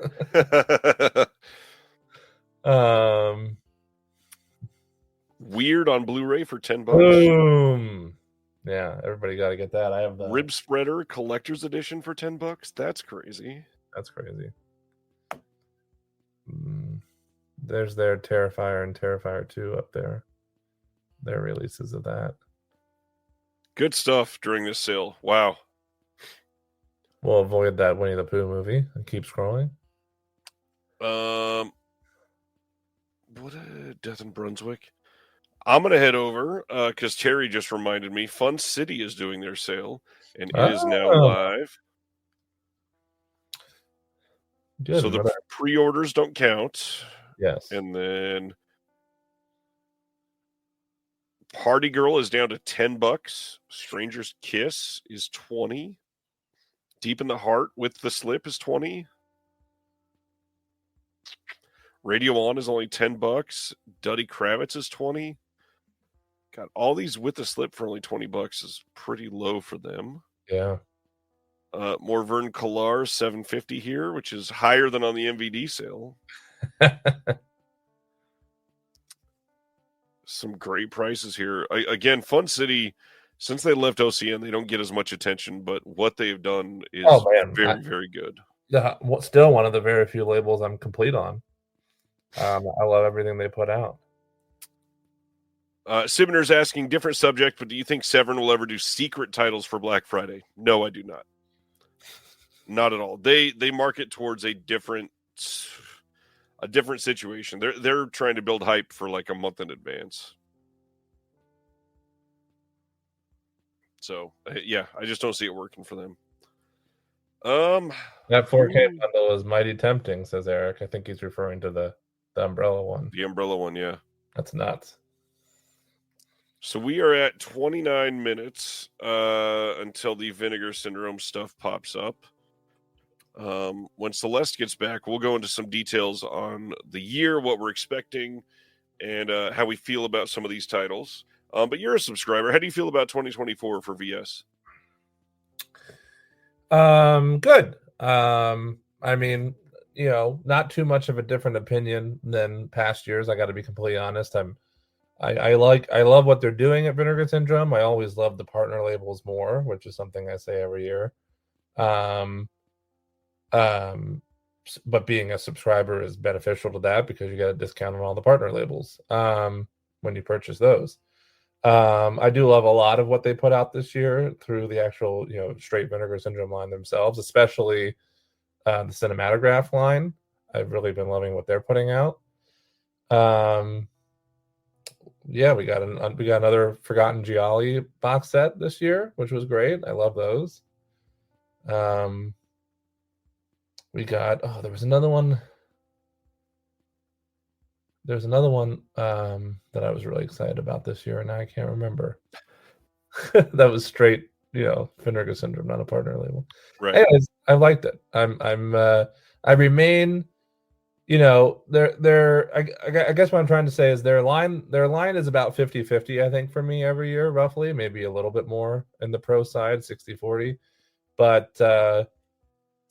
Weird on Blu-ray for $10. Boom. Yeah, everybody got to get that. I have the Rib Spreader Collector's Edition for $10. That's crazy. That's crazy. There's their Terrifier and Terrifier 2 up there. Their releases of that. Good stuff during this sale. Wow. We'll avoid that Winnie the Pooh movie and keep scrolling. What Death in Brunswick? I'm gonna head over because Terry just reminded me. Fun City is doing their sale, and it is now live. Good. So the pre-orders don't count. Yes. And then Party Girl is down to $10. Stranger's Kiss is $20. Deep in the Heart with the Slip is $20. Radio On is only $10. Duddy Kravitz is $20. God, all these with the Slip for only $20 is pretty low for them. Yeah. Morvern Kalar $7.50 here, which is higher than on the MVD sale. Some great prices here. Again, Fun City, since they left OCN, they don't get as much attention, but what they've done is very, very good. Still one of the very few labels I'm complete on. I love everything they put out. Sibner's asking, different subject, but do you think Severin will ever do secret titles for Black Friday? No, I do not. Not at all. They market towards a different situation. They're trying to build hype for like a month in advance. So yeah, I just don't see it working for them. That 4K bundle is mighty tempting, says Eric. I think he's referring to the umbrella one. The umbrella one, yeah. That's nuts. So we are at 29 minutes until the Vinegar Syndrome stuff pops up. When Celeste gets back, we'll go into some details on the year, what we're expecting, and how we feel about some of these titles. But you're a subscriber. How do you feel about 2024 for VS? Good. I mean, not too much of a different opinion than past years. I got to be completely honest. I love what they're doing at Vinegar Syndrome. I always love the partner labels more, which is something I say every year. But being a subscriber is beneficial to that because you get a discount on all the partner labels when you purchase those. I do love a lot of what they put out this year through the actual, straight Vinegar Syndrome line themselves, especially the Cinematograph line. I've really been loving what they're putting out. Yeah, we got another Forgotten Gialli box set this year, which was great. I love those. We got there was another one. There's another one that I was really excited about this year, and I can't remember. That was straight, Vinegar Syndrome, not a partner label. Right. Anyways, I liked it. I remain, I guess what I'm trying to say is their line is about 50-50, I think, for me every year, roughly, maybe a little bit more in the pro side, 60-40. But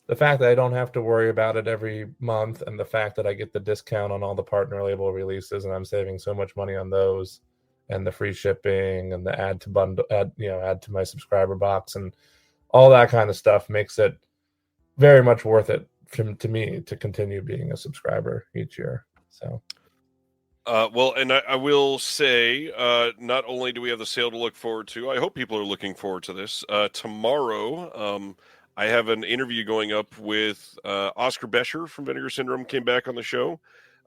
the fact that I don't have to worry about it every month, and the fact that I get the discount on all the partner label releases, and I'm saving so much money on those, and the free shipping, and the add to my subscriber box, and all that kind of stuff makes it very much worth it to me to continue being a subscriber each year. So. Well, and I will say, not only do we have the sale to look forward to, I hope people are looking forward to this. Tomorrow, I have an interview going up with Oscar Bescher from Vinegar Syndrome, came back on the show.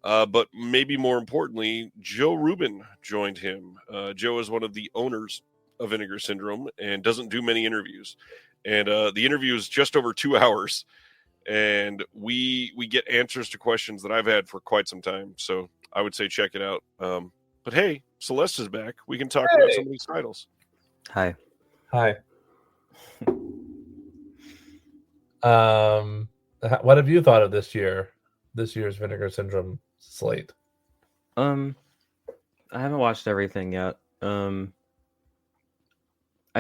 But maybe more importantly, Joe Rubin joined him. Joe is one of the owners of Vinegar Syndrome and doesn't do many interviews. And the interview is just over 2 hours. And we get answers to questions that I've had for quite some time. So I would say check it out. But hey, Celeste is back. We can talk about some of these titles. Hi. What have you thought of this year's Vinegar Syndrome slate? I haven't watched everything yet. I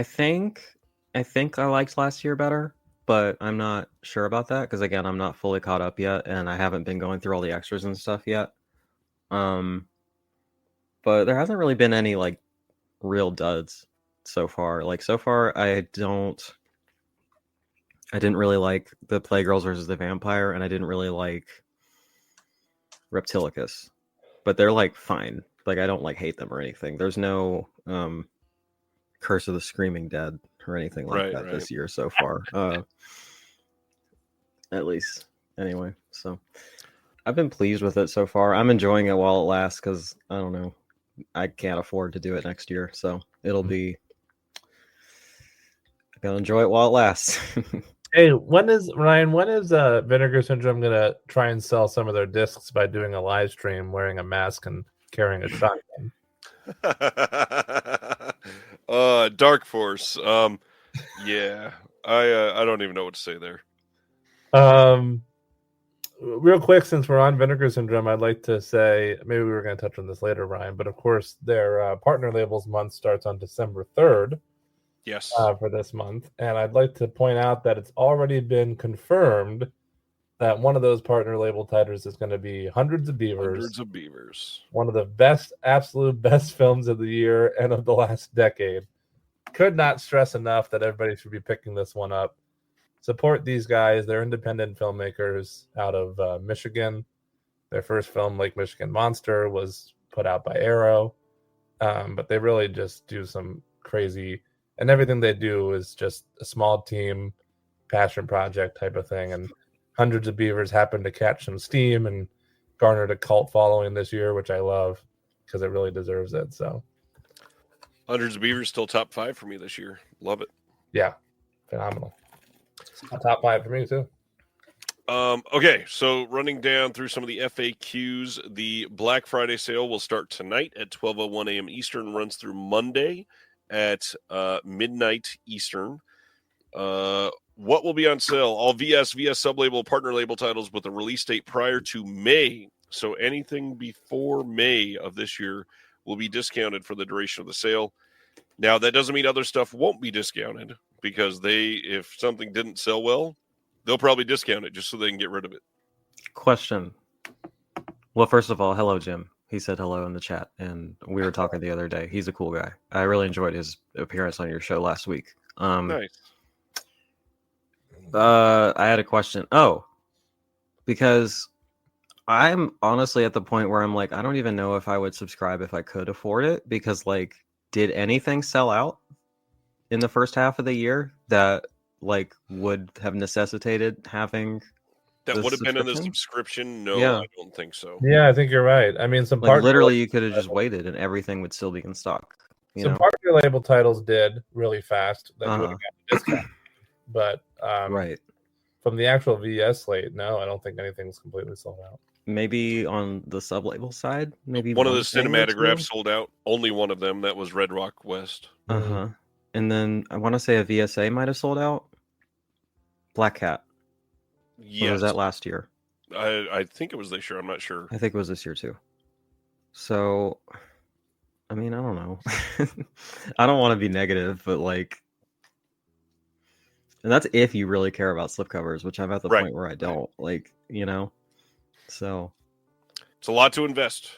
think I liked last year better, but I'm not sure about that because again, I'm not fully caught up yet, and I haven't been going through all the extras and stuff yet. But there hasn't really been any like real duds so far. Like so far, I didn't really like the Playgirls versus the Vampire, and I didn't really like Reptilicus, but they're like fine. Like I don't like hate them or anything. There's no Curse of the Screaming Dead or anything like that this year so far. At least, anyway. So I've been pleased with it so far. I'm enjoying it while it lasts because I don't know, I can't afford to do it next year, so it'll be. I gotta enjoy it while it lasts. Hey, when is Vinegar Syndrome gonna try and sell some of their discs by doing a live stream wearing a mask and carrying a shotgun? Dark Force. Yeah, I don't even know what to say there. Real quick, since we're on Vinegar Syndrome, I'd like to say, maybe we were going to touch on this later, Ryan, but of course their partner labels month starts on December 3rd. Yes. For this month, and I'd like to point out that it's already been confirmed that one of those partner label titles is going to be Hundreds of Beavers. One of the absolute best films of the year and of the last decade. Could not stress enough that everybody should be picking this one up. Support these guys. They're independent filmmakers out of Michigan. Their first film, Lake Michigan Monster, was put out by Arrow. But they really just do some crazy, and everything they do is just a small team, passion project type of thing. And Hundreds of Beavers happened to catch some steam and garnered a cult following this year, which I love because it really deserves it. So Hundreds of Beavers still top 5 for me this year. Love it. Yeah, phenomenal. Top 5 for me too. Okay, so running down through some of the FAQs, the Black Friday sale will start tonight at 12:01 a.m. Eastern, runs through Monday at midnight Eastern. What will be on sale? All VS sublabel, partner label titles with a release date prior to May. So anything before May of this year will be discounted for the duration of the sale. Now, that doesn't mean other stuff won't be discounted, because if something didn't sell well, they'll probably discount it just so they can get rid of it. Question. Well, first of all, hello, Jim. He said hello in the chat, and we were talking the other day. He's a cool guy. I really enjoyed his appearance on your show last week. Nice. I had a question. Oh, because I'm honestly at the point where I'm like, I don't even know if I would subscribe if I could afford it, because like, did anything sell out in the first half of the year that like would have necessitated having that would have been in the subscription? No, yeah. I don't think so. Yeah, I think you're right. I mean, some like literally you could have just waited and everything would still be in stock. Some partner label titles did really fast that you would have gotten a discount. But right. From the actual VS slate, no, I don't think anything's completely sold out. Maybe on the sub-label side, maybe one of the cinematographs sold out. Only one of them. That was Red Rock West. And then I want to say a VSA might have sold out. Black Cat. Yes. Or was that last year? I think it was this year. I'm not sure. I think it was this year too. So, I mean, I don't know. I don't want to be negative, but like, and that's if you really care about slipcovers, which I'm at the point where I don't. Like, you know, so it's a lot to invest.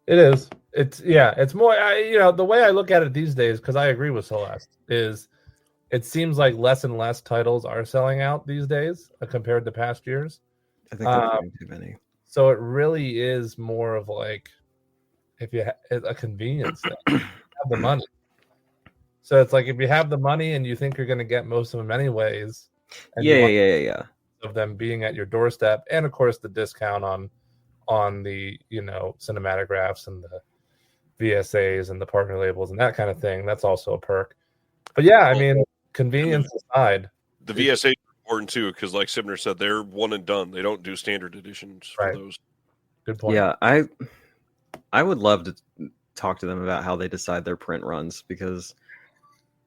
It is. It's more. The way I look at it these days, because I agree with Celeste, is it seems like less and less titles are selling out these days compared to past years. I think they're putting too many. So it really is more of like, if you a convenience thing, you have the money. So it's like if you have the money and you think you're going to get most of them anyways. And yeah. Of them being at your doorstep, and of course the discount on the cinematographs and the VSAs and the partner labels and that kind of thing. That's also a perk. But yeah, I mean, convenience aside, the VSA is important too, because like Sibner said, they're one and done. They don't do standard editions for those. Good point. Yeah, I would love to talk to them about how they decide their print runs, because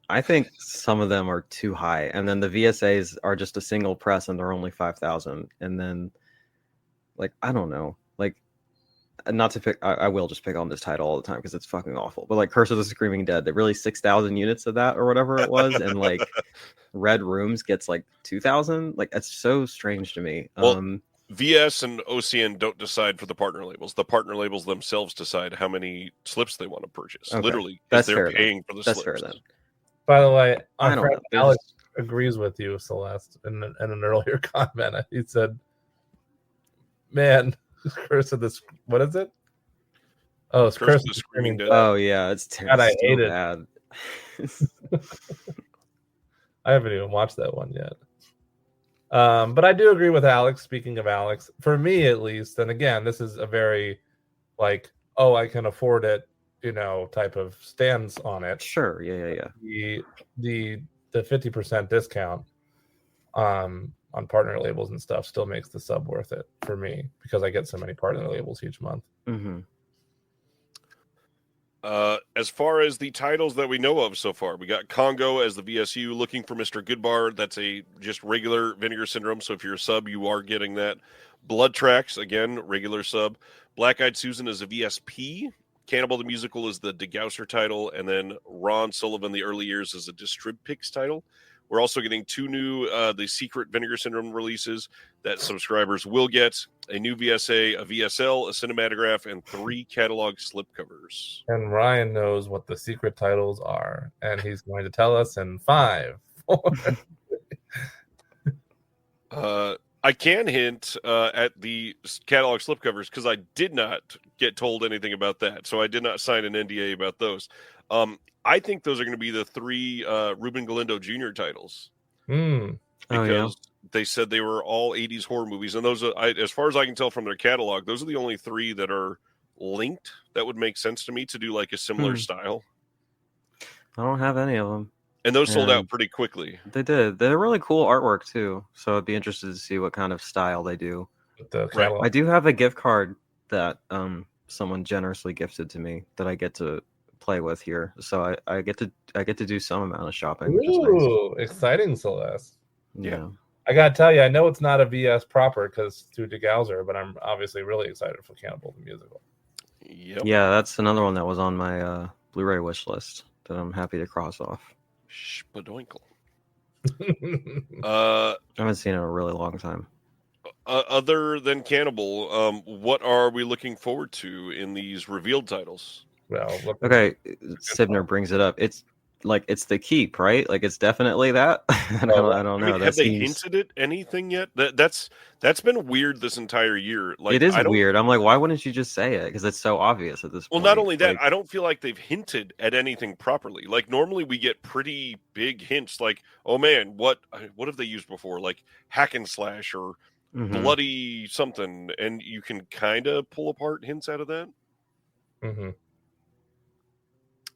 I think some of them are too high, and then the VSAs are just a single press and they're only 5,000, and then like I don't know, like not to pick. I will just pick on this title all the time because it's fucking awful. But like Curse of the Screaming Dead, they released 6,000 units of that or whatever it was, and like Red Rooms gets like 2,000. Like that's so strange to me. Well, VS and OCN don't decide for the partner labels. The partner labels themselves decide how many slips they want to purchase. Okay. Literally, that's they're paying for the that's slips. Fair then. By the way, I don't know. Alex agrees with you, Celeste, in an earlier comment. He said, "Man, Curse of this. What is it? Oh, it's Curse of the Screaming Dead. Oh yeah, it's terrible. God, I hate it. Bad. I haven't even watched that one yet. But I do agree with Alex. Speaking of Alex, for me at least, and again, this is a very like, oh, I can afford it, type of stance on it. Sure, yeah. The 50% discount on partner labels and stuff still makes the sub worth it for me because I get so many partner labels each month. Mm-hmm. As far as the titles that we know of so far, we got Congo as the VSU, Looking for Mr. Goodbar. That's a just regular Vinegar Syndrome. So if you're a sub, you are getting that. Blood Tracks, again, regular sub. Black Eyed Susan is a VSP. Cannibal the Musical is the DeGausser title. And then Ron Sullivan, The Early Years, is a Distribpix title. We're also getting 2 new the secret Vinegar Syndrome releases that subscribers will get. A new VSA, a VSL, a cinematograph, and 3 catalog slipcovers. And Ryan knows what the secret titles are, and he's going to tell us in 5, 4. I can hint at the catalog slipcovers because I did not get told anything about that. So I did not sign an NDA about those. I think those are going to be the 3 Ruben Galindo Jr. titles. Because they said they were all 80s horror movies. And those are, as far as I can tell from their catalog, those are the only 3 that are linked. That would make sense to me to do like a similar style. I don't have any of them. And those sold out pretty quickly. They did. They're really cool artwork too. So I'd be interested to see what kind of style they do. Right. I do have a gift card that someone generously gifted to me that I get to play with here. So I get to do some amount of shopping. Ooh, nice. Exciting, Celeste. Yeah. I gotta tell you, I know it's not a VS proper because through DeGausser, but I'm obviously really excited for Cannibal the Musical. Yep. Yeah, that's another one that was on my Blu-ray wish list that I'm happy to cross off. Spadoinkle. I haven't seen it in a really long time. Other than Cannibal, what are we looking forward to in these revealed titles? Well, okay, Sibner brings it up. It's like it's the Keep, right? Like it's definitely that. I don't know. Have they hinted at anything yet? That's been weird this entire year. Like it is weird. I'm like, why wouldn't you just say it? Because it's so obvious at this point. Well, not only that, I don't feel like they've hinted at anything properly. Like normally we get pretty big hints. Like, oh man, what have they used before? Like hack and slash or bloody something, and you can kind of pull apart hints out of that. Mm-hmm.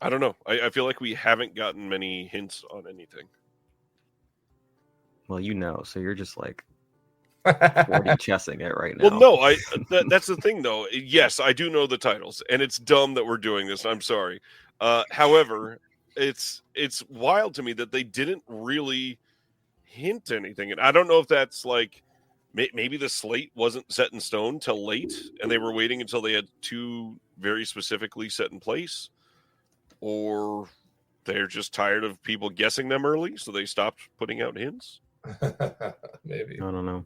I don't know. I feel like we haven't gotten many hints on anything. Well, so you're just like 40 chessing it right now. Well, no, that's the thing, though. Yes, I do know the titles, and it's dumb that we're doing this. I'm sorry. However, it's wild to me that they didn't really hint anything, and I don't know if that's like maybe the slate wasn't set in stone till late, and they were waiting until they had 2 very specifically set in place. Or they're just tired of people guessing them early, so they stopped putting out hints. Maybe. I don't know.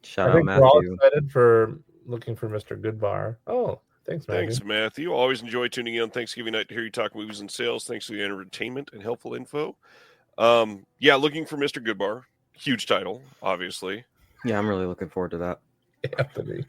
Shout out Matthew. We're all excited for looking for Mr. Goodbar. Oh, thanks, Matthew. Thanks, Matthew. Always enjoy tuning in on Thanksgiving night to hear you talk movies and sales. Thanks for the entertainment and helpful info. Looking for Mr. Goodbar. Huge title, obviously. Yeah, I'm really looking forward to that. Anthony.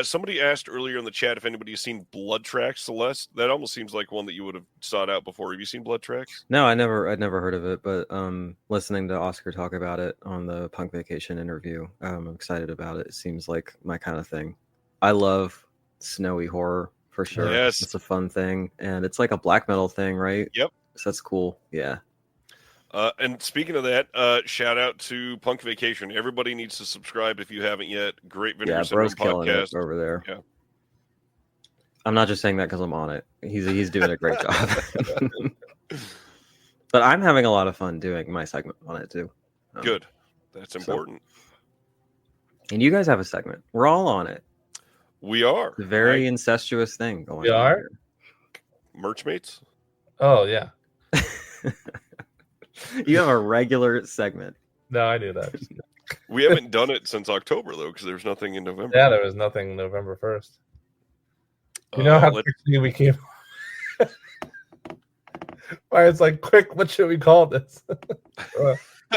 Somebody asked earlier in the chat if anybody has seen Blood Tracks, Celeste. That almost seems like one that you would have sought out before. Have you seen Blood Tracks? No, I'd never heard of it, but listening to Oscar talk about it on the Punk Vacation interview, I'm excited about it. It seems like my kind of thing. I love snowy horror for sure. Yes. It's a fun thing, and it's like a black metal thing, right? Yep. So that's cool. Yeah. And speaking of that, shout out to Punk Vacation. Everybody needs to subscribe if you haven't yet. Great Vinegar Syndrome podcast over there. Yeah, I'm not just saying that because I'm on it. He's doing a great job. But I'm having a lot of fun doing my segment on it too. Good, that's important. And you guys have a segment. We're all on it. We are. It's a very incestuous thing going on. We are here. Merchmates. Oh yeah. You have a regular segment. No, I knew that. We haven't done it since October though, because there's nothing in November. Yeah, there was nothing November 1st. You know how quickly we came. Why it's like quick? What should we call this?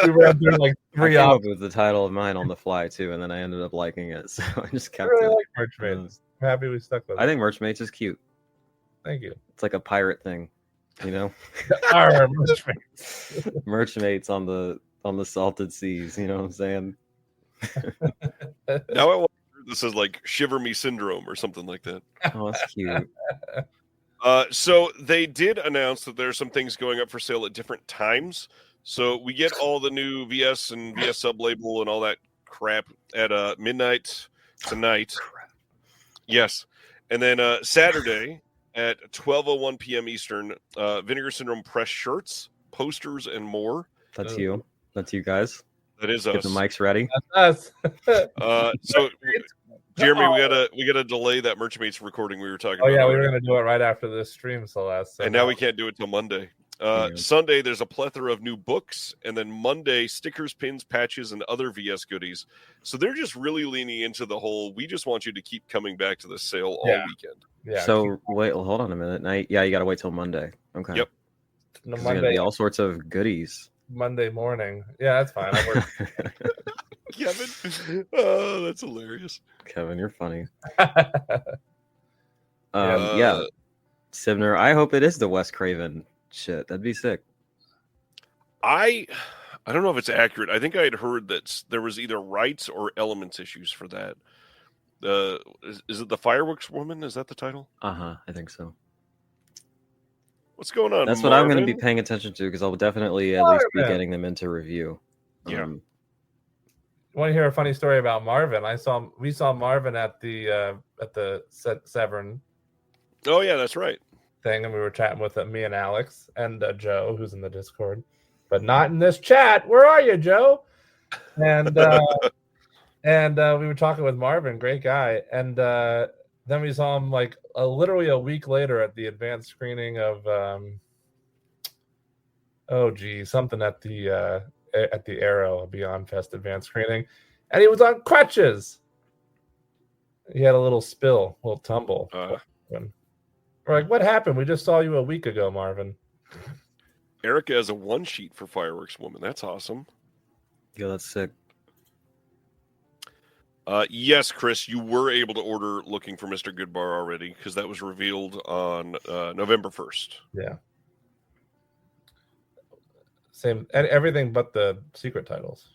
We read through like I 3 came up options. with the title of mine on the fly too, and then I ended up liking it, so I just I kept really it. like Merchmaid's. I'm happy we stuck with it. I think Merchmaid's is cute. Thank you. It's like a pirate thing, you know. Our Merchmaids. Merchmaid's on the salted seas. You know what I'm saying? Now I wonder if this is like Shiver Me Syndrome or something like that. Oh, that's cute. So they did announce that there are some things going up for sale at different times. So we get all the new VS and VS sub-label and all that crap at midnight tonight. Yes. And then Saturday at 12:01 p.m. Eastern, Vinegar Syndrome press shirts, posters, and more. That's you. That's you guys. That is Get us. the mics ready. That's us. So Jeremy, we gotta delay that Merchmaid's recording we were talking Oh about. yeah, we were already. gonna do it right after this stream, Celeste. So And now we can't do it till Monday. Sunday, there's a plethora of new books, and then Monday, stickers, pins, patches, and other VS goodies. So they're just really leaning into the whole. We just want you to keep coming back to the sale all weekend. Yeah. So wait, well, hold on a minute. Now, yeah, you got to wait till Monday. Okay. Yep. No, There's gonna be all sorts of goodies. Monday morning. Yeah, that's fine. I work. Kevin, oh, that's hilarious. Kevin, you're funny. Yeah. Yeah, Sivner. I hope it is the Wes Craven shit. That'd be sick. I don't know if it's accurate. I think I had heard that there was either rights or elements issues for that. Is it the Fireworks Woman? Is that the title? I think so. What's going on? That's what I'm going to be Marvin? paying attention to because I'll definitely at least be getting them into review. Yeah. Want to hear a funny story about Marvin? We saw Marvin at the Severin Oh yeah, that's right. thing, and we were chatting with me and Alex and Joe, who's in the Discord, but not in this chat. Where are you, Joe? And and we were talking with Marvin, great guy, and then we saw him like literally a week later at the advanced screening of something at the Arrow Beyond Fest advanced screening, and he was on crutches. He had a little spill, a little tumble. We're like, what happened? We just saw you a week ago, Marvin. Erica has a one sheet for Fireworks Woman. That's awesome. Yeah, that's sick. Yes, Chris, you were able to order Looking for Mr. Goodbar already because that was revealed on November 1st. Yeah. Same, and everything but the secret titles.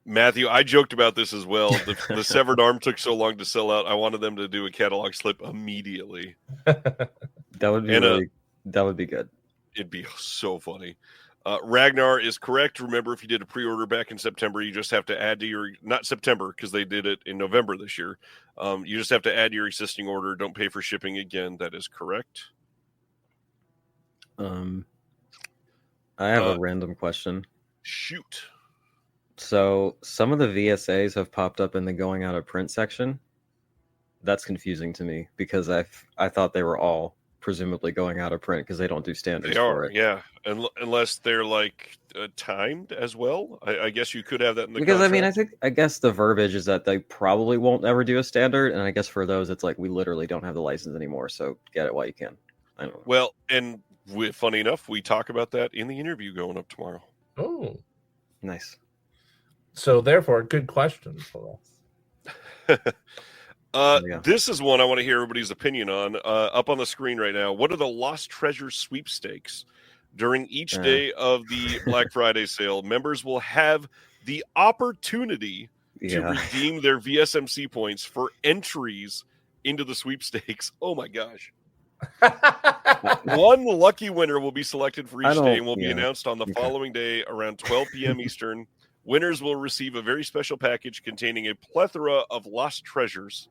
Matthew, I joked about this as well. The Severed Arm took so long to sell out. I wanted them to do a catalog slip immediately. That would be that would be good. It'd be so funny. Ragnar is correct. Remember, if you did a pre-order back in September, you just have to add to your, not September, because they did it in November this year. You just have to add to your existing order. Don't pay for shipping again. That is correct. I have a random question. Shoot. So some of the VSAs have popped up in the going out of print section. That's confusing to me because I thought they were all presumably going out of print because they don't do standards. They are, for it. yeah. Unless they're like timed as well. I guess you could have that in the because contract. I guess the verbiage is that they probably won't ever do a standard, and I guess for those it's like we literally don't have the license anymore, so get it while you can. I don't know. Well, and funny enough, we talk about that in the interview going up tomorrow. Oh, Nice. So therefore, good question for us. This is one I want to hear everybody's opinion on. Up on the screen right now. What are the Lost Treasures sweepstakes? During each day of the Black Friday sale, members will have the opportunity to redeem their VSMC points for entries into the sweepstakes. Oh my gosh. One lucky winner will be selected for each day and will be announced on the following day around 12 p.m. Eastern. Winners will receive a very special package containing a plethora of lost treasures.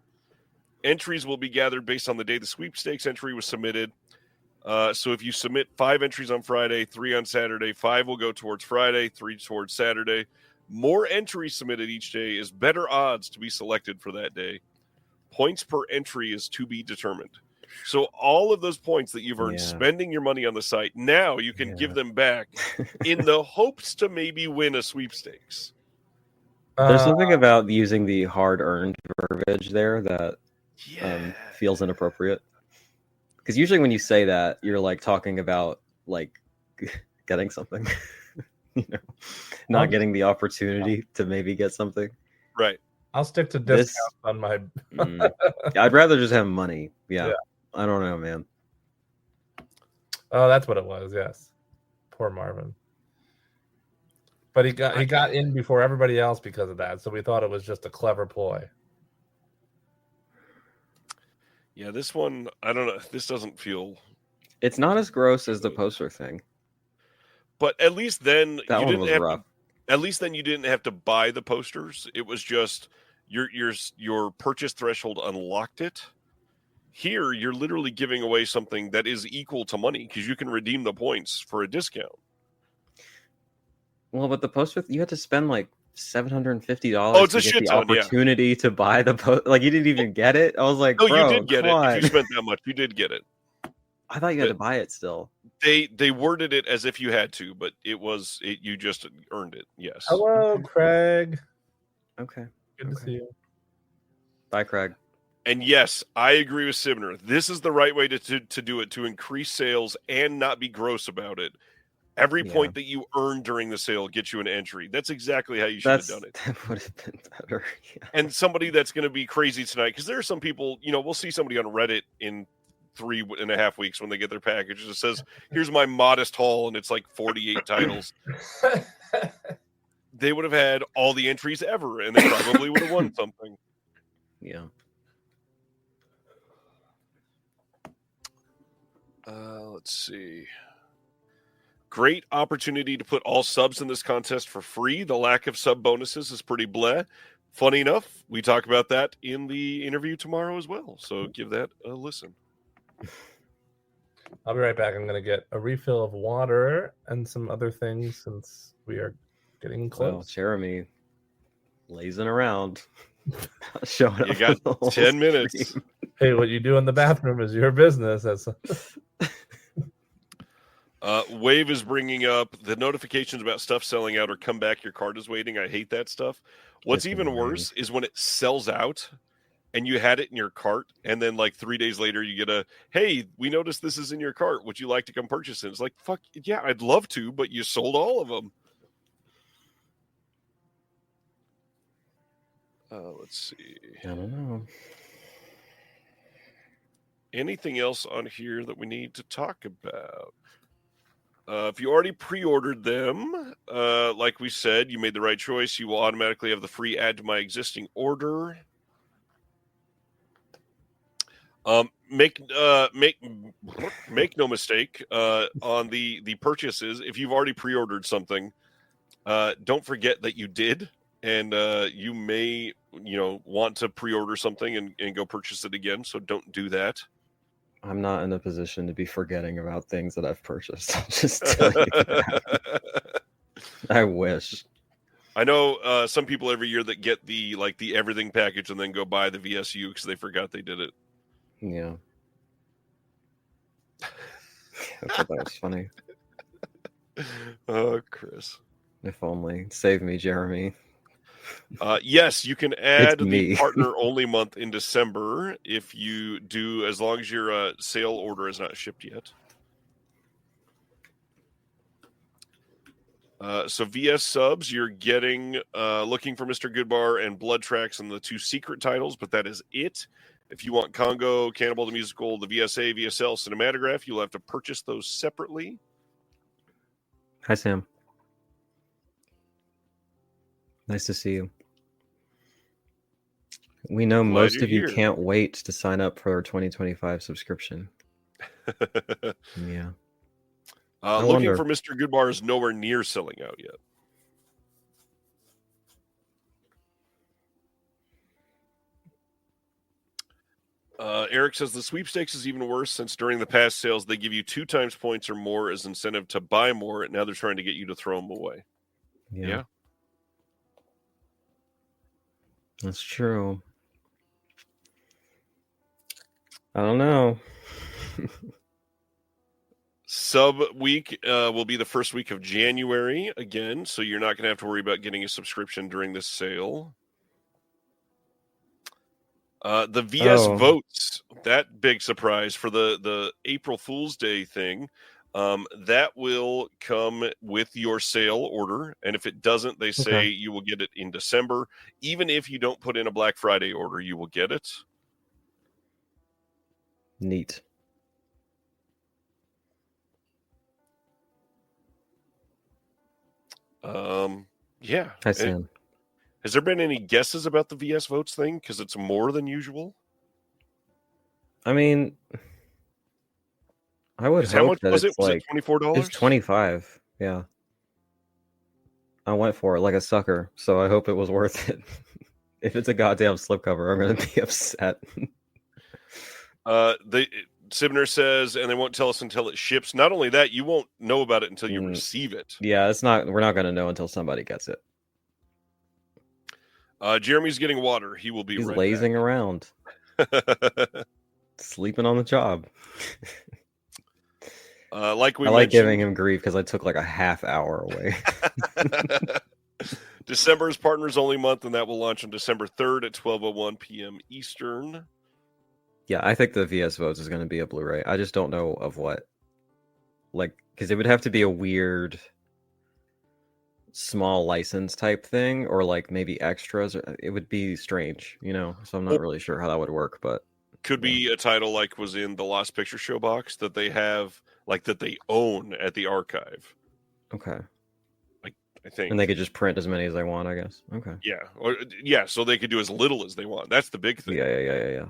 Entries will be gathered based on the day the sweepstakes entry was submitted. So if you submit 5 entries on Friday, 3 on Saturday, 5 will go towards Friday, 3 towards Saturday. More entries submitted each day is better odds to be selected for that day. Points per entry is to be determined. So all of those points that you've earned spending your money on the site, now you can give them back in the hopes to maybe win a sweepstakes. There's something about using the hard-earned verbiage there that feels inappropriate. Because usually when you say that, you're like talking about like getting something. you know, not getting the opportunity to maybe get something. Right. I'll stick to discounts on my. I'd rather just have money. Yeah. I don't know, man. Oh, that's what it was. Yes, poor Marvin. But he got in before everybody else because of that. So we thought it was just a clever ploy. Yeah, this one, I don't know. This doesn't feel. It's not as gross as the poster thing. But at least then That you one didn't was have rough. to. At least then you didn't have to buy the posters. It was just your purchase threshold unlocked it. Here, you're literally giving away something that is equal to money because you can redeem the points for a discount. Well, but the poster, you had to spend like $750 Oh, it's to a get shit the ton, yeah. opportunity to buy the post. Like, you didn't even get it. I was like, No, bro, you did get come it. on. If you spent that much, you did get it. I thought you had to buy it still. They worded it as if you had to, but you just earned it. Yes. Hello, Craig. Okay. Good to see you. Bye, Craig. And yes, I agree with Sibner. This is the right way to do it, to increase sales and not be gross about it. Every point that you earn during the sale gets you an entry. That's exactly how you should have done it. That would have been better. Yeah. And somebody that's going to be crazy tonight, because there are some people, we'll see somebody on Reddit in 3.5 weeks when they get their package. It says, here's my modest haul, and it's like 48 titles. They would have had all the entries ever, and they probably would have won something. Yeah. Let's see. Great opportunity to put all subs in this contest for free. The lack of sub bonuses is pretty bleh. Funny enough, we talk about that in the interview tomorrow as well. So give that a listen. I'll be right back. I'm going to get a refill of water and some other things since we are getting close. Well, Jeremy lazing around. Showing You up got 10 minutes. stream. Hey, what you do in the bathroom is your business. Wave is bringing up the notifications about stuff selling out or come back, your card is waiting. I hate that stuff. What's even worse is when it sells out and you had it in your cart, and then like 3 days later you get hey, we noticed this is in your cart. Would you like to come purchase it? It's like, fuck yeah, I'd love to, but you sold all of them. Let's see. I don't know. Anything else on here that we need to talk about? If you already pre-ordered them, like we said, you made the right choice. You will automatically have the free add to my existing order. Make no mistake on the purchases. If you've already pre-ordered something, don't forget that you did, and you may want to pre-order something and go purchase it again. So don't do that. I'm not in a position to be forgetting about things that I've purchased. I'll just tell you that. I wish. I know some people every year that get the everything package and then go buy the VSU because they forgot they did it. Yeah. I thought that was funny. Oh, Chris. If only. Save me, Jeremy. Yes, you can add It's me. the partner only month in December if you do, as long as your sale order is not shipped yet. So VS subs, you're getting Looking for Mr. Goodbar and Blood Tracks and the 2 secret titles, but that is it. If you want Congo, Cannibal the Musical, the VSA, VSL, Cinematograph, you'll have to purchase those separately. Hi, Sam. Nice to see you. We know Glad most you're of you here. can't wait to sign up for our 2025 subscription. Yeah. Looking wonder. for Mr. Goodbar is nowhere near selling out yet. Eric says the sweepstakes is even worse since during the past sales, they give you 2 times points or more as incentive to buy more. And now they're trying to get you to throw them away. Yeah. That's true. I don't know. Sub week will be the first week of January again, so you're not going to have to worry about getting a subscription during this sale. The VS votes, that big surprise for the April Fool's Day thing. That will come with your sale order. And if it doesn't, they say you will get it in December. Even if you don't put in a Black Friday order, you will get it. Neat. Yeah. Hi, Sam. Has there been any guesses about the VS Votes thing? Because it's more than usual. I mean, I would hope how much that was it? it's Was like it $24? It's 25. Yeah. I went for it like a sucker, so I hope it was worth it. If it's a goddamn slipcover, I'm going to be upset. Sibner says, and they won't tell us until it ships. Not only that, you won't know about it until you receive it. Yeah, we're not going to know until somebody gets it. Jeremy's getting water. He will be He's right lazing around. Sleeping on the job. I like giving him grief because I took like a half hour away. December is Partners Only month, and that will launch on December 3rd at 12:01 p.m. Eastern. Yeah, I think the VS Votes is going to be a Blu-ray. I just don't know of what. Like, because it would have to be a weird small license type thing, or like maybe extras. It would be strange, so I'm not really sure how that would work, but could be a title like was in the Lost Picture Show box that they have, like that they own at the archive. Okay. I think. And they could just print as many as they want, I guess. Okay. Yeah. So they could do as little as they want. That's the big thing. Yeah.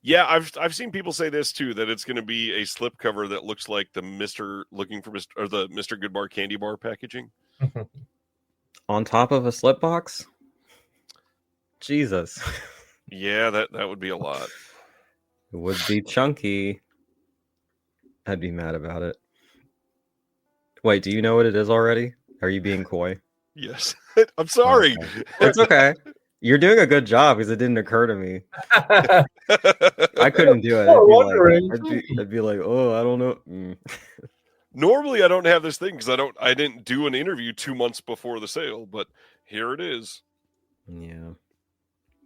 Yeah, I've seen people say this too, that it's going to be a slipcover that looks like the Mr. Goodbar candy bar packaging. On top of a slip box? Jesus. Yeah, that would be a lot. It would be chunky. I'd be mad about it. Wait, do you know what it is already? Are you being coy? Yes. I'm sorry. Okay. It's okay. You're doing a good job because it didn't occur to me. I couldn't do it. I'd be like, oh, I don't know. Normally, I don't have this thing because I didn't do an interview 2 months before the sale, but here it is. Yeah.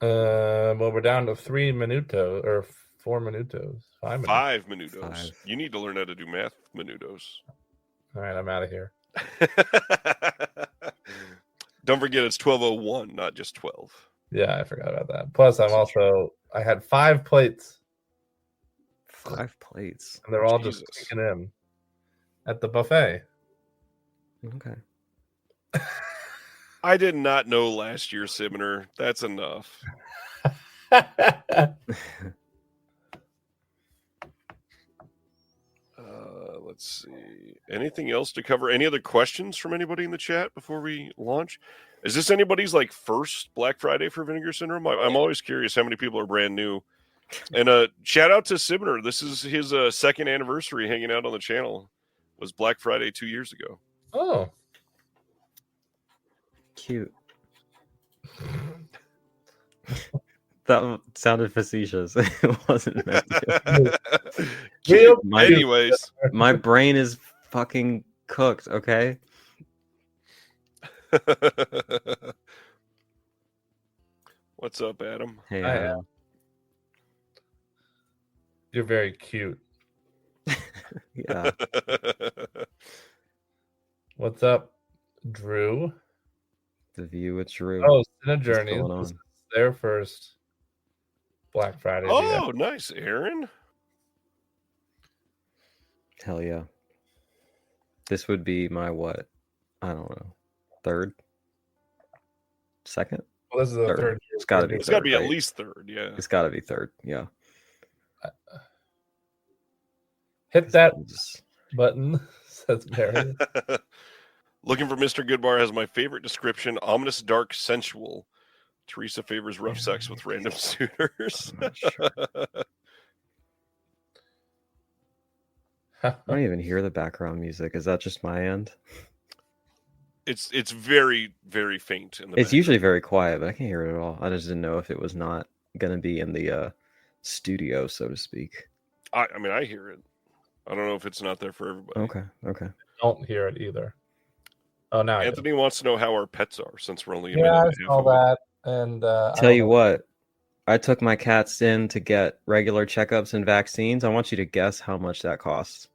Well, we're down to 3 minutos or 4 minutos. 5 minutos. 5. You need to learn how to do math minutos. All right, I'm out of here. Don't forget, it's 12:01, not just 12. Yeah, I forgot about that. Plus, I had 5 plates. 5 plates. And they're all just kicking in at the buffet. Okay. I did not know last year, Sibner. That's enough. Let's see. Anything else to cover? Any other questions from anybody in the chat before we launch? Is this anybody's first Black Friday for Vinegar Syndrome? I'm always curious how many people are brand new. And shout out to Sibner. This is his second anniversary hanging out on the channel. It was Black Friday 2 years ago. Oh. Cute. That sounded facetious. It wasn't meant to. Anyways. My brain is fucking cooked, okay? What's up, Adam? Hey, you're very cute. Yeah. What's up, Drew? The View with Drew. Oh, Cine Journey. This is their first Black Friday. Oh, nice, Aaron. Hell yeah. This would be my what? I don't know. Third? Second? Well, this is the third. It's got to be. It's got to be at least third. Yeah. It's got to be third. Yeah. Hit that button, says Mary. Looking for Mr. Goodbar has my favorite description: ominous, dark, sensual. Teresa favors rough sex with random suitors. Sure. I don't even hear the background music. Is that just my end? It's very, very faint. It's usually very quiet, but I can't hear it at all. I just didn't know if it was not going to be in the studio, so to speak. I mean, I hear it. I don't know if it's not there for everybody. Okay. I don't hear it either. Oh, now Anthony wants to know how our pets are since we're only a minute and a half. That. And tell you what, I took my cats in to get regular checkups and vaccines. I want you to guess how much that costs.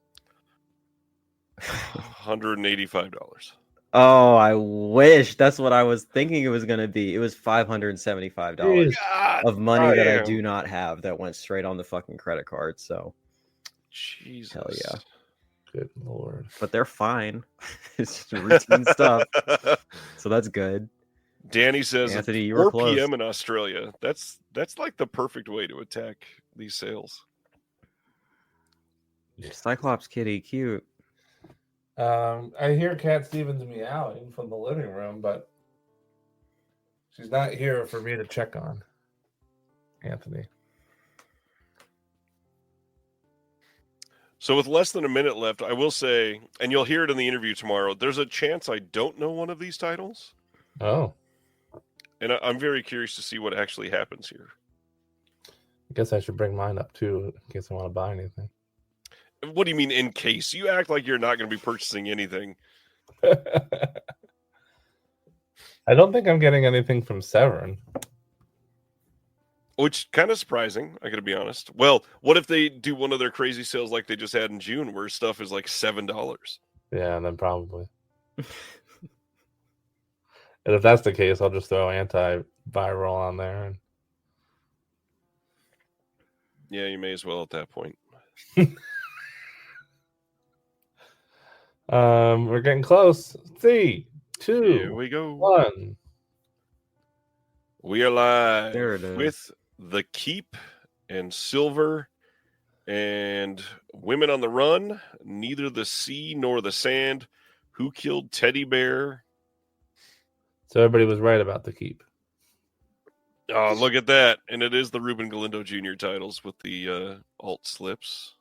$185. Oh, I wish that's what I was thinking it was going to be. It was $575 Jeez. God of money that I damn. do not have that went straight on the fucking credit card. So Jesus. hell yeah. Good lord. But they're fine. It's just routine stuff. So that's good. Danny says Anthony, it's you were 4 close. p.m. in Australia. That's like the perfect way to attack these sales. Cyclops kitty, cute. I hear Cat Stevens meowing from the living room, but she's not here for me to check on. Anthony. So with less than a minute left, I will say, and you'll hear it in the interview tomorrow, there's a chance I don't know one of these titles. Oh, And I'm very curious to see what actually happens here. I guess I should bring mine up too in case I want to buy anything. What do you mean in case? You act like you're not going to be purchasing anything. I don't think I'm getting anything from Severin. Which kind of surprising, I got to be honest. Well, what if they do one of their crazy sales like they just had in June where stuff is like $7? Yeah, then probably. And if that's the case, I'll just throw antiviral on there. And... Yeah, you may as well at that point. We're getting close. 3, 2, Here we go. 1. We are live There it is. with The Keep and Silver and Women on the Run, Neither the Sea Nor the Sand, Who Killed Teddy Bear. So everybody was right about the keep. Oh, look at that. And it is the Ruben Galindo Jr. titles with the alt slips.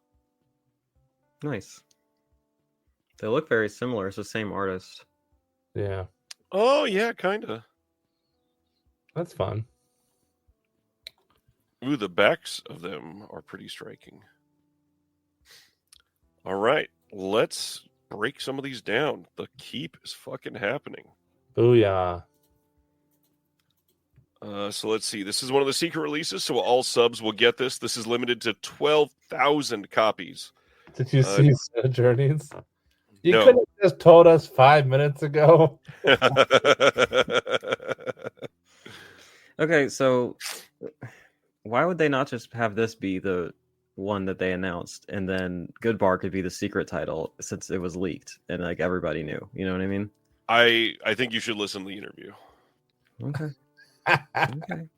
Nice. They look very similar. It's the same artist. Yeah, Oh, yeah, kind of. that's fun. Ooh, the backs of them are pretty striking. All right, let's break some of these down. The Keep is fucking happening. Booyah. So let's see. This is one of the secret releases, so all subs will get this. This is limited to 12,000 copies. Did you see Journeys? You No. could have just told us 5 minutes ago. Okay, so why would they not just have this be the one that they announced, and then Good Bar could be the secret title since it was leaked and like everybody knew? You know what I mean? I think you should listen to the interview. Okay. Okay.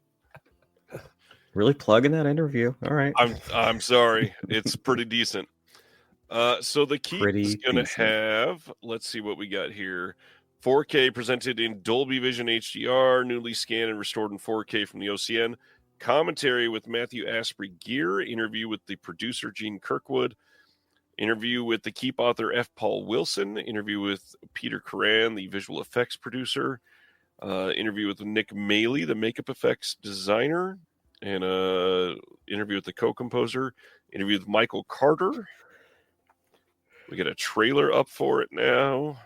Really plugging that interview. All right. I'm sorry. It's pretty decent. So the Keep is going to have, let's see what we got here. 4K presented in Dolby Vision HDR, newly scanned and restored in 4K from the OCN. Commentary with Matthew Asprey Gear. Interview with the producer Gene Kirkwood. Interview with the Keep author F. Paul Wilson. Interview with Peter Curran, the visual effects producer. Interview with Nick Maley, the makeup effects designer. And interview with the co-composer. Interview with Michael Carter. We get a trailer up for it now.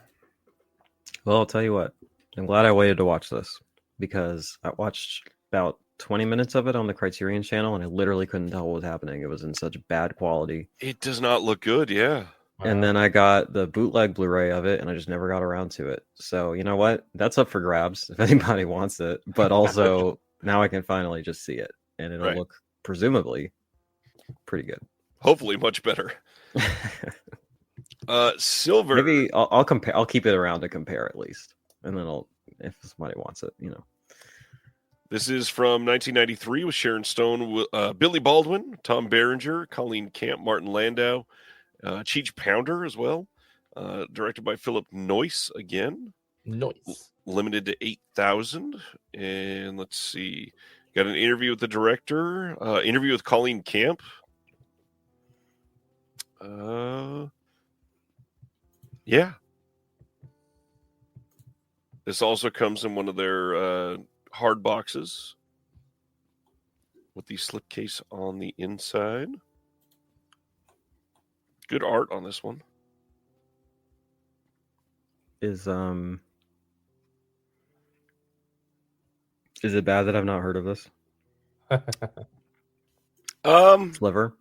Well, I'll tell you what. I'm glad I waited to watch this because I watched about 20 minutes of it on the Criterion channel and I literally couldn't tell what was happening. It was in such bad quality. It does not look good, yeah. And then I got the bootleg Blu-ray of it and I just never got around to it. So, you know what? That's up for grabs if anybody wants it. But also, now I can finally just see it. And it'll look, presumably, pretty good. Hopefully much better. Silver. Maybe I'll compare. I'll keep it around to compare at least, and then if somebody wants it, you know. This is from 1993 with Sharon Stone, Billy Baldwin, Tom Berenger, Colleen Camp, Martin Landau, Cheech Pounder as well. Directed by Philip Noyce again. Noyce. Limited to 8,000. And let's see. Got an interview with the director. Interview with Colleen Camp. Yeah. This also comes in one of their hard boxes with the slipcase on the inside. Good art on this one. Is it bad that I've not heard of this? Sliver?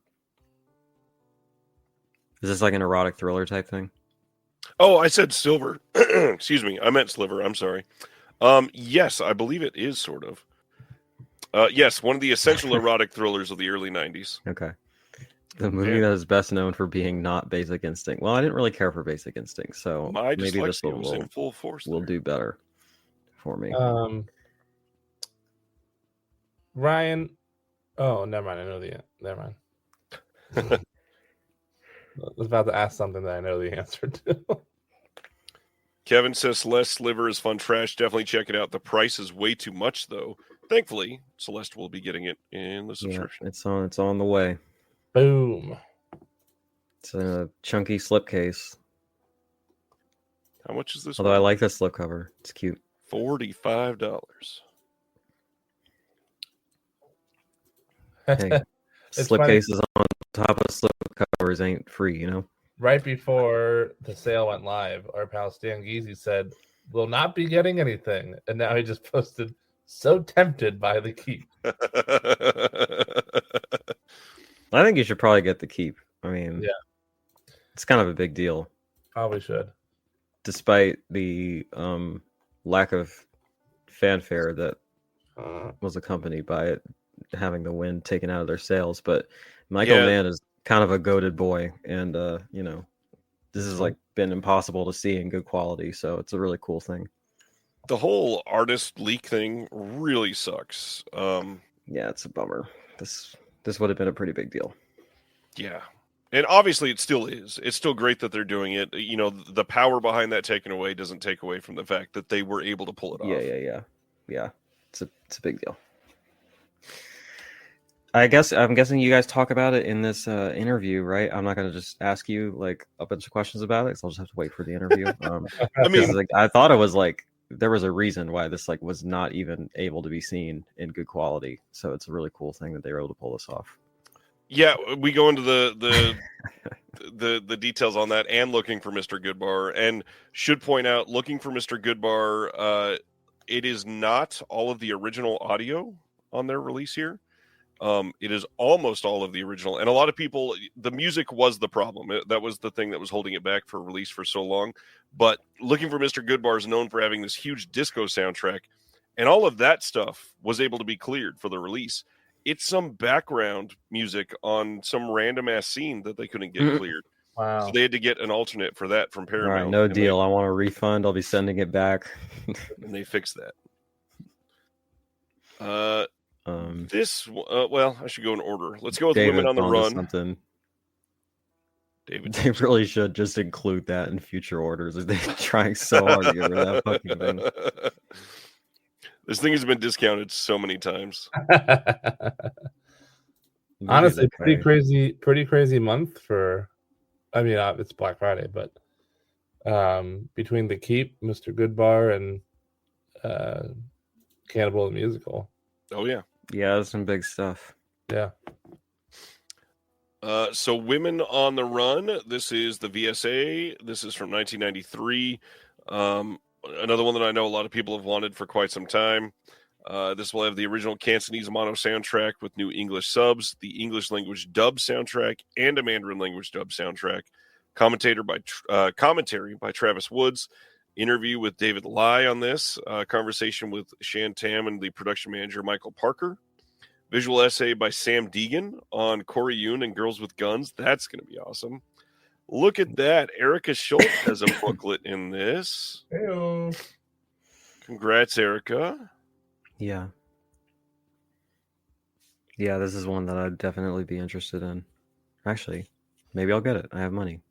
Is this like an erotic thriller type thing? Oh, I said silver. Excuse me. I meant sliver. I'm sorry. Yes, I believe it is sort of. Yes, one of the essential erotic thrillers of the early 90s. Okay. The movie that is best known for being not Basic Instinct. Well, I didn't really care for Basic Instinct, so My maybe this dyslexia was in full force. will do better for me. Ryan. Oh, never mind. I know the. Never mind. I was about to ask something that I know the answer to. Kevin says Celeste Sliver is fun trash. Definitely check it out. The price is way too much, though. Thankfully, Celeste will be getting it in the subscription. Yeah, it's on the way. Boom. It's a chunky slipcase. How much is this? Although I like this slipcover. It's cute. $45. Hey, slipcases on top of slipcovers ain't free, you know? Right before the sale went live, our pal Stan Geezy said, "Will not be getting anything." And now he just posted, "So tempted by the keep." I think you should probably get the keep. I mean, yeah, it's kind of a big deal. Probably should. Despite the lack of fanfare that was accompanied by it having the wind taken out of their sails. But Michael Mann is kind of a goated boy. And, you know, this has like been impossible to see in good quality. So it's a really cool thing. The whole artist leak thing really sucks. Yeah, it's a bummer. This would have been a pretty big deal. Yeah. And obviously it still is. It's still great that they're doing it. You know, the power behind that taken away doesn't take away from the fact that they were able to pull it off. Yeah. It's a big deal. I'm guessing you guys talk about it in this interview, right? I'm not going to just ask you like a bunch of questions about it, because I'll just have to wait for the interview. I mean, like, I thought it was like there was a reason why this like was not even able to be seen in good quality. So it's a really cool thing that they were able to pull this off. Yeah, we go into the details on that, and Looking for Mr. Goodbar, and should point out, Looking for Mr. Goodbar, it is not all of the original audio on their release here. It is almost all of the original, and a lot of people, the music was the problem. That was the thing that was holding it back for release for so long. But Looking for Mr. Goodbar is known for having this huge disco soundtrack, and all of that stuff was able to be cleared for the release. It's some background music on some random ass scene that they couldn't get cleared. Wow. So they had to get an alternate for that from Paramount. All right, no deal. I want a refund. I'll be sending it back. And they fixed that. Well, I should go in order. Let's go with David, Women on the Run. Something. David, they really should just include that in future orders. They're trying so hard to get rid of that fucking thing. This thing has been discounted so many times. Honestly, pretty crazy month for. I mean, it's Black Friday, but between the Keep, Mr. Goodbar, and Cannibal the Musical. Oh yeah, that's some big stuff. Yeah. So Women on the Run. This is the VSA. This is from 1993. Another one that I know a lot of people have wanted for quite some time. This will have the original Cantonese mono soundtrack with new English subs, the English language dub soundtrack, and a Mandarin language dub soundtrack. Commentary by Travis Woods. Interview with David Lai on this. Conversation with Shan Tam and the production manager Michael Parker. Visual essay by Sam Deegan on Corey Yoon and Girls with Guns. That's going to be awesome. Look at that. Erica Schultz has a booklet in this. Hey-o. Congrats, Erica. Yeah, this is one that I'd definitely be interested in. Actually, maybe I'll get it. I have money.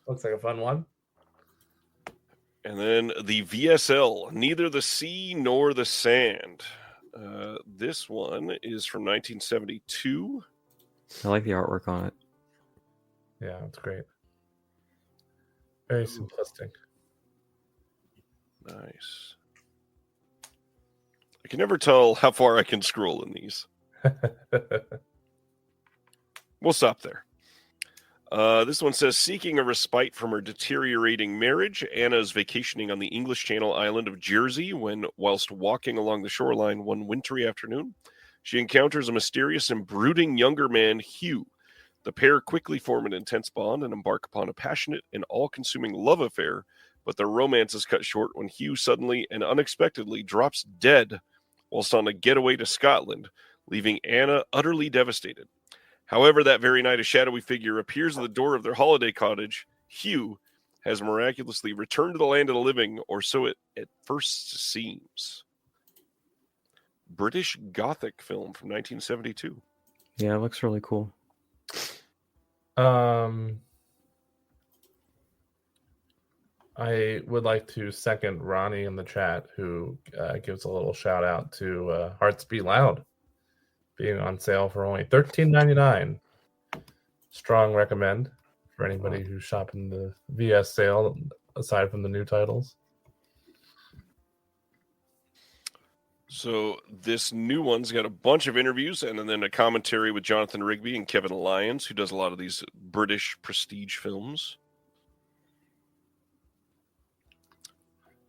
Looks like a fun one. And then the VSL, Neither the Sea Nor the Sand. This one is from 1972. I like the artwork on it. Yeah, it's great. Very simplistic. Nice. I can never tell how far I can scroll in these. We'll stop there. This one says, seeking a respite from her deteriorating marriage, Anna is vacationing on the English Channel island of Jersey when, whilst walking along the shoreline one wintry afternoon, she encounters a mysterious and brooding younger man, Hugh. The pair quickly form an intense bond and embark upon a passionate and all-consuming love affair, but their romance is cut short when Hugh suddenly and unexpectedly drops dead whilst on a getaway to Scotland, leaving Anna utterly devastated. However, that very night, a shadowy figure appears at the door of their holiday cottage. Hugh has miraculously returned to the land of the living, or so it at first seems. British Gothic film from 1972. Yeah, it looks really cool. I would like to second Ronnie in the chat, who gives a little shout out to Hearts Beat Loud being on sale for only $13.99. Strong recommend for anybody who's shopping the VS sale, aside from the new titles. So this new one's got a bunch of interviews and then a commentary with Jonathan Rigby and Kevin Lyons, who does a lot of these British prestige films.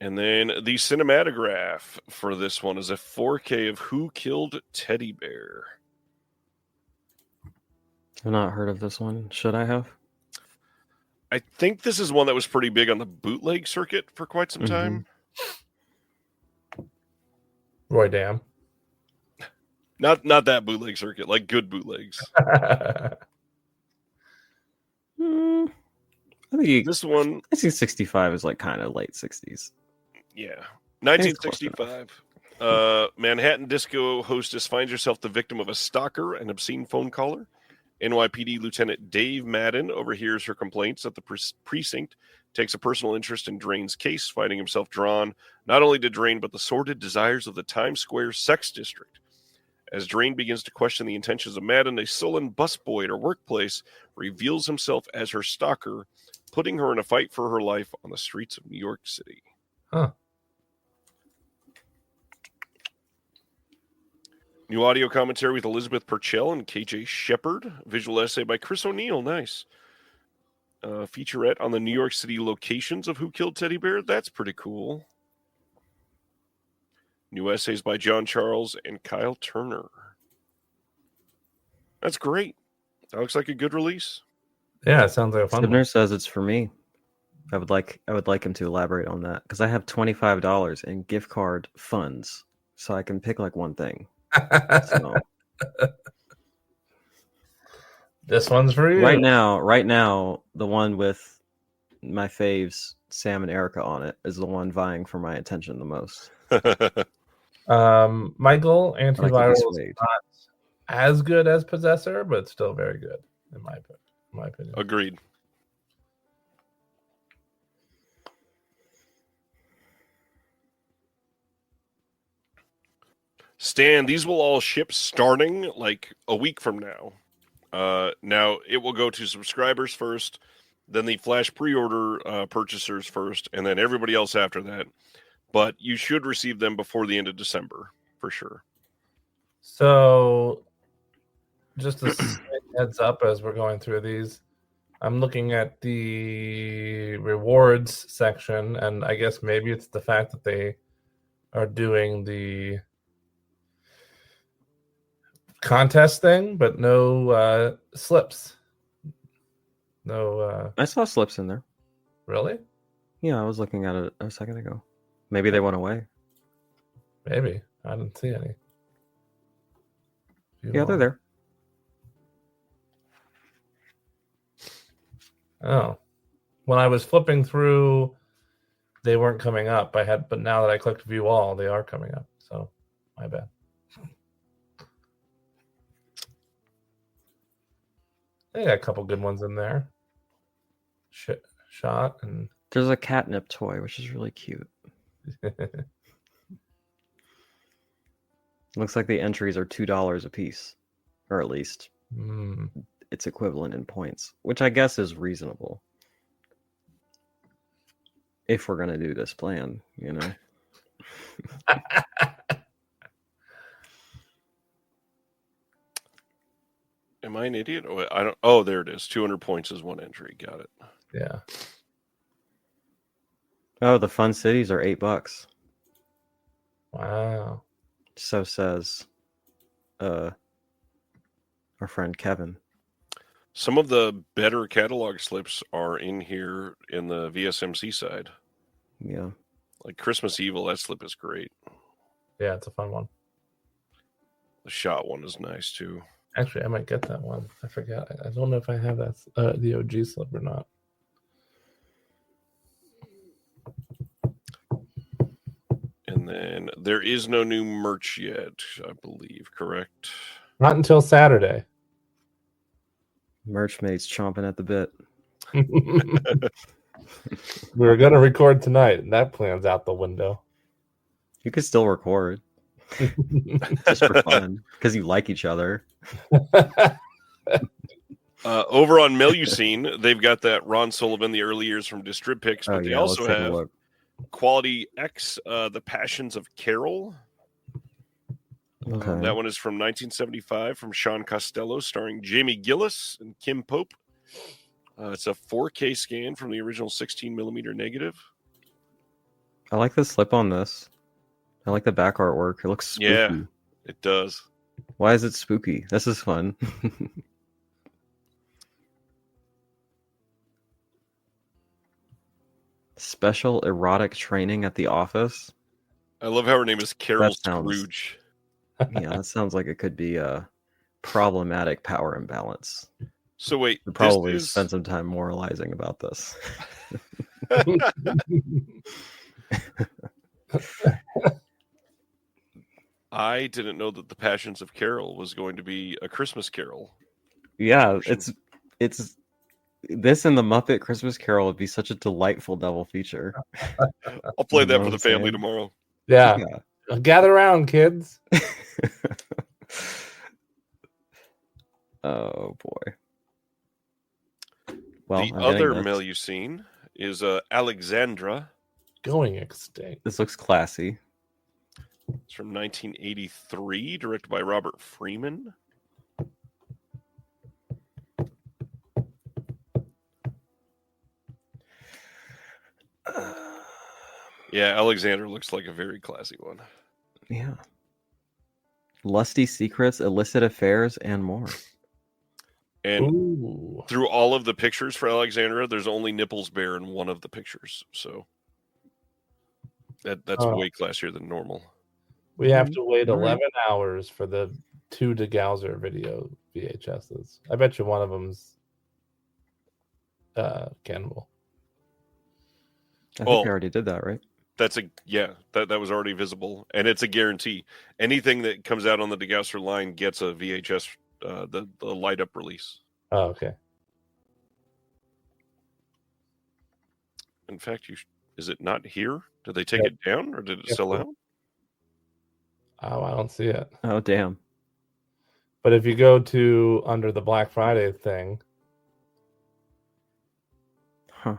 And then the cinematograph for this one is a 4K of Who Killed Teddy Bear. I've not heard of this one. Should I have? I think this is one that was pretty big on the bootleg circuit for quite some time. Roy Dam. Not that bootleg circuit, like good bootlegs. I think This one, I think 65 is like kind of late 60s. yeah. 1965. Manhattan disco hostess finds herself the victim of a stalker and obscene phone caller. NYPD Lieutenant Dave Madden overhears her complaints at the precinct, takes a personal interest in Drain's case, finding himself drawn not only to Drain but the sordid desires of the Times Square sex district. As Drain begins to question the intentions of Madden, a sullen busboy at her workplace reveals himself as her stalker, putting her in a fight for her life on the streets of New York City. Huh. New audio commentary with Elizabeth Purcell and KJ Shepard. Visual essay by Chris O'Neill. Nice. Featurette on the New York City locations of Who Killed Teddy Bear. That's pretty cool. New essays by John Charles and Kyle Turner. That's great. That looks like a good release. Yeah, it sounds like a fun Sibner one. says it's for me. I would like him to elaborate on that because I have $25 in gift card funds, so I can pick like one thing. So This one's for you. right now, the one with my faves, Sam and Erica on it, is the one vying for my attention the most. Michael, I like to be Antiviral is swayed. not as good as Possessor, but still very good, in my opinion. Agreed. Stan, these will all ship starting like a week from now. Now, it will go to subscribers first, then the Flash pre-order purchasers first, and then everybody else after that. But you should receive them before the end of December, for sure. So, just a slight heads up as we're going through these, I'm looking at the rewards section, and I guess maybe it's the fact that they are doing the contest thing, but no slips. No, I saw slips in there. really? Yeah, I was looking at it a second ago. Maybe they went away. Maybe. I didn't see any. Yeah, they're there. Oh. When I was flipping through, they weren't coming up. But now that I clicked view all, they are coming up. So, my bad. They got a couple good ones in there. Shot and There's a catnip toy, which is really cute. Looks like the entries are $2 a piece, or at least it's equivalent in points, which I guess is reasonable. If we're gonna do this plan, you know. Am I an idiot? Oh, I don't. Oh, there it is. 200 points is one entry. Got it. Yeah. Oh, the fun cities are $8. Wow. So says our friend Kevin. Some of the better catalog slips are in here in the VSMC side. Yeah. Like Christmas Evil, that slip is great. Yeah, it's a fun one. The shot one is nice too. Actually, I might get that one. I forgot. I don't know if I have that the OG slip or not. And then there is no new merch yet, I believe, correct? Not until Saturday. Merch mate's chomping at the bit. We were going to record tonight, and that plan's out the window. You could still record just for fun because you like each other. Over on Melusine, they've got that Ron Sullivan, the early years from Distrib Picks, but they also let's take a have look. Quality X, The Passions of Carol. Okay. That one is from 1975 from Sean Costello, starring Jamie Gillis and Kim Pope. It's a 4K scan from the original 16mm negative. I like the slip on this. I like the back artwork. It looks spooky. Yeah, it does. Why is it spooky? This is fun. Special erotic training at the office. I love how her name is Carol That sounds- Scrooge. Yeah, that sounds like it could be a problematic power imbalance. So wait, We'll probably this is... spend some time moralizing about this. I didn't know that The Passions of Carol was going to be a Christmas Carol. Yeah, it's this and the Muppet Christmas Carol would be such a delightful double feature. I'll play You that know for what the I'm family saying? tomorrow. Yeah. Gather around, kids. Oh boy. Well, The I'm other getting this. Melusine is Alexandra. Going extinct. This looks classy. It's from 1983, directed by Robert Freeman. Yeah, Alexandra looks like a very classy one. Yeah. Lusty secrets, illicit affairs, and more. And Ooh. through all of the pictures for Alexandra, there's only nipples bare in one of the pictures. So that's way classier than normal. We have to wait All right. 11 hours for the 2 DeGauser video VHSs. I bet you one of them's cannibal. I think I already did that, right? That was already visible, and it's a guarantee. Anything that comes out on the DeGauser line gets a VHS, the light up release. Oh, okay. In fact, is it not here? Did they take it down, or did it sell out? Oh, I don't see it. Oh, damn. But if you go to under the Black Friday thing, Huh.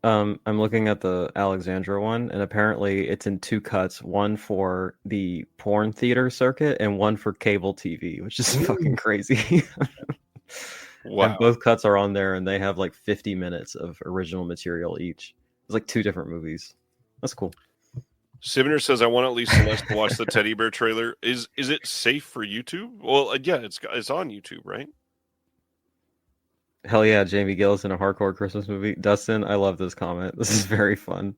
I'm looking at the Alexandra one, and apparently it's in 2 cuts, one for the porn theater circuit and one for cable TV, which is fucking crazy. Wow. And both cuts are on there, and they have like 50 minutes of original material each. It's like 2 different movies. That's cool. Sivner says, "I want at least Celeste to watch the teddy bear trailer." Is it safe for YouTube? Well, yeah, it's on YouTube, right? Hell yeah, Jamie Gillis in a hardcore Christmas movie. Dustin, I love this comment. This is very fun.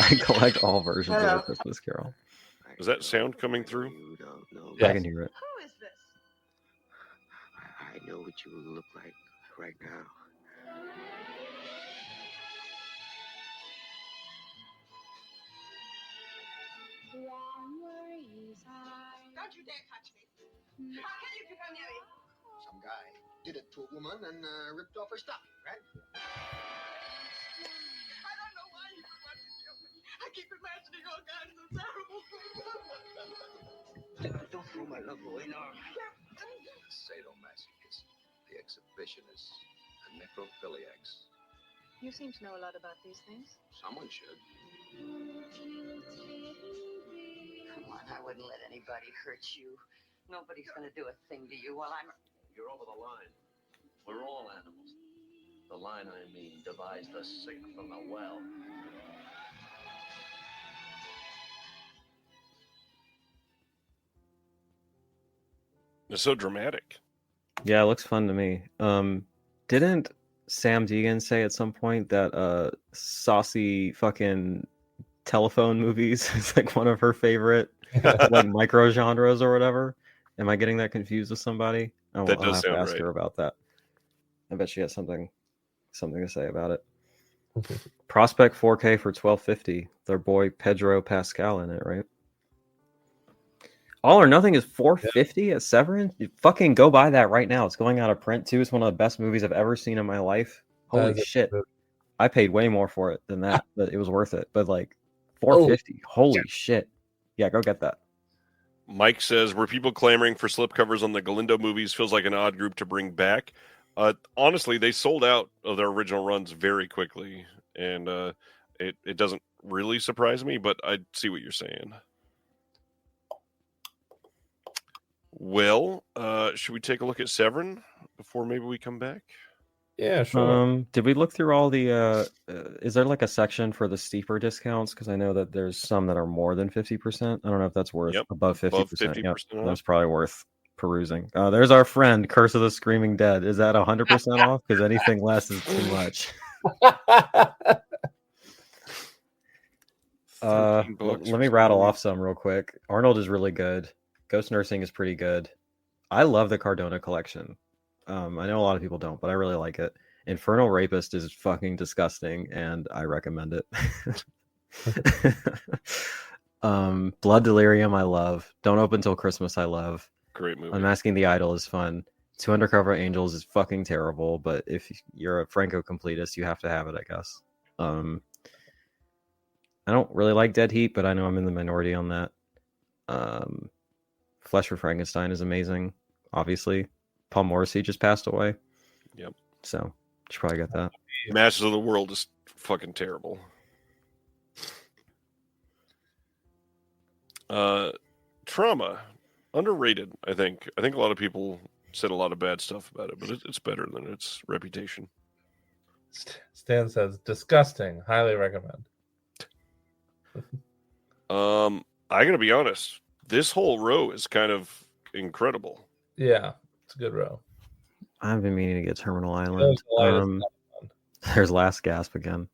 I collect all versions of the Christmas Carol. Is that sound coming through? I can hear it. Who is this? I know what you look like right now. Don't you dare touch me. How can you come near me? Some guy did it to a woman and ripped off her stocking, right? I don't know why you would want to kill me. I keep imagining all kinds of terrible things. Don't throw my love away now. Sadomasochist. The exhibition is a necrophiliacs. You seem to know a lot about these things. Someone should. Come on, I wouldn't let anybody hurt you. Nobody's going to do a thing to you while I'm... You're over the line. We're all animals. The line, I mean, divides the sick from the well. It's so dramatic. Yeah, it looks fun to me. Didn't Sam Deegan say at some point that saucy fucking telephone movies is like one of her favorite like micro genres or whatever? Am I getting that confused with somebody? I'll That does have to sound ask right. her about that. I bet she has something to say about it. Prospect 4K for $12.50. Their boy Pedro Pascal in it, right? All or Nothing is $4.50 at Severin. You fucking go buy that right now. It's going out of print too. It's one of the best movies I've ever seen in my life. Holy shit! I paid way more for it than that, but it was worth it. But like $4.50. Holy shit! Yeah, go get that. Mike says, were people clamoring for slipcovers on the Galindo movies? Feels like an odd group to bring back. Honestly, they sold out of their original runs very quickly, and it doesn't really surprise me, but I see what you're saying. Well, should we take a look at Severin before maybe we come back? Yeah, sure. Did we look through all the is there like a section for the steeper discounts? Because I know that there's some that are more than 50%. I don't know if that's worth above 50%. Yep. That's probably worth perusing. There's our friend Curse of the Screaming Dead. Is that 100% off? Because anything less is too much. Let me rattle off some real quick. Arnold is really good. Ghost Nursing is pretty good. I love the Cardona collection. I know a lot of people don't, but I really like it. Infernal Rapist is fucking disgusting, and I recommend it. Blood Delirium, I love. Don't Open Till Christmas, I love. Great movie. Unmasking the Idol is fun. Two Undercover Angels is fucking terrible, but if you're a Franco completist, you have to have it, I guess. I don't really like Dead Heat, but I know I'm in the minority on that. Flesh for Frankenstein is amazing, obviously. Paul Morrissey just passed away. Yep. So, should probably get that. Masters of the World is fucking terrible. Trauma. Underrated, I think. I think a lot of people said a lot of bad stuff about it, but it's better than its reputation. Stan says, disgusting. Highly recommend. I gotta be honest. This whole row is kind of incredible. Yeah, it's a good row. I've been meaning to get Terminal Island. There's Last Gasp again.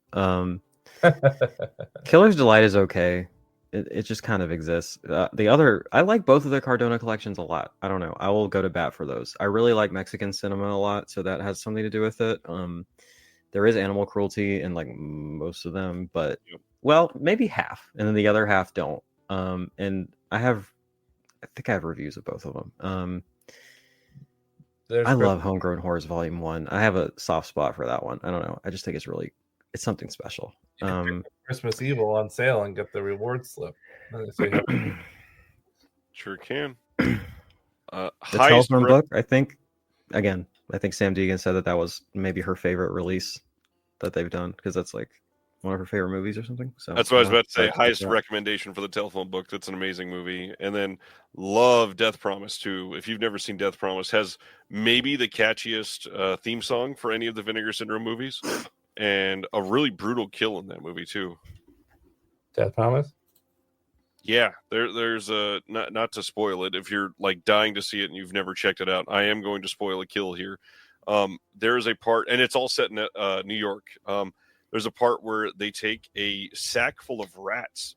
Killer's Delight is okay. It just kind of exists. I like both of the Cardona collections a lot. I don't know. I will go to bat for those. I really like Mexican cinema a lot, so that has something to do with it. There is animal cruelty in like most of them, but well, maybe half, and then the other half don't. And I think I have reviews of both of them. I love Homegrown Horrors Volume 1. I have a soft spot for that one. I don't know. I just think it's something special. You can pick Christmas Evil on sale and get the reward slip. Sure can. The Telephone Book, I think Sam Deegan said that was maybe her favorite release that they've done, because that's like one of her favorite movies or something. So that's what I was about to say. Highest recommendation for the Telephone Book. That's an amazing movie. And then love Death Promise too. If you've never seen Death Promise, has maybe the catchiest theme song for any of the Vinegar Syndrome movies, and a really brutal kill in that movie too. Death Promise? Yeah, there's not to spoil it. If you're like dying to see it and you've never checked it out, I am going to spoil a kill here. There is a part, and it's all set in New York. There's a part where they take a sack full of rats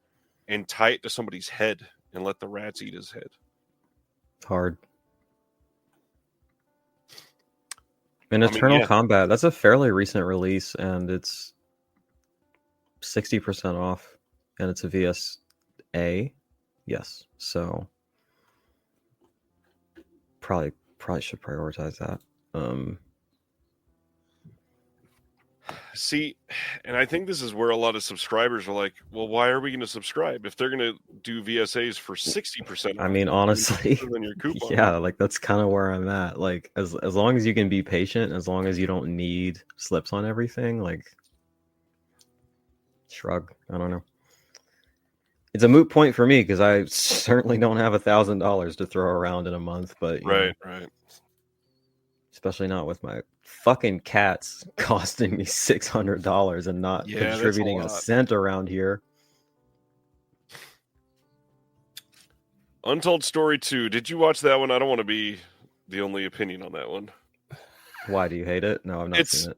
and tie it to somebody's head and let the rats eat his head. Hard. And Eternal Combat, that's a fairly recent release, and it's 60% off, and it's a VSA. Yes, so probably should prioritize that. See, and I think this is where a lot of subscribers are like, well, why are we going to subscribe if they're going to do VSAs for 60%? I mean, honestly, than your coupon. Yeah, like that's kind of where I'm at. Like, as long as you can be patient, as long as you don't need slips on everything, like, shrug. I don't know. It's a moot point for me because I certainly don't have $1,000 to throw around in a month. But right. Especially not with my fucking cats costing me $600 and not contributing a cent around here. Untold Story 2. Did you watch that one? I don't want to be the only opinion on that one. Why do you hate it? No, I've not seen it.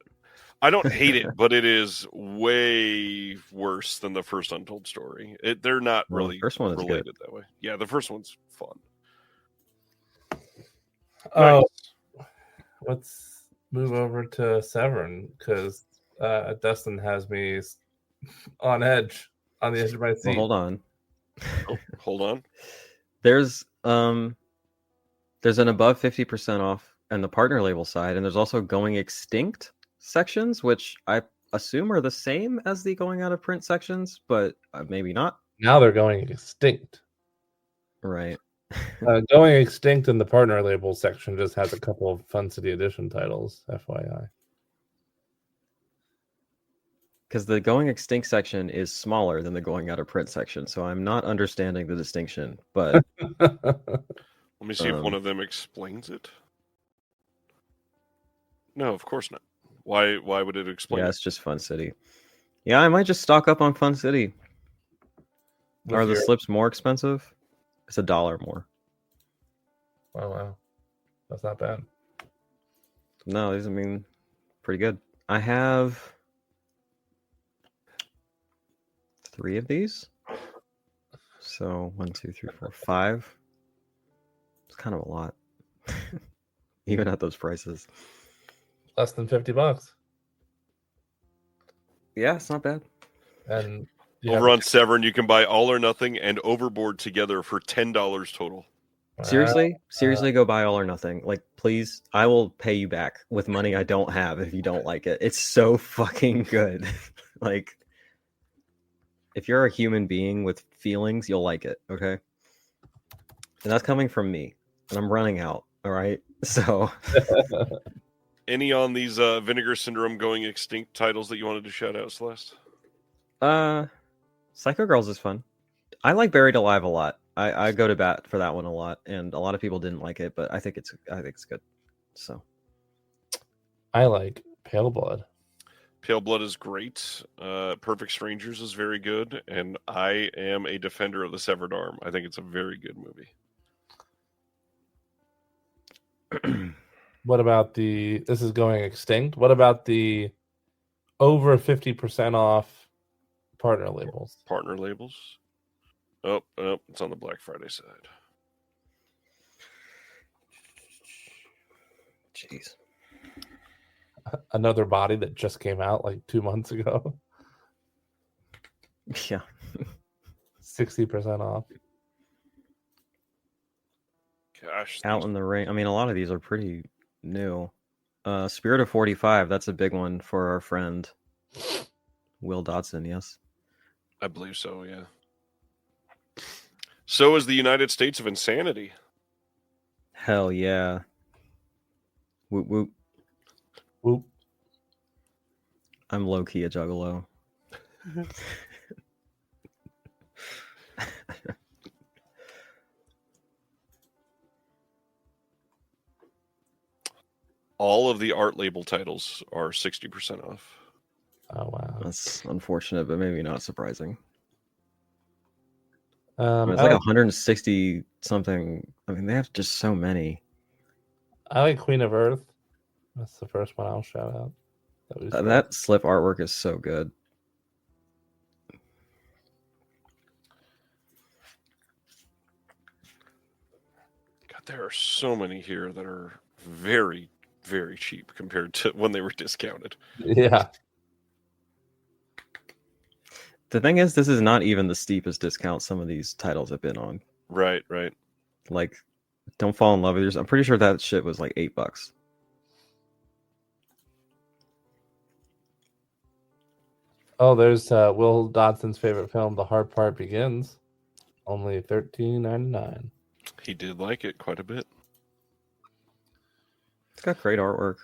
I don't hate it, but it is way worse than the first Untold Story. They're not really the first one is related good. that way. Yeah, the first one's fun. Oh, Nice. let's move over to Severin because Dustin has me on the edge of my seat. Well, hold on. Oh, hold on. There's an above 50% off and the partner label side, and there's also going extinct sections, which I assume are the same as the going out of print sections, but maybe not. Now they're going extinct. Right. Going extinct in the partner label section just has a couple of Fun City Edition titles, FYI. Because the going extinct section is smaller than the going out of print section, so I'm not understanding the distinction. But Let me see if one of them explains it. No, of course not. Why would it explain? Yeah, it's just Fun City. Yeah, I might just stock up on Fun City. Are the slips more expensive? It's $1 more. Oh, wow. That's not bad. No, these, I mean, pretty good. I have 3 of these. So 1, 2, 3, 4, 5. It's kind of a lot. Even at those prices. Less than $50. Yeah, it's not bad. And over on Severin, you can buy All or Nothing and Overboard together for $10 total. Seriously, go buy All or Nothing. Like, please, I will pay you back with money I don't have if you don't like it. It's so fucking good. Like, if you're a human being with feelings, you'll like it, okay? And that's coming from me. And I'm running out, all right? So... Any on these Vinegar Syndrome going extinct titles that you wanted to shout out, Celeste? Psycho Girls is fun. I like Buried Alive a lot. I go to bat for that one a lot, and a lot of people didn't like it, but I think it's good. So I like Pale Blood. Pale Blood is great. Perfect Strangers is very good, and I am a defender of The Severed Arm. I think it's a very good movie. What about this is going extinct. What about the over 50% off partner labels? Partner labels? Oh, it's on the Black Friday side. Jeez. Another Body that just came out like 2 months ago. Yeah. 60% off. Gosh. Out in the Rain. I mean, a lot of these are pretty new. Spirit of 45, that's a big one for our friend Will Dodson, yes? I believe so, yeah. So is the United States of Insanity. Hell yeah. Whoop whoop. Whoop. I'm low-key a juggalo. All of the art label titles are 60% off. Oh, wow. That's unfortunate, but maybe not surprising. It's like 160 something. I mean, they have just so many. I like Queen of Earth. That's the first one I'll shout out. That slip artwork is so good. God, there are so many here that are very, very cheap compared to when they were discounted. Yeah. The thing is, this is not even the steepest discount some of these titles have been on. Right, right. Like, Don't Fall in Love with Yours. I'm pretty sure that shit was like $8. Oh, there's Will Dodson's favorite film, The Hard Part Begins. Only $13.99. He did like it quite a bit. It's got great artwork.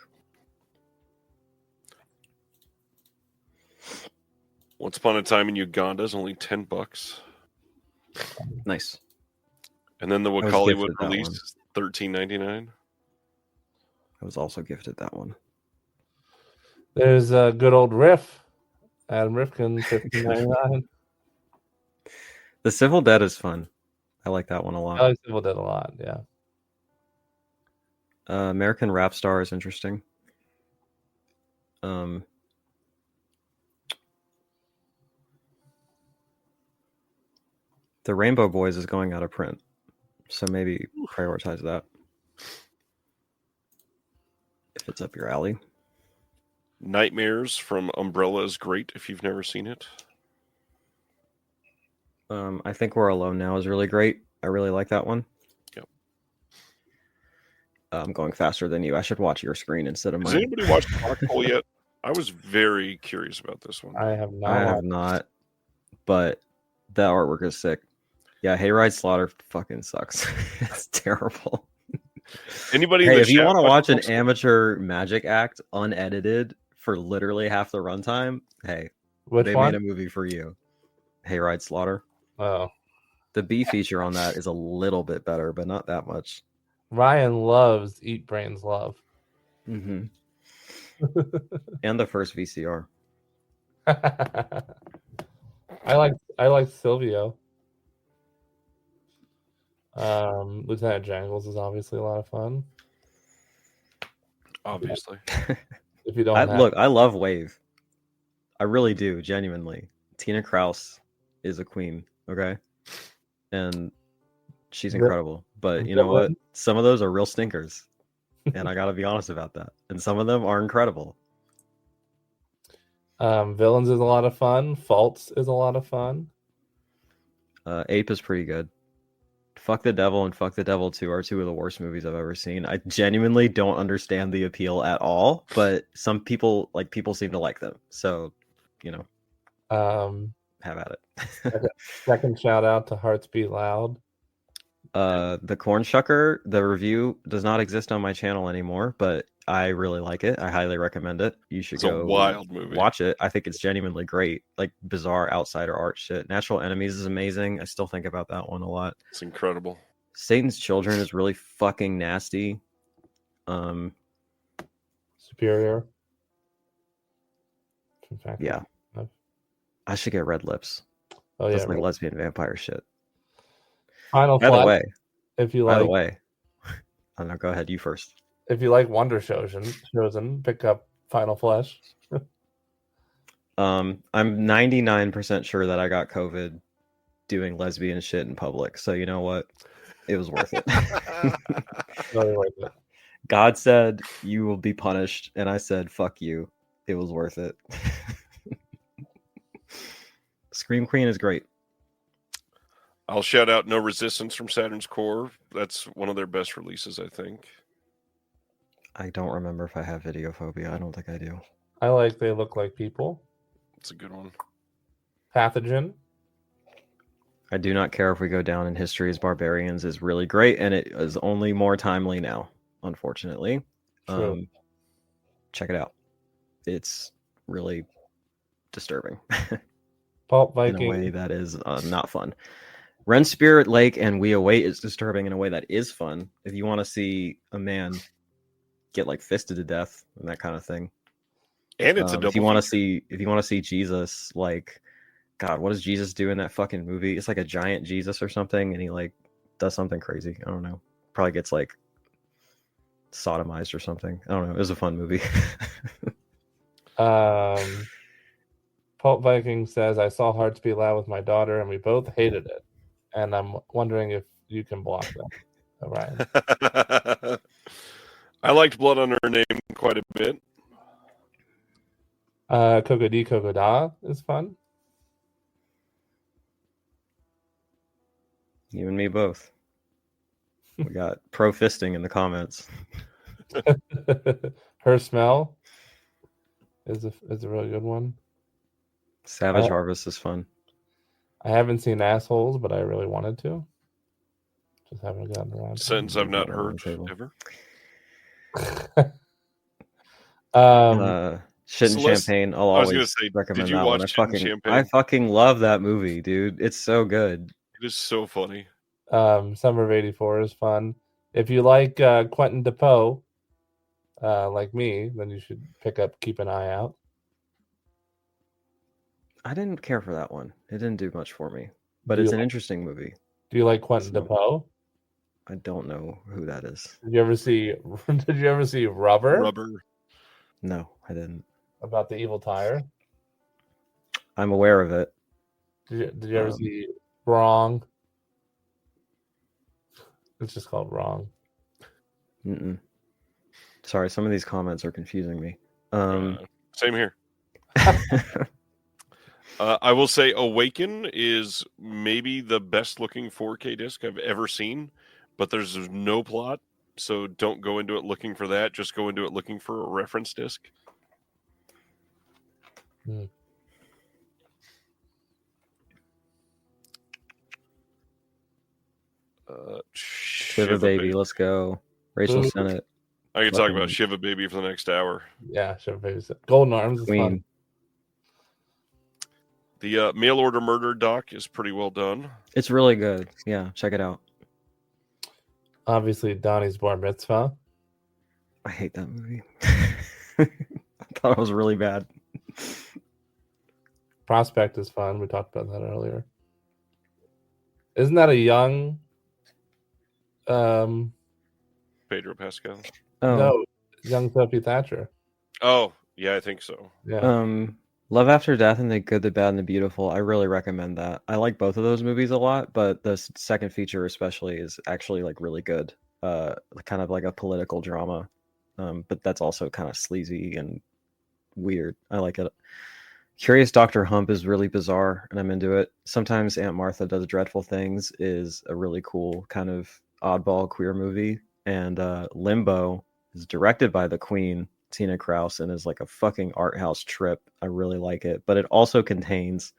Once Upon a Time in Uganda is only $10. Nice. And then the was Hollywood gifted that release one. is $13.99. I was also gifted that one. There's a good old Riff. Adam Rifkin, $15.99. The Civil Dead is fun. I like that one a I lot. like Civil Dead a lot. Yeah. American Rap Star is interesting. The Rainbow Boys is going out of print, so maybe prioritize that if it's up your alley. Nightmares from Umbrella is great if you've never seen it. I Think We're Alone Now is really great. I really like that one. Yep. I'm going faster than you. I should watch your screen instead of Has mine. anybody watched Foxhole yet? I was very curious about this one. I have not. I have not, but the artwork is sick. Yeah, Hayride Slaughter fucking sucks. It's terrible. Anybody? Hey, in the if you chat want to watch an Foxhole? amateur magic act unedited for literally half the runtime, hey, Which they one? made a movie for you. Hayride Slaughter. Oh, The B feature on that is a little bit better, but not that much. Ryan loves Eat Brains Love. Mm-hmm. And the first VCR. I like Silvio. Lieutenant Jangles is obviously a lot of fun. Obviously. If you don't I love Wave. I really do, genuinely. Tina Kraus is a queen, okay? And she's incredible. But you know what? Some of those are real stinkers. And I gotta be honest about that. And some of them are incredible. Villains is a lot of fun. Faults is a lot of fun. Ape is pretty good. Fuck the Devil and Fuck the Devil 2 are two of the worst movies I've ever seen. I genuinely don't understand the appeal at all, but some people seem to like them. So, you know, have at it. Second shout out to Hearts Beat Loud. The Corn Shucker, the review does not exist on my channel anymore, but I really like it. I highly recommend it. You should go a wild movie. Watch it. I think it's genuinely great. Like bizarre outsider art shit. Natural Enemies is amazing. I still think about that one a lot. It's incredible. Satan's Children is really fucking nasty. Superior. In fact, Yeah. I should get Red Lips. Oh yeah, That's like lesbian vampire shit. Final By the Flash, way, if you by like, the way, oh no, go ahead. You first. if you like Wonder Chosen, pick up Final Flesh. I'm 99% sure that I got COVID doing lesbian shit in public. So you know what? It was worth it. Really worth it. God said you will be punished, and I said fuck you. It was worth it. Scream Queen is great. I'll shout out No Resistance from Saturn's Core. That's one of their best releases, I think. I don't remember if I have videophobia. I don't think I do. I like They Look Like People. It's a good one. Pathogen. I do not care if we go down in history as barbarians is really great, and it is only more timely now, unfortunately. True. Check it out. It's really disturbing Pulp in Viking. a way that is not fun. Ren Spirit Lake and We Await is disturbing in a way that is fun. If you want to see a man get like fisted to death and that kind of thing, and it's a double. If you want to see Jesus, like, God, what does Jesus do in that fucking movie? It's like a giant Jesus or something, and he like does something crazy. I don't know. Probably gets like sodomized or something. I don't know. It was a fun movie. Pulp Viking says, I saw Hearts Beat Loud with my daughter, and we both hated it. And I'm wondering if you can block them, Ryan. I liked Blood on Her Name quite a bit. Coco Di Coco Da is fun. You and me both. We got pro fisting in the comments. Her Smell is a really good one. Savage Harvest is fun. I haven't seen Assholes, but I really wanted to. Just haven't gotten around to it. Sentence I've not heard ever. Shit and Celeste, Champagne. I'll always recommend that one. I fucking love that movie, dude. It's so good. It is so funny. Summer of '84 is fun. If you like Quentin Defoe, like me, then you should pick up Keep an Eye Out. I didn't care for that one. It didn't do much for me, but it's an interesting movie. Do you like Quentin So- DePoe? I don't know who that is. Did you ever see? Did you ever see Rubber? Rubber. No, I didn't. About the evil tire? I'm aware of it. Did you ever see Wrong? It's just called Wrong. Mm-mm. Sorry, some of these comments are confusing me. Same here. I will say Awaken is maybe the best looking 4K disc I've ever seen, but there's no plot, so don't go into it looking for that. Just go into it looking for a reference disc. Shiva Baby, let's go. Rachel Ooh. Sennett. I can talk Fucking about Shiva Baby for the next hour. Yeah, Shiva Baby. Golden Arms is fun. Queen. The Mail Order Murder doc is pretty well done. It's really good. Yeah, check it out. Obviously, Donnie's Bar Mitzvah. I hate that movie. I thought it was really bad. Prospect is fun. We talked about that earlier. Isn't that a young? Pedro Pascal. Oh, No, young Sophie Thatcher. Oh, yeah, I think so. Yeah. Love After Death and The Good, the Bad, and the Beautiful. I really recommend that. I like both of those movies a lot, but the second feature especially is actually like really good. Kind of like a political drama, but that's also kind of sleazy and weird. I like it. Curious Dr. Hump is really bizarre, and I'm into it. Sometimes Aunt Martha Does Dreadful Things is a really cool kind of oddball queer movie, and Limbo is directed by the Queen, Tina Kraus, and is like a fucking art house trip. I really like it, but it also contains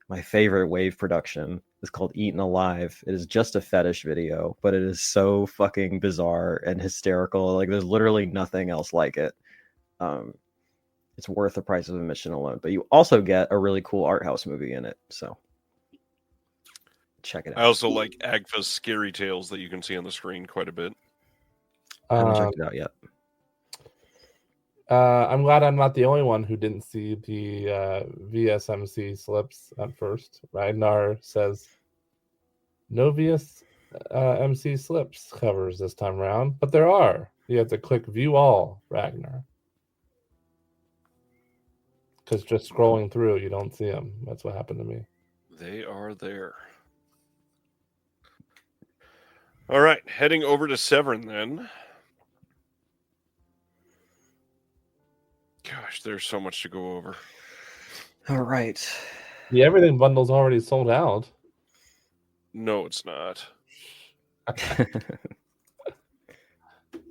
my favorite wave production. It's called Eaten Alive. It is just a fetish video, but it is so fucking bizarre and hysterical. Like there's literally nothing else like it. It's worth the price of admission alone, but you also get a really cool art house movie in it. So check it out. I also like Agfa's Scary Tales that you can see on the screen quite a bit. I haven't checked it out yet. I'm glad I'm not the only one who didn't see the VSMC slips at first. Ragnar says no VSMC slips covers this time around, but there are. You have to click view all, Ragnar. Because just scrolling through, you don't see them. That's what happened to me. They are there. All right, heading over to Severin then. Gosh, there's so much to go over. All right. The Everything bundle's already sold out. No, it's not.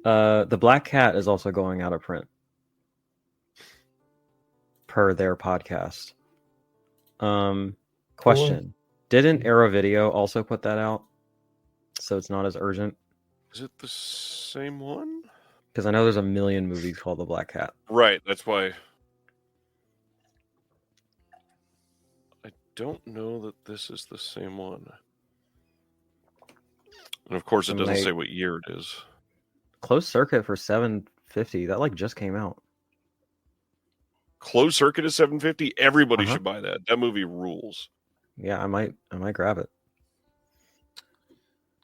The Black Cat is also going out of print per their podcast. Question: didn't Arrow Video also put that out? So it's not as urgent. Is it the same one? Because I know there's a million movies called The Black Cat. Right, that's why. I don't know that this is the same one. And of course, it doesn't say what year it is. Closed Circuit for $750. That like just came out. Closed Circuit is $750. Everybody should buy that. That movie rules. Yeah, I might grab it.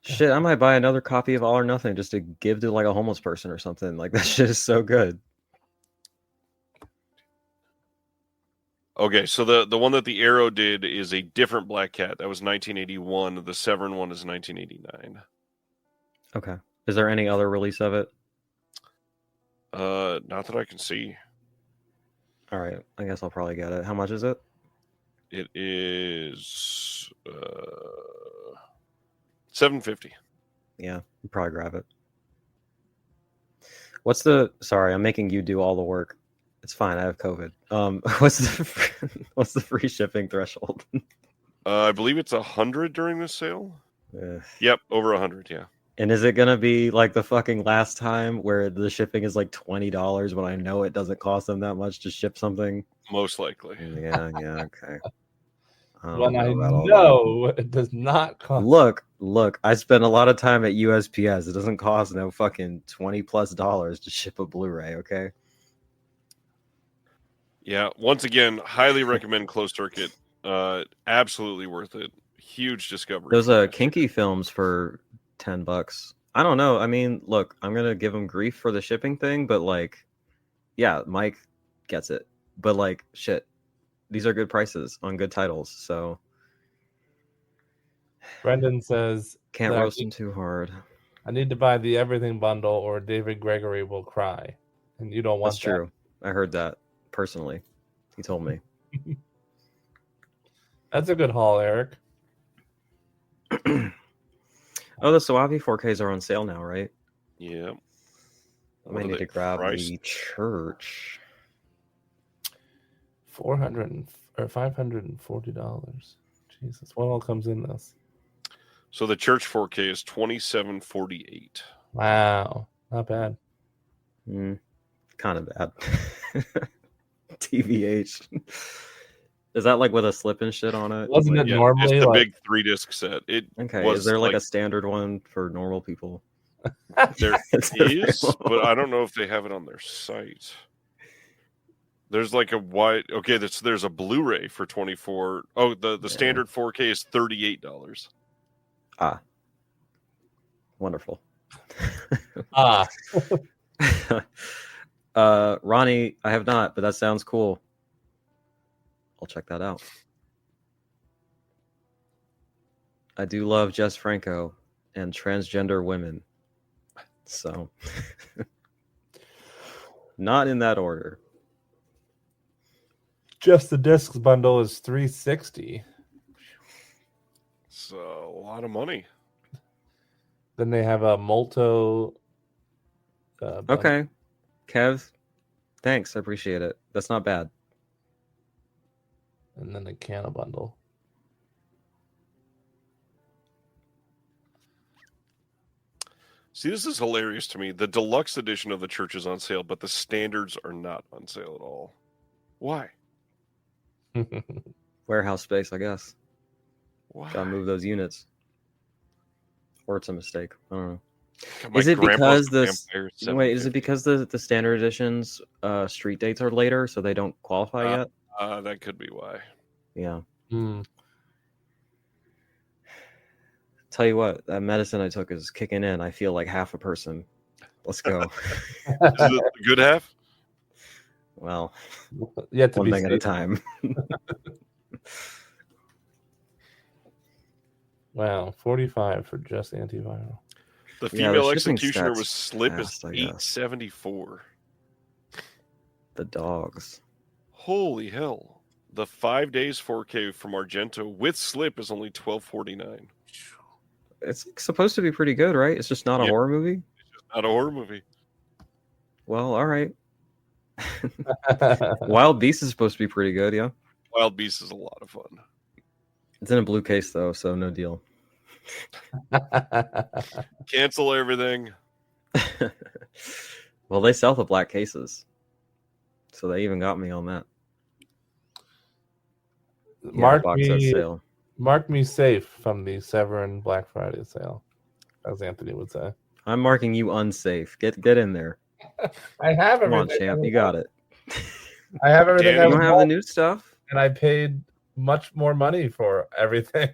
Shit, I might buy another copy of All or Nothing just to give to like a homeless person or something. Like that shit is so good. Okay, so the one that the Arrow did is a different Black Cat. That was 1981. The Severin one is 1989. Okay. Is there any other release of it? Not that I can see. All right. I guess I'll probably get it. How much is it? It is $750. Yeah, you probably grab it. What's the? Sorry, I'm making you do all the work. It's fine. I have COVID. What's the free shipping threshold? I believe it's 100 during this sale. Yep, over 100. Yeah. And is it gonna be like the fucking last time where the shipping is like $20 when I know it doesn't cost them that much to ship something? Most likely. Yeah. Okay. When I know it does not cost. Look, I spend a lot of time at USPS. It doesn't cost no fucking $20+ to ship a Blu-ray, okay? Yeah, once again, highly recommend Closed Circuit. Absolutely worth it. Huge discovery. Those from last year. kinky films for $10. I don't know. I mean, look, I'm gonna give him grief for the shipping thing, but like, yeah, Mike gets it. But like, shit, these are good prices on good titles, so Brendan says can't that roast him too hard. I need to buy the everything bundle or David Gregory will cry. And you don't want That's true. I heard that personally. He told me. that. That's a good haul, Eric. Oh, the Suave 4Ks are on sale now, right? Yeah. I What might are need they to grab priced? the church. $400 or $540. Jesus, what all comes in this? So the church 4K is $27.48. Wow, not bad. Kind of bad. TVH. Is that like with a slip and shit on it? Wasn't it Yeah, normally it's the like big 3-disc set. It Okay, was is there like like a standard one for normal people? there It's is, available. but I don't know if they have it on their site. There's like a wide okay. There's a Blu-ray for 24. Oh, the Yeah. standard 4K is $38. Ah, wonderful. Ronnie, I have not, but that sounds cool. I'll check that out. I do love Jess Franco and transgender women. So, not in that order. just the discs bundle is $360. It's a lot of money. Then they have a Molto. Bundle. Okay, Kev, thanks. I appreciate it. That's not bad. And then a Canna bundle. See, this is hilarious to me. The deluxe edition of the church is on sale, but the standards are not on sale at all. Why? Warehouse space, I guess. Why? Gotta move those units. Or it's a mistake. I don't know. My Is it grandpa's because Vampire wait? Is it 750. because the standard editions street dates are later, so they don't qualify yet? That could be why. Yeah. Hmm. Tell you what, that medicine I took is kicking in. I feel like half a person. Let's go. Is it the good half? Well, Yet to one be thing at a seen. time. Wow, 45 for just antiviral. The Yeah, the female shipping executioner stats with slip fast, is I guess. $874. The dogs. Holy hell! The 5 days 4K from Argento with slip is only $12.49. It's supposed to be pretty good, right? It's just not a Yeah. horror movie. It's just not a horror movie. Well, all right. Wild Beast is supposed to be pretty good, yeah. Wild Beast is a lot of fun. It's in a blue case though, so no deal. Cancel everything. Well, they sell the black cases, so they even got me on that. Mark box set me, sale. mark me safe from the Severin Black Friday sale, as Anthony would say. I'm marking you unsafe. Get in there. I have Come on, everything. champ. You got it. I have everything. Danny, I You don't have the want, new stuff. and I paid much more money for everything.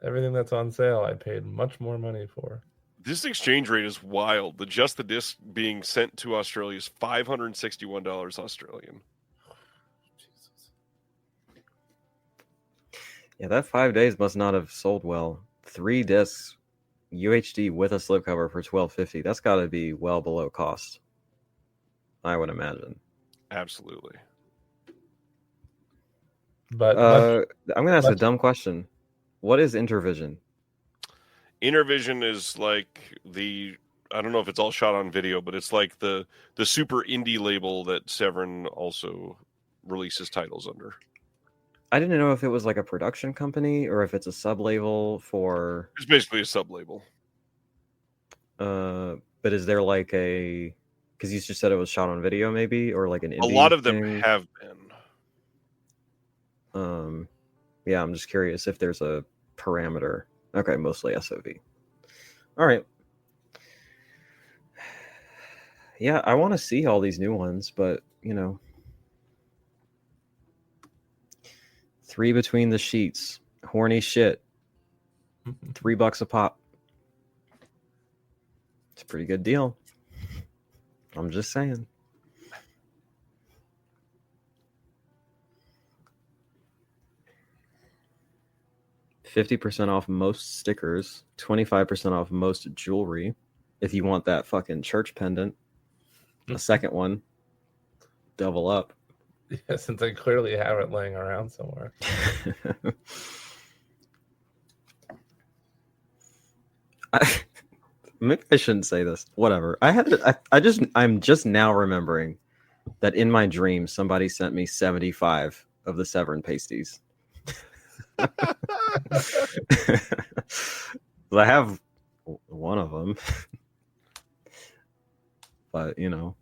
Everything that's on sale, I paid much more money for. This exchange rate is wild. The just the disc being sent to Australia is $561 Australian. Jesus. Yeah, that 5 days must not have sold well. 3 discs, UHD with a slipcover for $12.50. That's got to be well below cost, I would imagine. Absolutely. But I'm gonna ask a much- dumb question. What is Intervision? Intervision is like I don't know if it's all shot on video, but it's like the super indie label that Severin also releases titles under. I didn't know if it was like a production company or if it's a sub label for. It's basically a sub label. But is there like a? Because you just said it was shot on video, maybe, or like an indie A lot of them thing? have been. Yeah, I'm just curious if there's a parameter. Okay, mostly SOV. All right. Yeah, I want to see all these new ones, but 3 between the sheets. Horny shit. $3 a pop. It's a pretty good deal. I'm just saying. $50% off most stickers, 25% off most jewelry. If you want that fucking church pendant, a second one, double up. Yeah, since I clearly have it laying around somewhere. Maybe I shouldn't say this. Whatever. I'm just now remembering that in my dream somebody sent me 75 of the Severin pasties. I have one of them, but you know.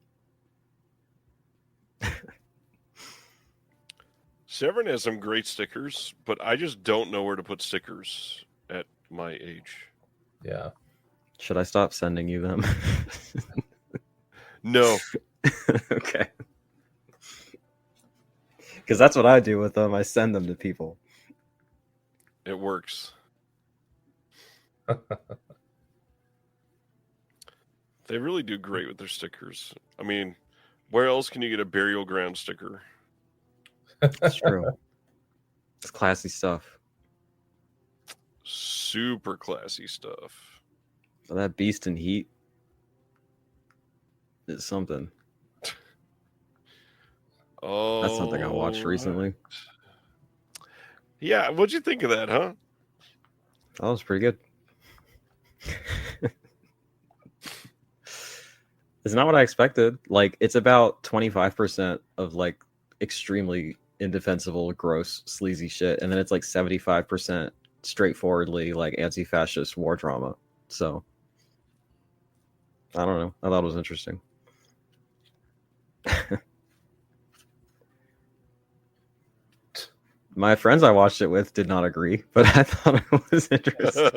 Severin has some great stickers, but I just don't know where to put stickers at my age. Yeah. Should I stop sending you them? No. Okay. Because that's what I do with them. I send them to people. It works. They really do great with their stickers. I mean, where else can you get a burial ground sticker? It's true. It's classy stuff. Super classy stuff. But that Beast in Heat is something. Oh, That's something I watched recently. Yeah, what'd you think of that, huh? That was pretty good. It's not what I expected. Like, it's about 25% of like extremely indefensible, gross, sleazy shit, and then it's like 75% straightforwardly like anti-fascist war drama. So I don't know. I thought it was interesting. My friends I watched it with did not agree, but I thought it was interesting.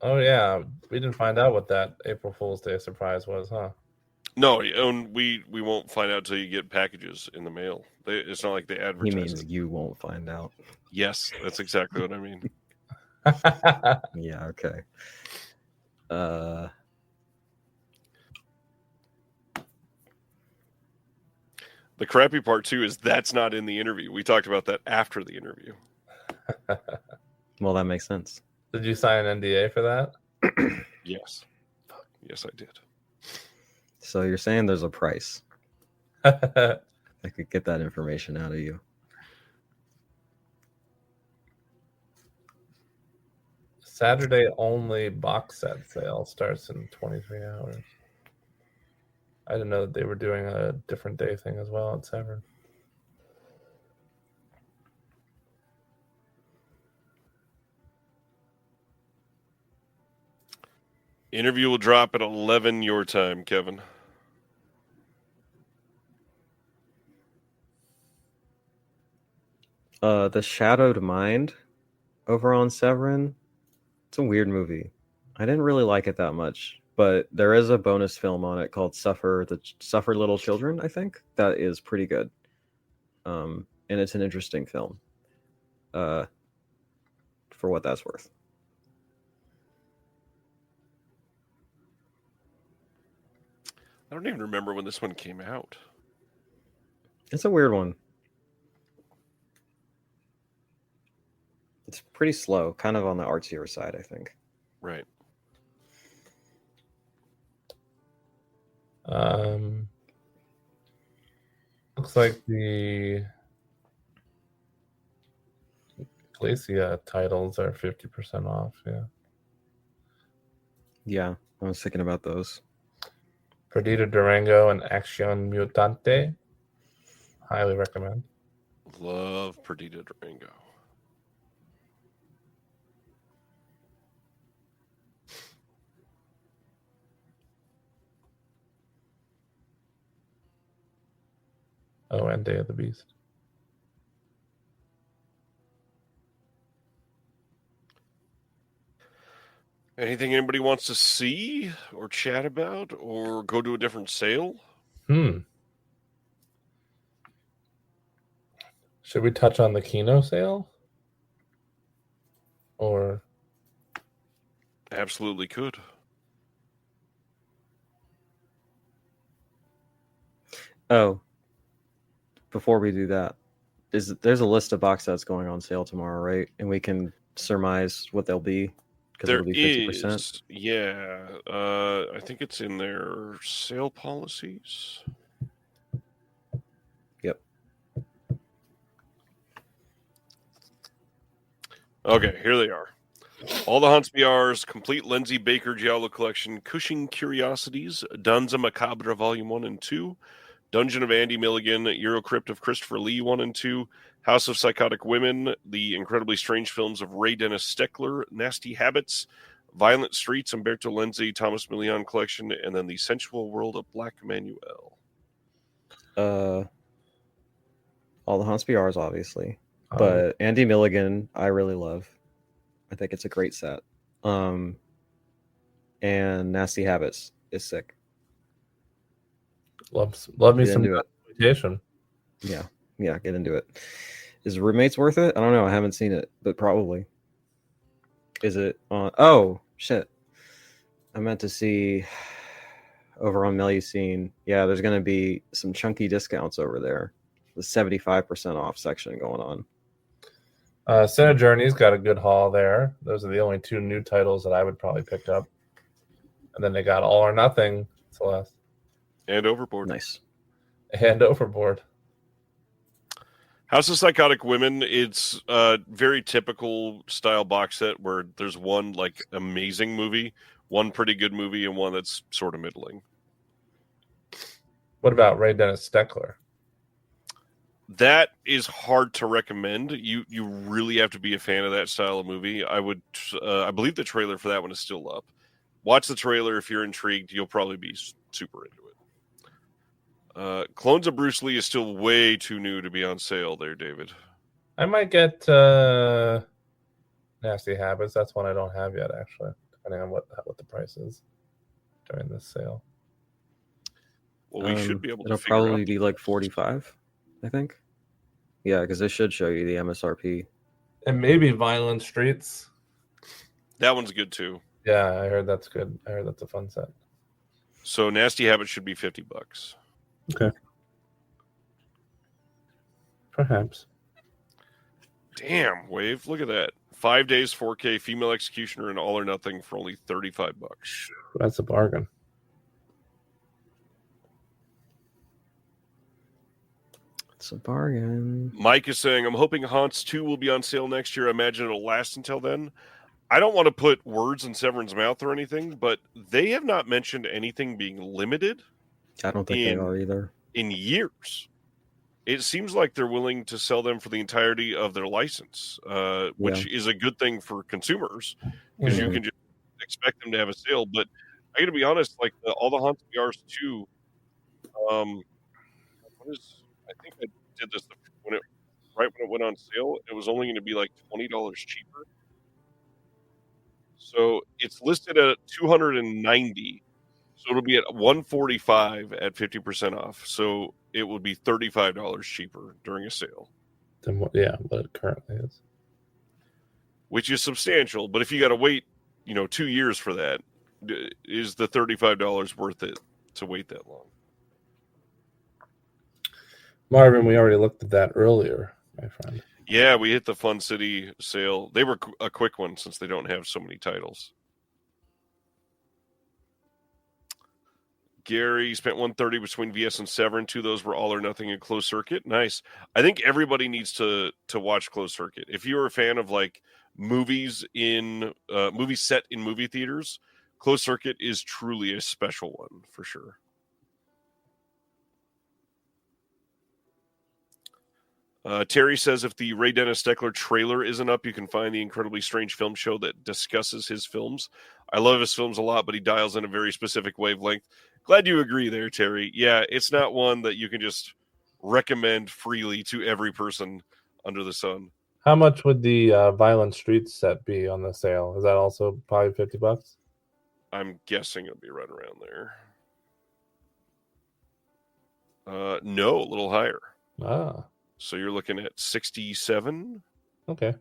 Oh yeah, we didn't find out what that April Fool's Day surprise was, huh? No, and we won't find out till you get packages in the mail. It's not like they He advertise means it. you won't find out. Yes, that's exactly what I mean. Yeah, okay. The crappy part too is that's not in the interview. We talked about that after the interview. Well, that makes sense. Did you sign an NDA for that? Yes. Yes, I did. So you're saying there's a price. I could get that information out of you. Saturday only box set sale starts in 23 hours. I didn't know that they were doing a different day thing as well at Severin. Interview will drop at 11 your time, Kevin. The Shadowed Mind over on Severin. It's a weird movie. I didn't really like it that much, but there is a bonus film on it called Suffer Little Children, I think. That is pretty good. And it's an interesting film. For what that's worth. I don't even remember when this one came out. It's a weird one. It's pretty slow, kind of on the artsier side, I think. Right. Looks like the Glacia titles are 50% off. Yeah. Yeah, I was thinking about those. Perdido Durango and Acción Mutante. Highly recommend. Love Perdita Durango. Oh, and Day of the Beast. Anything anybody wants to see or chat about or go to a different sale? Should we touch on the Kino sale? Or Absolutely could. Oh, before we do that, there's a list of box sets going on sale tomorrow, right? And we can surmise what they'll be because There it'll be 50%. is, yeah. I think it's in their sale policies. Yep. Okay, here they are. All the Hunts BRs, complete Lindsay Baker Giallo collection, Cushing Curiosities, Danza Macabre Volume 1 and 2, Dungeon of Andy Milligan, Eurocrypt of Christopher Lee 1 and 2, House of Psychotic Women, The Incredibly Strange Films of Ray Dennis Steckler, Nasty Habits, Violent Streets, Umberto Lenzi, Thomas Millian collection, and then The Sensual World of Black Manuel. All the Hunts BRs, obviously. But Andy Milligan, I really love. I think it's a great set. And Nasty Habits is sick. love me Get some into it. exploitation. Yeah, get into it. Is Roommates worth it? I don't know. I haven't seen it, but probably. Is it on? Oh, shit. I meant to see over on Melusine. Yeah, there's going to be some chunky discounts over there. The 75% off section going on. Cine Journey's got a good haul there. Those are the only two new titles that I would probably pick up. And then they got All or Nothing, Celeste. And Overboard. Nice. And Overboard. House of Psychotic Women, it's a very typical style box set where there's one like amazing movie, one pretty good movie, and one that's sort of middling. What about Ray Dennis Steckler? That is hard to recommend. You really have to be a fan of that style of movie. I believe the trailer for that one is still up. Watch the trailer if you're intrigued. You'll probably be super into it. Clones of Bruce Lee is still way too new to be on sale there, David. I might get Nasty Habits. That's one I don't have yet, actually, depending on what the price is during this sale. Well, we should be able to It'll figure probably out. be like 45, I think. Yeah, because they should show you the MSRP. And maybe Violent Streets. That one's good too. Yeah, I heard that's good. I heard that's a fun set. So Nasty Habit should be $50. Okay. Perhaps. Damn, Wave! Look at that. 5 days, 4K, Female Executioner, and All or Nothing for only $35. That's a bargain. It's a bargain. Mike is saying, I'm hoping Haunts 2 will be on sale next year. I imagine it'll last until then. I don't want to put words in Severin's mouth or anything, but they have not mentioned anything being limited I don't think they are either. in years. It seems like they're willing to sell them for the entirety of their license, which is a good thing for consumers because you can just expect them to have a sale. But I got to be honest, like all the Haunts VRs 2, I think I did this when it went on sale. It was only going to be like $20 cheaper. So it's listed at $290. So it'll be at $145 at 50% off. So it would be $35 cheaper during a sale. Than what it currently is. Which is substantial. But if you got to wait, 2 years for that, is the $35 worth it to wait that long? Marvin, we already looked at that earlier, my friend. Yeah, we hit the Fun City sale. They were a quick one since they don't have so many titles. Gary spent $130 between VS and Severin. 2 of those were All or Nothing and Closed Circuit. Nice. I think everybody needs to watch Closed Circuit. If you're a fan of like movies set in movie theaters, Closed Circuit is truly a special one for sure. Terry says if the Ray Dennis Steckler trailer isn't up, you can find the Incredibly Strange Film Show that discusses his films. I love his films a lot, but he dials in a very specific wavelength. Glad you agree there, Terry. Yeah, it's not one that you can just recommend freely to every person under the sun. How much would the Violent Streets set be on the sale? Is that also probably $50? I'm guessing it'll be right around there. No, a little higher. Ah. So you're looking at 67. Okay.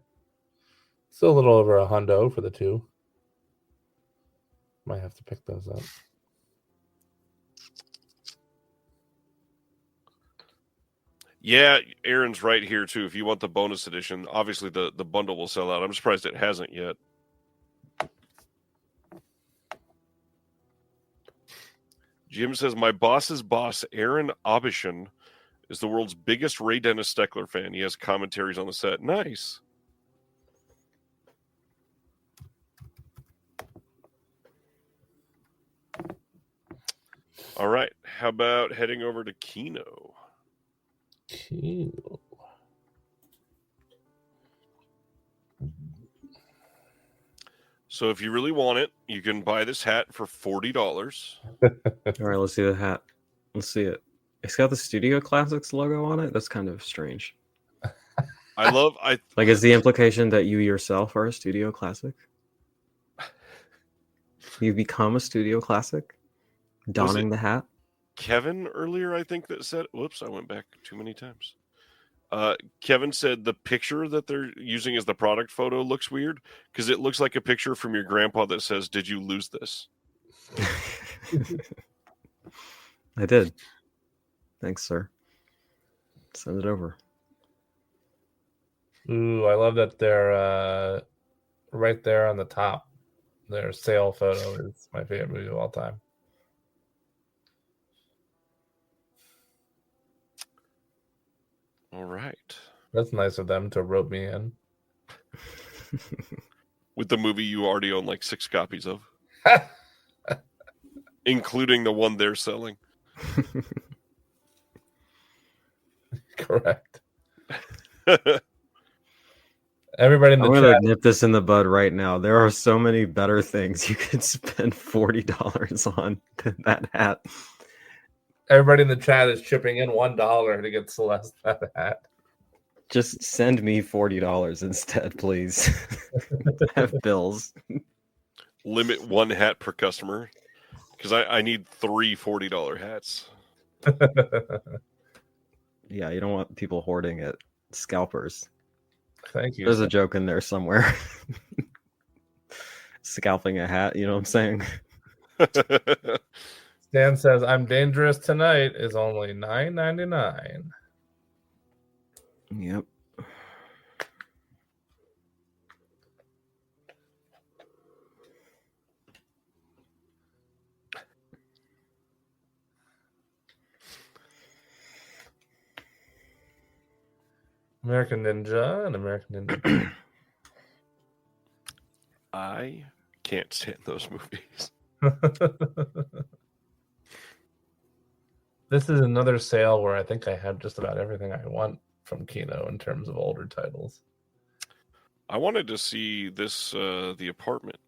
Still a little over a hundo for the two. Might have to pick those up. Yeah, Aaron's right here too. If you want the bonus edition, obviously the bundle will sell out. I'm surprised it hasn't yet. Jim says, my boss's boss, Aaron Abishan, is the world's biggest Ray Dennis Steckler fan. He has commentaries on the set. Nice. All right. How about heading over to Kino? Kino. So if you really want it, you can buy this hat for $40. All right, let's see the hat. Let's see it. It's got the Studio Classics logo on it. That's kind of strange. I Is the implication that you yourself are a Studio Classic? You become a Studio Classic, donning the hat. Kevin earlier, I think, that said, whoops, I went back too many times. Kevin said the picture that they're using as the product photo looks weird because it looks like a picture from your grandpa that says, did you lose this? I did. Thanks, sir. Send it over. Ooh, I love that they're right there on the top. Their sale photo is my favorite movie of all time. All right. That's nice of them to rope me in. With the movie you already own like 6 copies of. Including the one they're selling. Correct. Everybody in the I'm chat. gonna nip this in the bud right now. There are so many better things you could spend $40 on than that hat. Everybody in the chat is chipping in $1 to get Celeste that hat. Just send me $40 instead, please. I have bills. Limit 1 hat per customer. Because I need 3 $40 hats. Yeah, you don't want people hoarding it. Scalpers. Thank you. There's a joke in there somewhere. Scalping a hat, you know what I'm saying? Stan says, I'm dangerous tonight is only $9.99. Yep. American Ninja and American Ninja. I can't stand those movies. This is another sale where I think I have just about everything I want from Kino in terms of older titles. I wanted to see this, The Apartment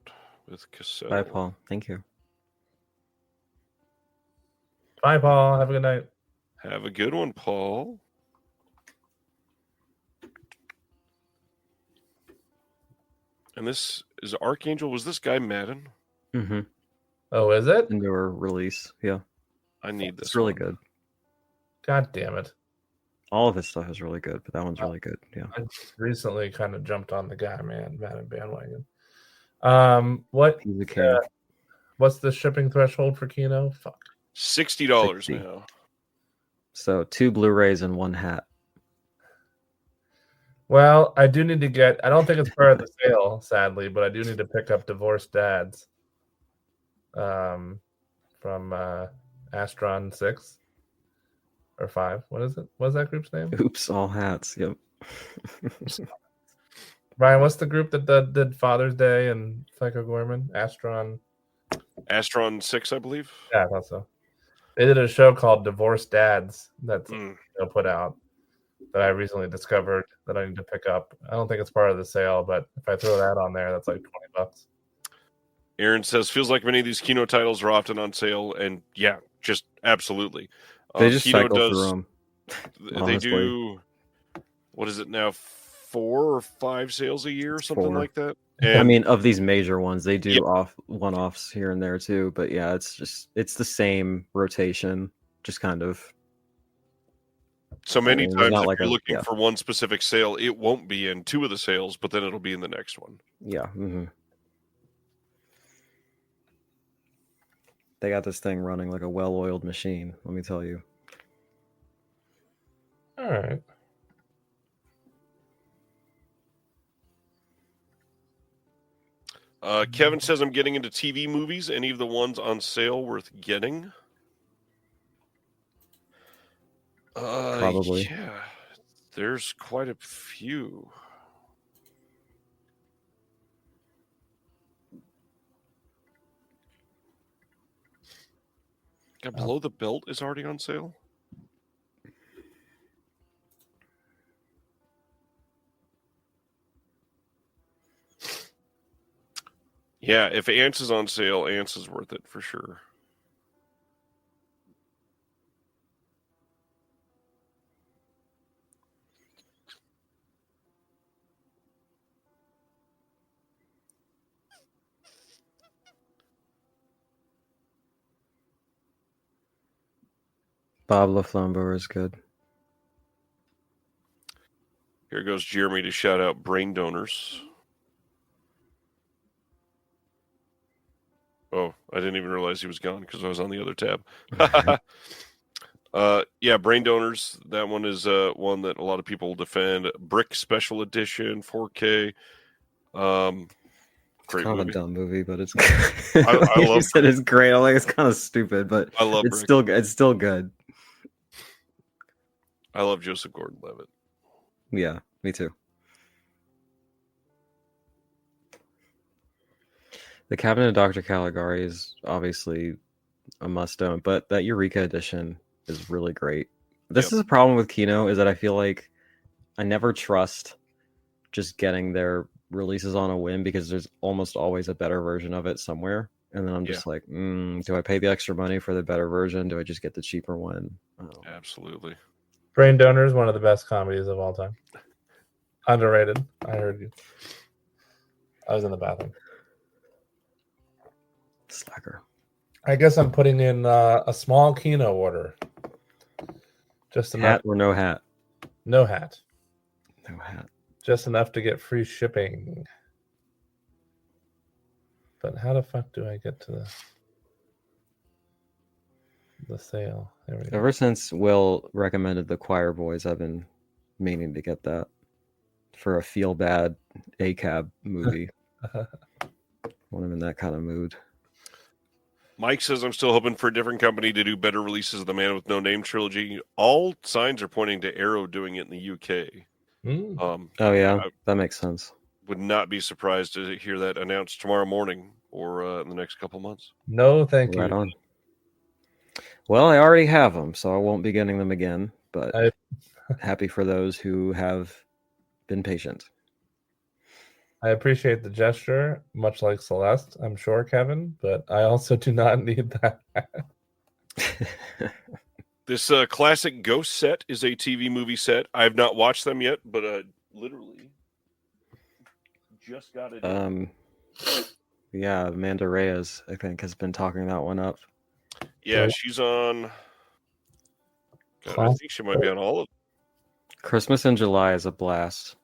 with Cassell. Bye, Paul. Thank you. Bye, Paul. Have a good night. Have a good one, Paul. And this is Archangel. Was this guy Madden? Mm-hmm. Oh, is it? The newer release. Yeah. I need this. It's really one. good. God damn it. All of his stuff is really good, but that one's really good. Yeah. I recently kind of jumped on the guy, man, Madden bandwagon. What? He's a king. What's the shipping threshold for Kino? Fuck. $60 $60. now. So 2 Blu-rays and 1 hat. Well, I do need to get. I don't think it's part of the sale, sadly, but I do need to pick up Divorced Dads. From Astron 6 or 5. What is it? What's that group's name? Oops, all hats. Yep. Ryan, what's the group that did Father's Day and Psycho Gorman? Astron 6, I believe. Yeah, I thought so. They did a show called Divorced Dads that's put out that I recently discovered that I need to pick up. I don't think it's part of the sale, but if I throw that on there, that's like $20. Aaron says, feels like many of these Kino titles are often on sale. And yeah, just absolutely. They just Kino cycle through them. They honestly. do, what is it now, 4 or 5 sales a year or something 4. like that? I And mean, of these major ones, they do one-offs here and there too. But yeah, it's the same rotation, just kind of So many there's times, not if like you're a looking for one specific sale, it won't be in two of the sales, but then it'll be in the next one. Yeah. They got this thing running like a well-oiled machine, let me tell you. All right. Kevin says, I'm getting into TV movies. Any of the ones on sale worth getting? Probably. Yeah, there's quite a few. Got Below the Belt is already on sale. Yeah, if Ants is on sale, Ants is worth it for sure. Bob LaFleur is good. Here goes Jeremy to shout out brain donors. Oh, I didn't even realize he was gone because I was on the other tab. Yeah, brain donors. That one is one that a lot of people defend. Brick Special Edition, 4K. Great Kind movie. of a dumb movie, but it's. I You love said it's great. I'm like, it's kind of stupid, but I love it's Brick. it's still good. I love Joseph Gordon-Levitt. Yeah, me too. The Cabinet of Dr. Caligari is obviously a must-own, but that Eureka edition is really great. This is a problem with Kino, is that I feel like I never trust just getting their releases on a whim because there's almost always a better version of it somewhere. And then I'm just like, do I pay the extra money for the better version? Do I just get the cheaper one? Absolutely. Brain Donor is one of the best comedies of all time. Underrated. I heard you. I was in the bathroom. Slacker. I guess I'm putting in a small Kino order. Just enough. Hat or no hat? No hat. No hat. Just enough to get free shipping. But how the fuck do I get to the sale? There we go. Ever since Will recommended The Choir Boys, I've been meaning to get that for a feel bad ACAB movie when I'm in that kind of mood. Mike says, I'm still hoping for a different company to do better releases of the Man with No Name trilogy. All signs are pointing to Arrow doing it in the UK. Oh, yeah, that makes sense. Would not be surprised to hear that announced tomorrow morning or in the next couple months. No, thank Right you. on. Well, I already have them, so I won't be getting them again, but happy for those who have been patient. I appreciate the gesture, much like Celeste, I'm sure, Kevin, but I also do not need that. This classic Ghost set is a TV movie set. I have not watched them yet, but literally just got it. Yeah, Amanda Reyes, I think, has been talking that one up. Yeah, she's on. God, I think she might be on all of them. Christmas in July is a blast.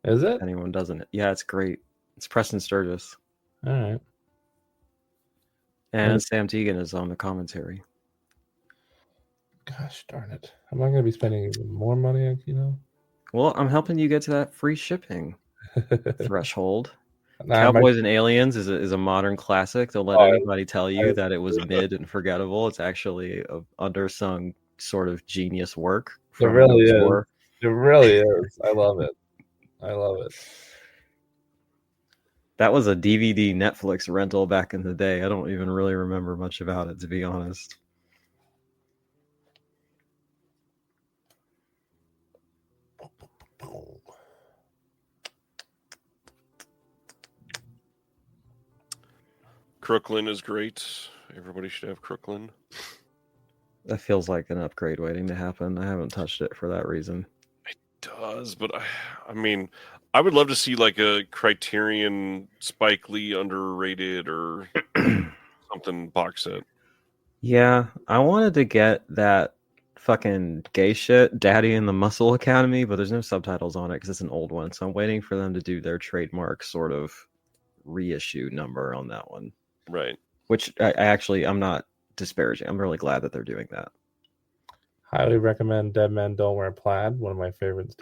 Is it? If anyone doesn't. Yeah, it's great. It's Preston Sturgis. All right. And Sam Teagan is on the commentary. Gosh darn it. Am I going to be spending even more money on Kino? Well, I'm helping you get to that free shipping threshold. Nah, Cowboys and Aliens is a modern classic. Don't let anybody tell you that it was mid and forgettable. It's actually a undersung sort of genius work. It really is. It really is. I love it. I love it. That was a DVD Netflix rental back in the day. I don't even really remember much about it, to be honest. Crooklyn is great. Everybody should have Crooklyn. That feels like an upgrade waiting to happen. I haven't touched it for that reason. It does, but I mean, I would love to see like a Criterion Spike Lee underrated or something box set. Yeah, I wanted to get that fucking gay shit, Daddy and the Muscle Academy, but there's no subtitles on it because it's an old one. So I'm waiting for them to do their trademark sort of reissue number on that one. Right. Which I'm not disparaging. I'm really glad that they're doing that. Highly recommend Dead Men Don't Wear Plaid, one of my favorites.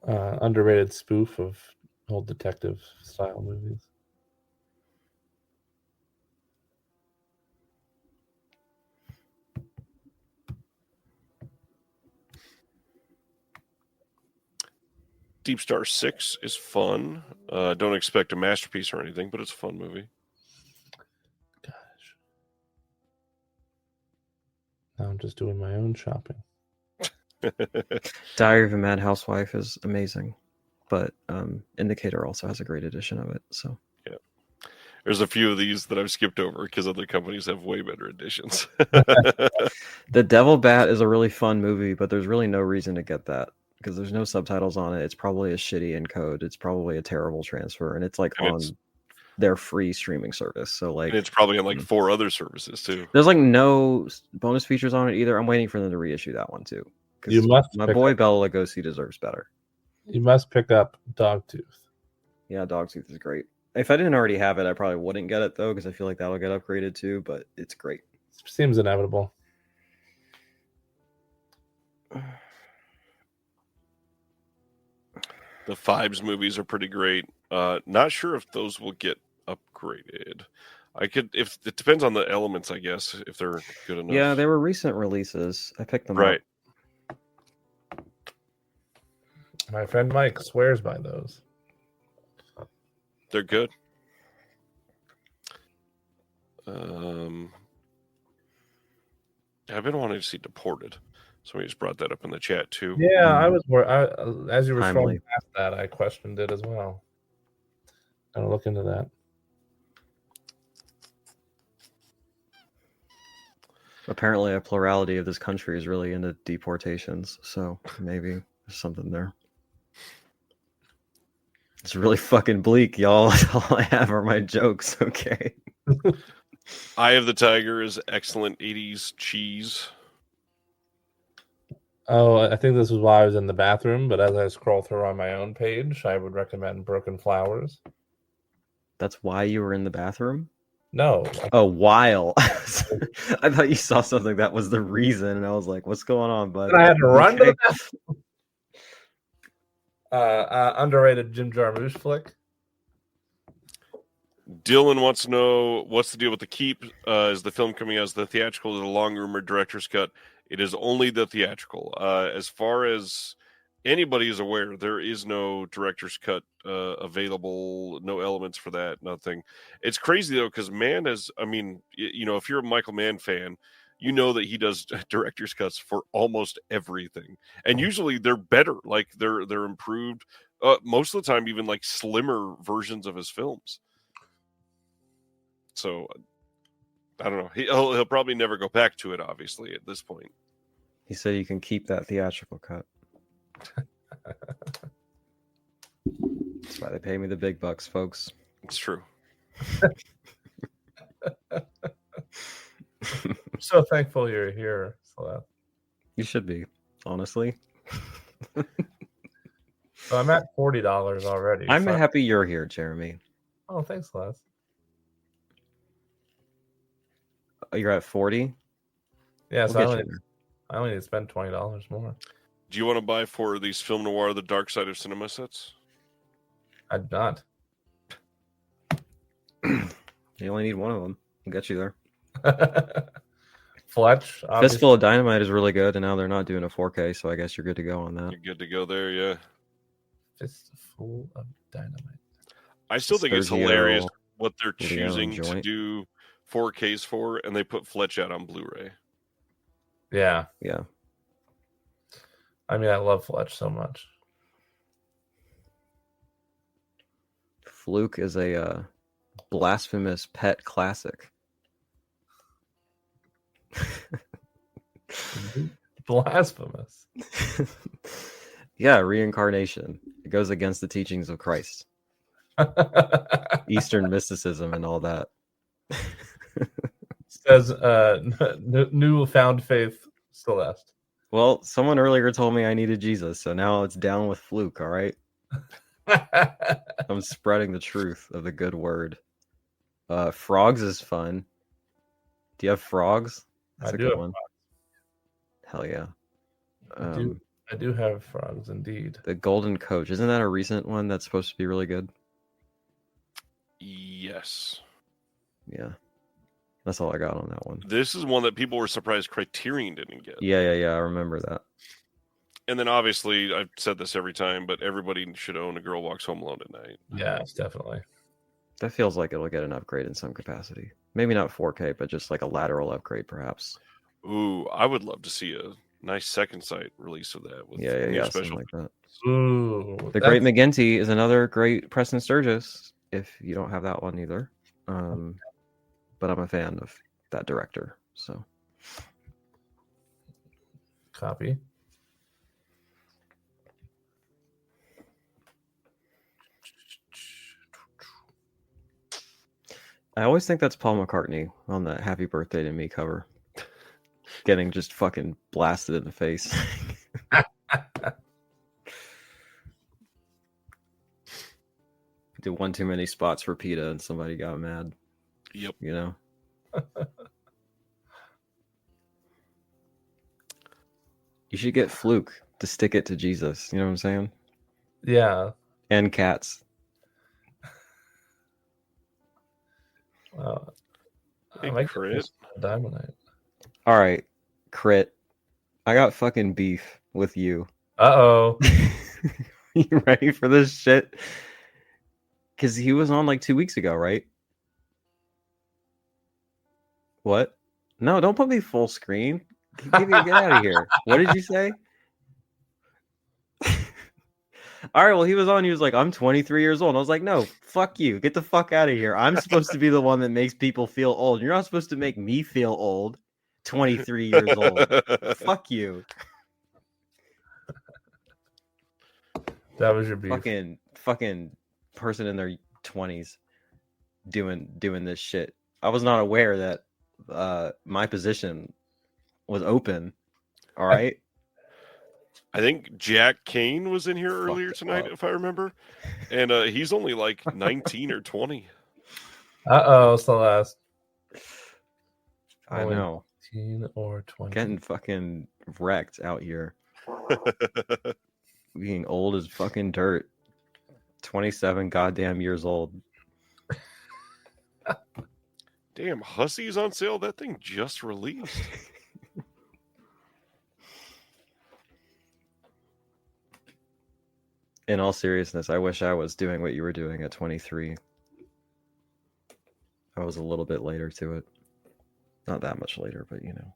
Underrated spoof of old detective style movies. Deep Star 6 is fun. Don't expect a masterpiece or anything, but it's a fun movie. Gosh. Now I'm just doing my own shopping. Diary of a Mad Housewife is amazing, but Indicator also has a great edition of it. So yeah, there's a few of these that I've skipped over because other companies have way better editions. The Devil Bat is a really fun movie, but there's really no reason to get that because there's no subtitles on it. It's probably a shitty encode. It's probably a terrible transfer, and it's like on their free streaming service. So like, and it's probably on like 4 other services too. There's like no bonus features on it either. I'm waiting for them to reissue that one too. You must. My boy Bela Lugosi deserves better. You must pick up Dogtooth. Yeah, Dogtooth is great. If I didn't already have it, I probably wouldn't get it though because I feel like that'll get upgraded too. But it's great. Seems inevitable. The Fibes movies are pretty great. Not sure if those will get upgraded. If it depends on the elements, I guess, if they're good enough. Yeah, they were recent releases. I picked them right. up. My friend Mike swears by those. They're good. I've been wanting to see Deported. Somebody just brought that up in the chat too. Yeah, I was. As you were Timely. scrolling past that, I questioned it as well. I'll look into that. Apparently, a plurality of this country is really into deportations, so maybe there's something there. It's really fucking bleak, y'all. All I have are my jokes, okay? Eye of the Tiger is excellent 80s cheese. Oh, I think this was while I was in the bathroom, but as I scroll through on my own page, I would recommend Broken Flowers. That's why you were in the bathroom? No. Oh, while. I thought you saw something that was the reason, and I was like, what's going on, bud? I had to run to the bathroom. Underrated Jim Jarmusch flick. Dylan wants to know what's the deal with The Keep. Is the film coming out as the theatrical or the long rumored director's cut? It is only the theatrical. As far as anybody is aware, there is no director's cut available, no elements for that, nothing. It's crazy, though, because Mann has, if you're a Michael Mann fan, you know that he does director's cuts for almost everything. And usually they're better, like they're improved. Most of the time, even like slimmer versions of his films. So I don't know. He'll probably never go back to it, obviously, at this point. He said you can keep that theatrical cut. That's why they pay me the big bucks, folks. It's true. I'm so thankful you're here, Celeste. You should be, honestly. So I'm at $40 already. I'm happy you're here, Jeremy. Oh, thanks, Celeste. Oh, you're at 40? Yeah, We'll so get you I only need to spend $20 more. Do you want to buy 4 of these Film Noir The Dark Side of Cinema sets? I'd not. You only need one of them. I'll get you there. Fletch. Fistful of Dynamite is really good, and now they're not doing a 4K, so I guess you're good to go on that. You're good to go there, yeah. Fistful of Dynamite. I still think it's Sergio hilarious what they're Leone choosing to joint. do 4Ks for, and they put Fletch out on Blu-ray. Yeah. Yeah. I mean, I love Fletch so much. Fluke is a blasphemous pet classic. Blasphemous. Yeah, reincarnation. It goes against the teachings of Christ. Eastern mysticism and all that. Says new found faith, Celeste. Well, someone earlier told me I needed Jesus, so now it's down with Fluke. All right, I'm spreading the truth of the good word. Frogs is fun. Do you have frogs? That's I a do good have one. Hell yeah. I do have frogs indeed. The Golden Coach, isn't that a recent one that's supposed to be really good? Yes. Yeah. That's all I got on that one. This is one that people were surprised Criterion didn't get. Yeah. I remember that. And then obviously, I've said this every time, but everybody should own A Girl Walks Home Alone at Night. Yes, definitely. That feels like it'll get an upgrade in some capacity. Maybe not 4K, but just like a lateral upgrade, perhaps. Ooh, I would love to see a nice second sight release of that. With Yeah, special something like that. Ooh, The Great McGinty is another great Preston Sturgis, if you don't have that one either. But I'm a fan of that director, so. Copy. I always think that's Paul McCartney on that Happy Birthday to Me cover. Getting just fucking blasted in the face. Did one too many spots for PETA and somebody got mad. Yep. You know? You should get Fluke to stick it to Jesus. You know what I'm saying? Yeah. And cats. Hey, I might Crit. Diamondite. All right, Crit. I got fucking beef with you. Uh-oh. You ready for this shit? Because he was on like 2 weeks ago, right? What? No, don't put me full screen. Get out of here. What did you say? All right, well, he was on. He was like, I'm 23 years old. I was like, no, fuck you. Get the fuck out of here. I'm supposed to be the one that makes people feel old. You're not supposed to make me feel old. 23 years old. Fuck you. That was your beef. Fucking person in their 20s doing this shit. I was not aware that my position was open. All right. I think Jack Kane was in here earlier tonight, if I remember. And he's only like 19 or 20. Uh-oh, Celeste. I know. 19 or 20. Getting fucking wrecked out here. Being old as fucking dirt. 27 goddamn years old. Damn, Hussey's on sale? That thing just released. In all seriousness, I wish I was doing what you were doing at 23. I was a little bit later to it. Not that much later, but you know.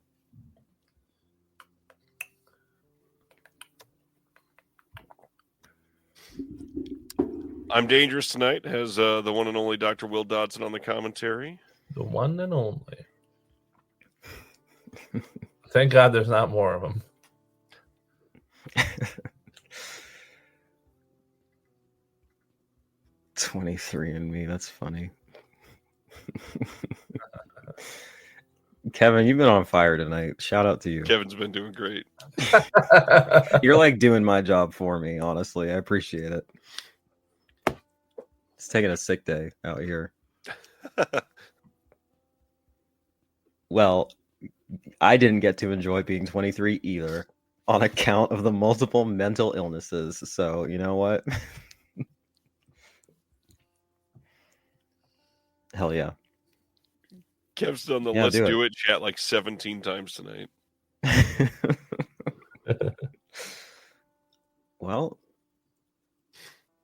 I'm Dangerous Tonight has the one and only Dr. Will Dodson on the commentary. The one and only. Thank God there's not more of them. 23andMe, that's funny. Kevin, you've been on fire tonight. Shout out to you. Kevin's been doing great. You're like doing my job for me, honestly. I appreciate it. It's taking a sick day out here. Well, I didn't get to enjoy being 23 either on account of the multiple mental illnesses. So, you know what? Hell yeah. Kev's done the Yeah, Let's do Do It chat like 17 times tonight. Well,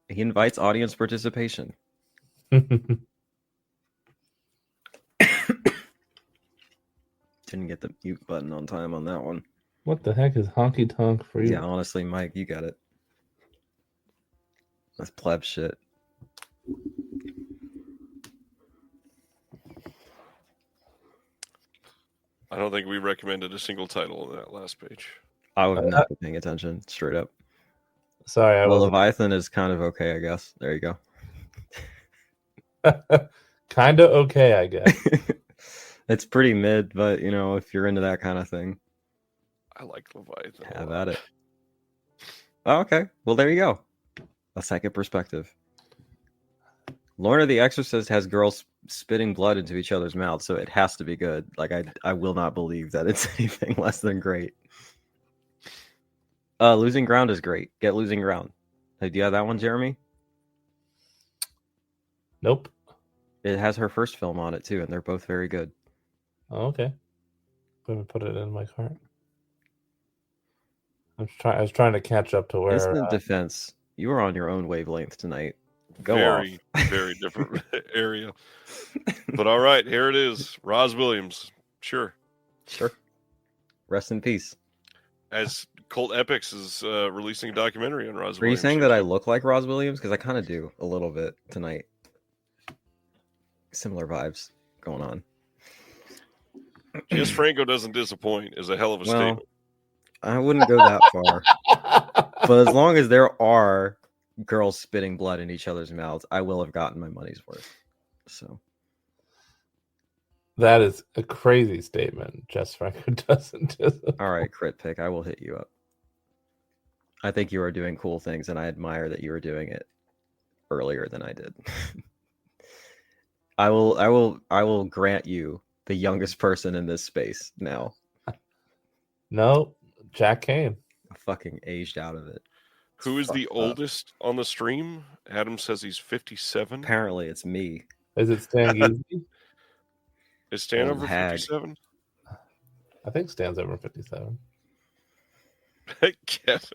he invites audience participation. Didn't get the mute button on time on that one. What the heck is honky tonk for you? Yeah, honestly, Mike, you got it. That's pleb shit. I don't think we recommended a single title on that last page. I would not be paying attention, straight up. Sorry, Well, Leviathan is kind of okay, I guess. There you go. Kind of okay, I guess. It's pretty mid, but you know, if you're into that kind of thing, I like Leviathan. a have lot. at it. Oh, okay. Well, there you go. A second perspective. Lorna the Exorcist has girls spitting blood into each other's mouths, so it has to be good. Like I will not believe that it's anything less than great. Losing Ground is great. Get Losing Ground. Hey, do you have that one, Jeremy? Nope. It has her first film on it too, and they're both very good. Oh, okay. Let me put it in my cart. I was trying to catch up to where. Instant Defense. You were on your own wavelength tonight. Go very, off. very different area. But all right, here it is. Roz Williams. Sure. Sure. Rest in peace. As Cult Epics is releasing a documentary on Roz Are you Williams. saying that I look like Roz Williams? Because I kind of do a little bit tonight. Similar vibes going on. Jess Franco doesn't disappoint is a hell of a statement. I wouldn't go that far. But as long as there are girls spitting blood in each other's mouths, I will have gotten my money's worth. So That is a crazy statement. Jess Franco doesn't. all right, Crit Pick, I will hit you up. I think you are doing cool things, and I admire that you are doing it earlier than I did. I will grant you the youngest person in this space now. No, Jack Kane. I fucking aged out of it. Who is the fucked up. oldest on the stream? Adam says he's 57. Apparently, it's me. Is it Stan Geezy? Is Stan Old over hag. 57? I think Stan's over 57. I guess.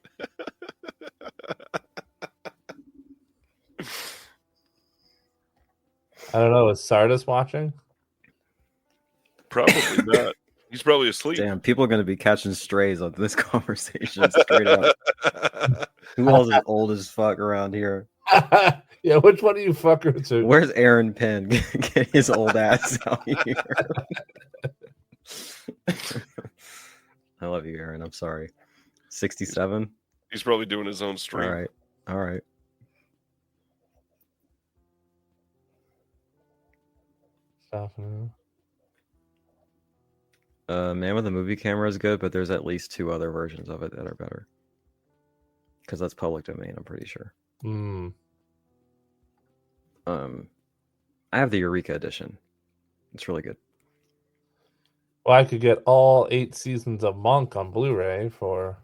I don't know. Is Sardis watching? Probably not. He's probably asleep. Damn, people are going to be catching strays on this conversation straight up. Who else is old as fuck around here? Yeah, which one of you fuckers are? Where's Aaron Penn? Get his old ass out here. I love you, Aaron. I'm sorry. 67? He's probably doing his own stream. All right. All right. Stuff, man. Man with a Movie Camera is good, but there's at least 2 other versions of it that are better. Because that's public domain, I'm pretty sure. Hmm. I have the Eureka edition. It's really good. Well, I could get all 8 seasons of Monk on Blu-ray for.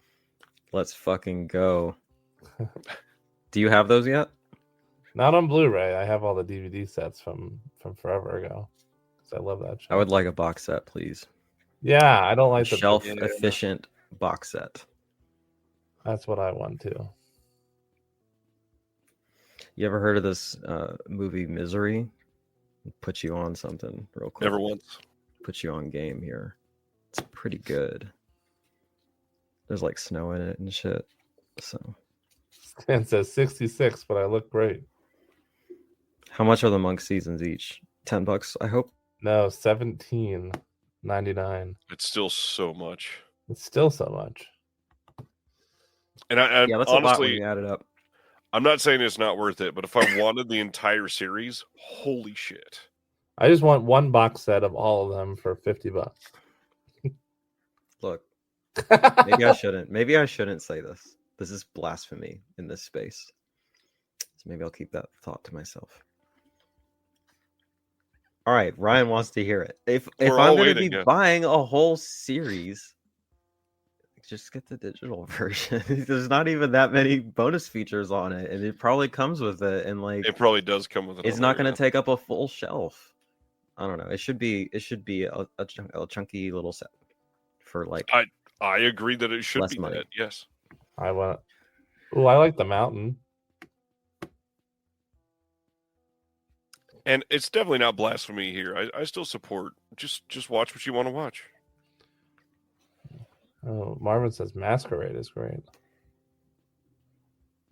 Let's fucking go. Do you have those yet? Not on Blu-ray. I have all the DVD sets from forever ago. Because I love that show. I would like a box set, please. Yeah, I don't like the Shelf efficient box set. That's what I want too. You ever heard of this movie Misery? Put you on something real quick. Never once. Put you on game here. It's pretty good. There's like snow in it and shit. So Stan says 66, but I look great. how much are the Monk seasons each? $10, I hope. No, 17.99. It's still so much. It's still so much. And I Yeah, that's a lot when honestly, you add it up. I'm not saying it's not worth it, but if I wanted the entire series, holy shit. I just want one box set of all of them for $50. Look, maybe I shouldn't. Maybe I shouldn't say this. This is blasphemy in this space. So maybe I'll keep that thought to myself. All right, Ryan wants to hear it. If We're I'm all going to waiting, be yeah. buying a whole series, just get the digital version. There's not even that many bonus features on it, and it probably comes with it. And like, It probably does come with it. it's not going to take up a full shelf. I don't know. It should be a chunky little set for like. I agree that it should less be money. that. Yes. I want. Oh, I like the mountain. And it's definitely not blasphemy here. I still support. Just watch what you want to watch. Oh, Marvin says Masquerade is great.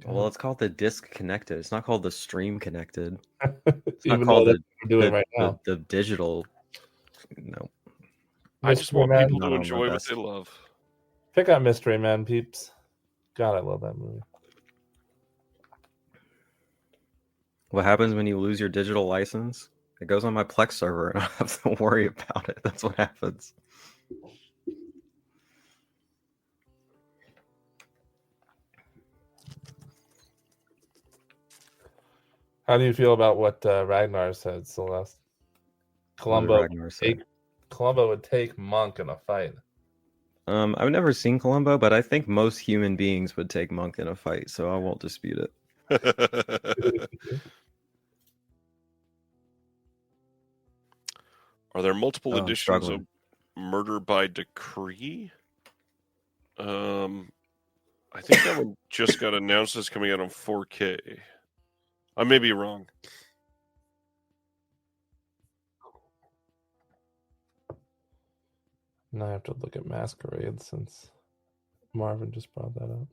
Well, it's called the disc connected. It's not called the stream connected. It's Even not though called that's what we're doing right now. the digital. No. I just want Man. people Not to on my enjoy what best. they love. Pick up Mystery Man, peeps. God, I love that movie. What happens when you lose your digital license? It goes on my Plex server, and I have to worry about it. That's what happens. How do you feel about what Ragnar said, Celeste? Columbo would take Monk in a fight. I've never seen Columbo, but I think most human beings would take Monk in a fight, so I won't dispute it. Are there multiple editions of Murder by Decree? I think that one just got announced as coming out on 4K. I may be wrong. Now I have to look at Masquerade since Marvin just brought that up.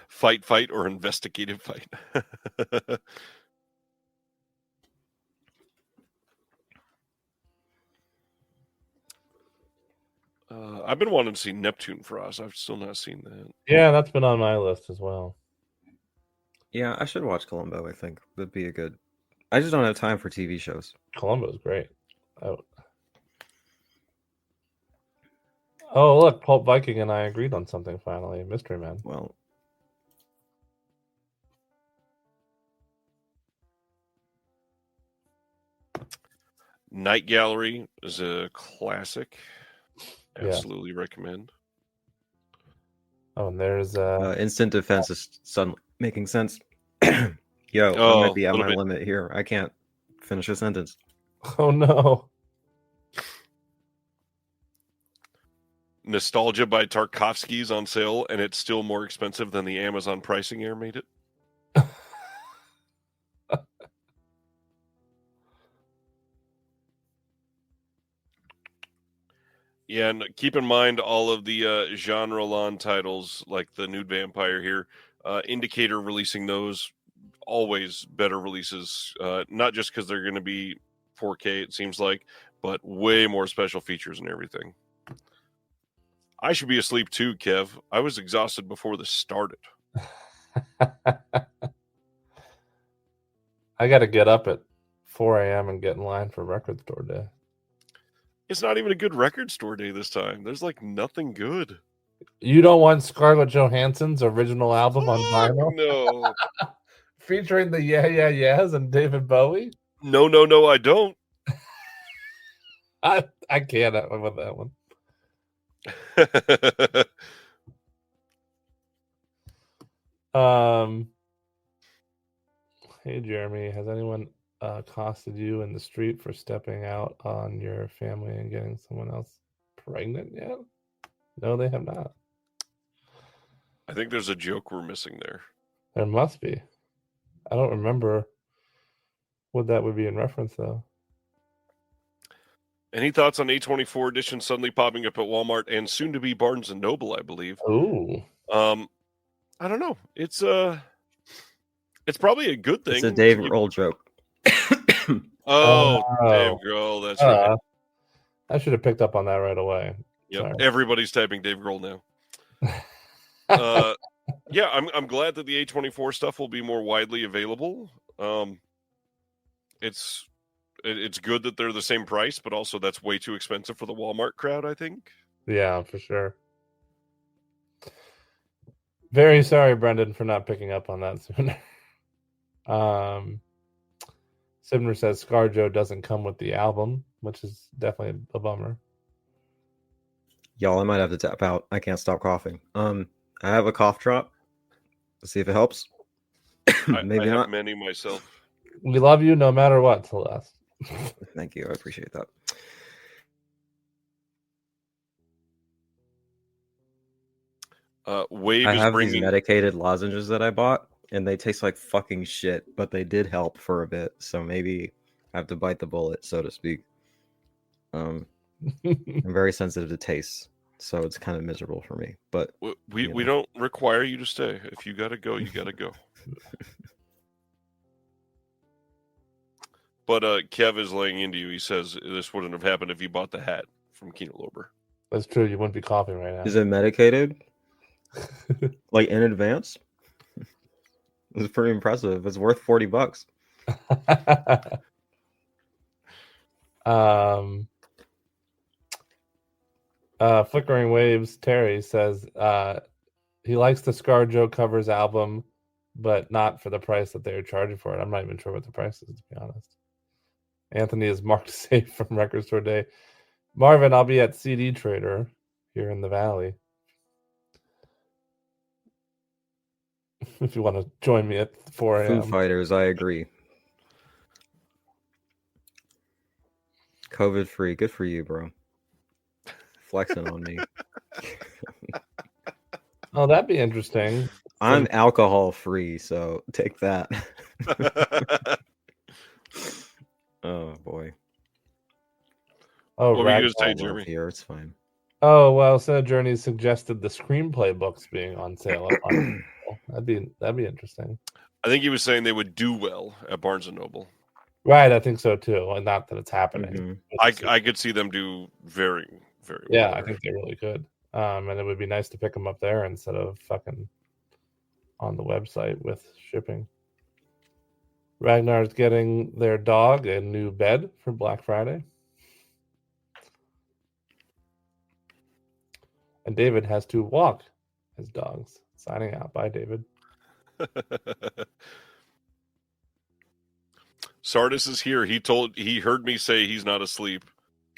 Fight, or investigative fight. I've been wanting to see Neptune Frost. I've still not seen that. Yeah, that's been on my list as well. Yeah, I should watch Columbo, I think. That'd be a good... I just don't have time for TV shows. Columbo's great. Oh, look, Pulp Viking and I agreed on something finally. Mystery Man. Well... Night Gallery is a classic. Absolutely recommend. Oh, and there's Instant Defense is making sense. Yo, I might be at my limit here. I can't finish a sentence. Oh no. Nostalgia by Tarkovsky's on sale, and it's still more expensive than the Amazon pricing error made it. Yeah, and keep in mind all of the genre lawn titles, like the Nude Vampire here, Indicator releasing those, always better releases, not just because they're going to be 4K, it seems like, but way more special features and everything. I should be asleep too, Kev. I was exhausted before this started. I got to get up at 4 a.m. and get in line for record store day. It's not even a good record store day this time. There's like nothing good. You don't want Scarlett Johansson's original album on vinyl? No. Featuring the Yeah Yeah Yeahs and David Bowie? No, I don't. I can't with that one. Hey Jeremy, has anyone accosted you in the street for stepping out on your family and getting someone else pregnant yet? No, they have not. I think there's a joke we're missing there. There must be. I don't remember what that would be in reference, though. Any thoughts on A24 edition suddenly popping up at Walmart and soon to be Barnes and Noble, I believe? Ooh. I don't know. It's probably a good thing. It's a Dave Grohl joke. Dave Grohl, that's right. I should have picked up on that right away. Yep. Sorry. Everybody's typing Dave Grohl now. Yeah, I'm glad that the A24 stuff will be more widely available. It's good that they're the same price, but also that's way too expensive for the Walmart crowd, I think. Yeah, for sure. Very sorry, Brendan, for not picking up on that sooner. Sibner says ScarJo doesn't come with the album, which is definitely a bummer. Y'all, I might have to tap out. I can't stop coughing. I have a cough drop. Let's see if it helps. Maybe I not. have many myself. We love you no matter what, Celeste. Thank you. I appreciate that. Wave I is have bringing these medicated lozenges that I bought, and they taste like fucking shit, but they did help for a bit. So maybe I have to bite the bullet, so to speak. I'm very sensitive to taste, so it's kind of miserable for me. But we don't require you to stay. If you gotta go, you gotta go. But Kev is laying into you. He says this wouldn't have happened if you bought the hat from Kino Lober. That's true. You wouldn't be coughing right now. Is it medicated? Like in advance. It was pretty impressive. It's worth $40. Flickering Waves Terry says he likes the ScarJo covers album, but not for the price that they were charging for it. I'm not even sure what the price is, to be honest. Anthony is marked safe from Record Store Day. Marvin, I'll be at CD Trader here in the Valley. If you want to join me at 4 Foo a.m. Fighters, I agree. COVID free. Good for you, bro. Flexing on me. Oh, that'd be interesting. I'm alcohol free, so take that. Oh boy. Oh, What were you going to say, Ragnar. Jeremy? Here, it's fine. Oh, well, Journey suggested the screenplay books being on sale. That'd be interesting. I think he was saying they would do well at Barnes and Noble. Right, I think so too. And not that it's happening. Mm-hmm. I could see them do very, very well. Yeah, there. I think they really could. And it would be nice to pick them up there instead of fucking on the website with shipping. Ragnar's getting their dog a new bed for Black Friday. And David has to walk his dogs. Signing out. Bye, David. Sardis is here. He heard me say he's not asleep,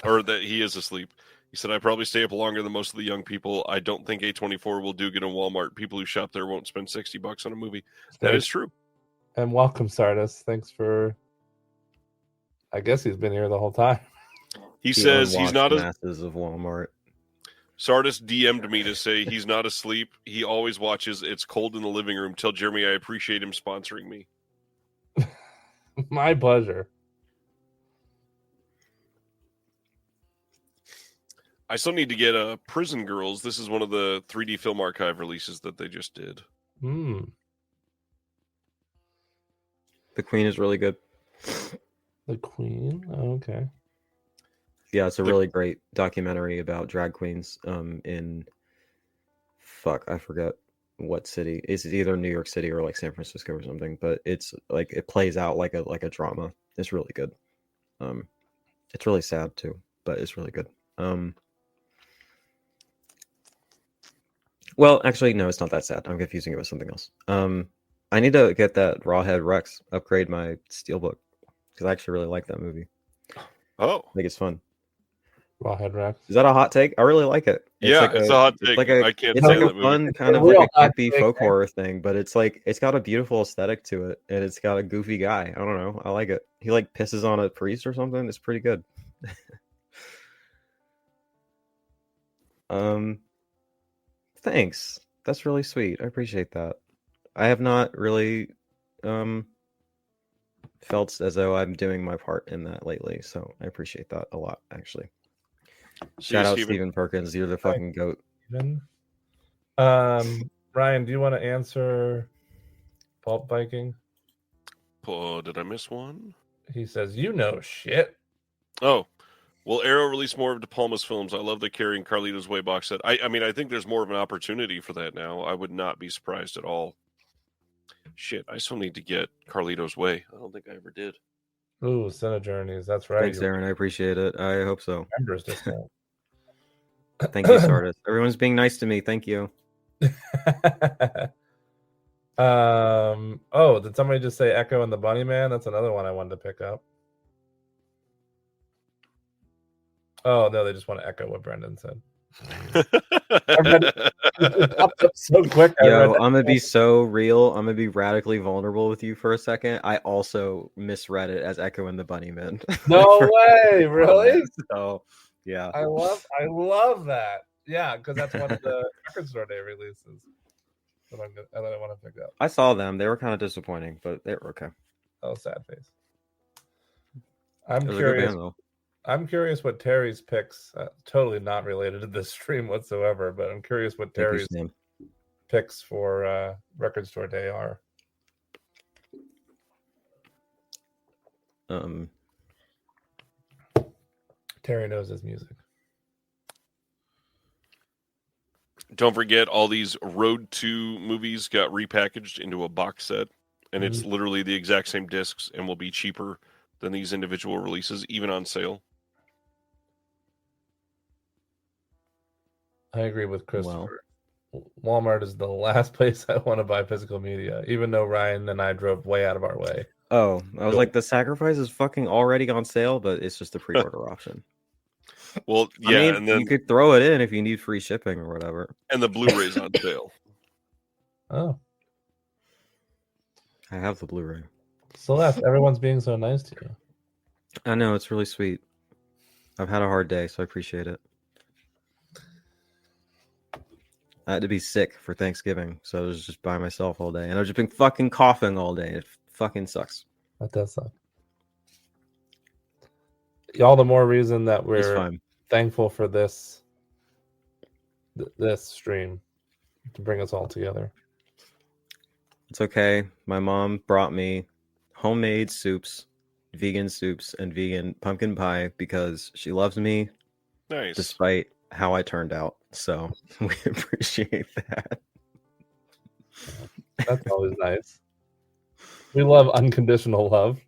or that he is asleep. He said, I probably stay up longer than most of the young people. I don't think A24 will do good in Walmart. People who shop there won't spend $60 on a movie. That is true. And welcome, Sardis. Thanks for... I guess he's been here the whole time. He says he's not masses of Walmart. Sardis DM'd me to say he's not asleep. He always watches It's Cold in the Living Room. Tell Jeremy I appreciate him sponsoring me. My pleasure. I still need to get Prison Girls. This is one of the 3D Film Archive releases that they just did. Hmm. The Queen is really good. The Queen? Oh, okay. Yeah, it's a really great documentary about drag queens in I forget what city. It's either New York City or like San Francisco or something, but it's like it plays out like a drama. It's really good. It's really sad too, but it's really good. Well, actually, no, it's not that sad. I'm confusing it with something else. I need to get that Rawhead Rex, upgrade my Steelbook, because I actually really like that movie. Oh. I think it's fun. Rawhead Rex. Is that a hot take? I really like it. It's a hot take. I can't it's say like that a fun movie. kind of like a creepy folk horror thing, but it's like it's got a beautiful aesthetic to it, and it's got a goofy guy. I don't know. I like it. He like pisses on a priest or something. It's pretty good. Thanks. That's really sweet. I appreciate that. I have not really felt as though I'm doing my part in that lately, so I appreciate that a lot, actually. Shout out Stephen Perkins. You're the fucking goat. Ryan, do you want to answer Pulp Viking? Oh, did I miss one? He says, you know shit. Oh, will Arrow release more of De Palma's films? I love the Carrie and Carlito's Way box set. I mean, I think there's more of an opportunity for that now. I would not be surprised at all. Shit, I still need to get Carlito's Way. I don't think I ever did. Ooh, Cine Journeys. That's right. Thanks, Aaron. I appreciate it. I hope so. Members discount. Thank you, Sardis. Everyone's being nice to me. Thank you. Oh, did somebody just say Echo and the Bunnyman? That's another one I wanted to pick up. Oh no, they just want to echo what Brendan said. So quick. Yo, I'm gonna be so real. I'm gonna be radically vulnerable with you for a second. I also misread it as Echo and the Bunnyman. No way, really? So yeah, I love that. Yeah, because that's one of the Record Store Day releases that I want to pick up. I saw them. They were kind of disappointing, but they were okay. Oh, sad face. I'm curious. I'm curious what Terry's picks. Totally not related to this stream whatsoever, but I'm curious what Terry's picks for Record Store Day are. Um, Terry knows his music. Don't forget, all these Road to movies got repackaged into a box set, and it's literally the exact same discs and will be cheaper than these individual releases, even on sale. I agree with Christopher. Walmart is the last place I want to buy physical media, even though Ryan and I drove way out of our way. Oh, I was like, the Sacrifice is fucking already on sale, but it's just a pre-order option. Well, yeah, I mean, and then you could throw it in if you need free shipping or whatever. And the Blu-ray's on sale. Oh, I have the Blu-ray. Celeste, everyone's being so nice to you. I know, it's really sweet. I've had a hard day, so I appreciate it. I had to be sick for Thanksgiving, so I was just by myself all day, and I've just been fucking coughing all day. It fucking sucks. That does suck. All the more reason that we're thankful for this stream to bring us all together. It's okay. My mom brought me homemade soups, vegan soups, and vegan pumpkin pie because she loves me. Nice. Despite how I turned out. So we appreciate that. That's always nice. We love unconditional love.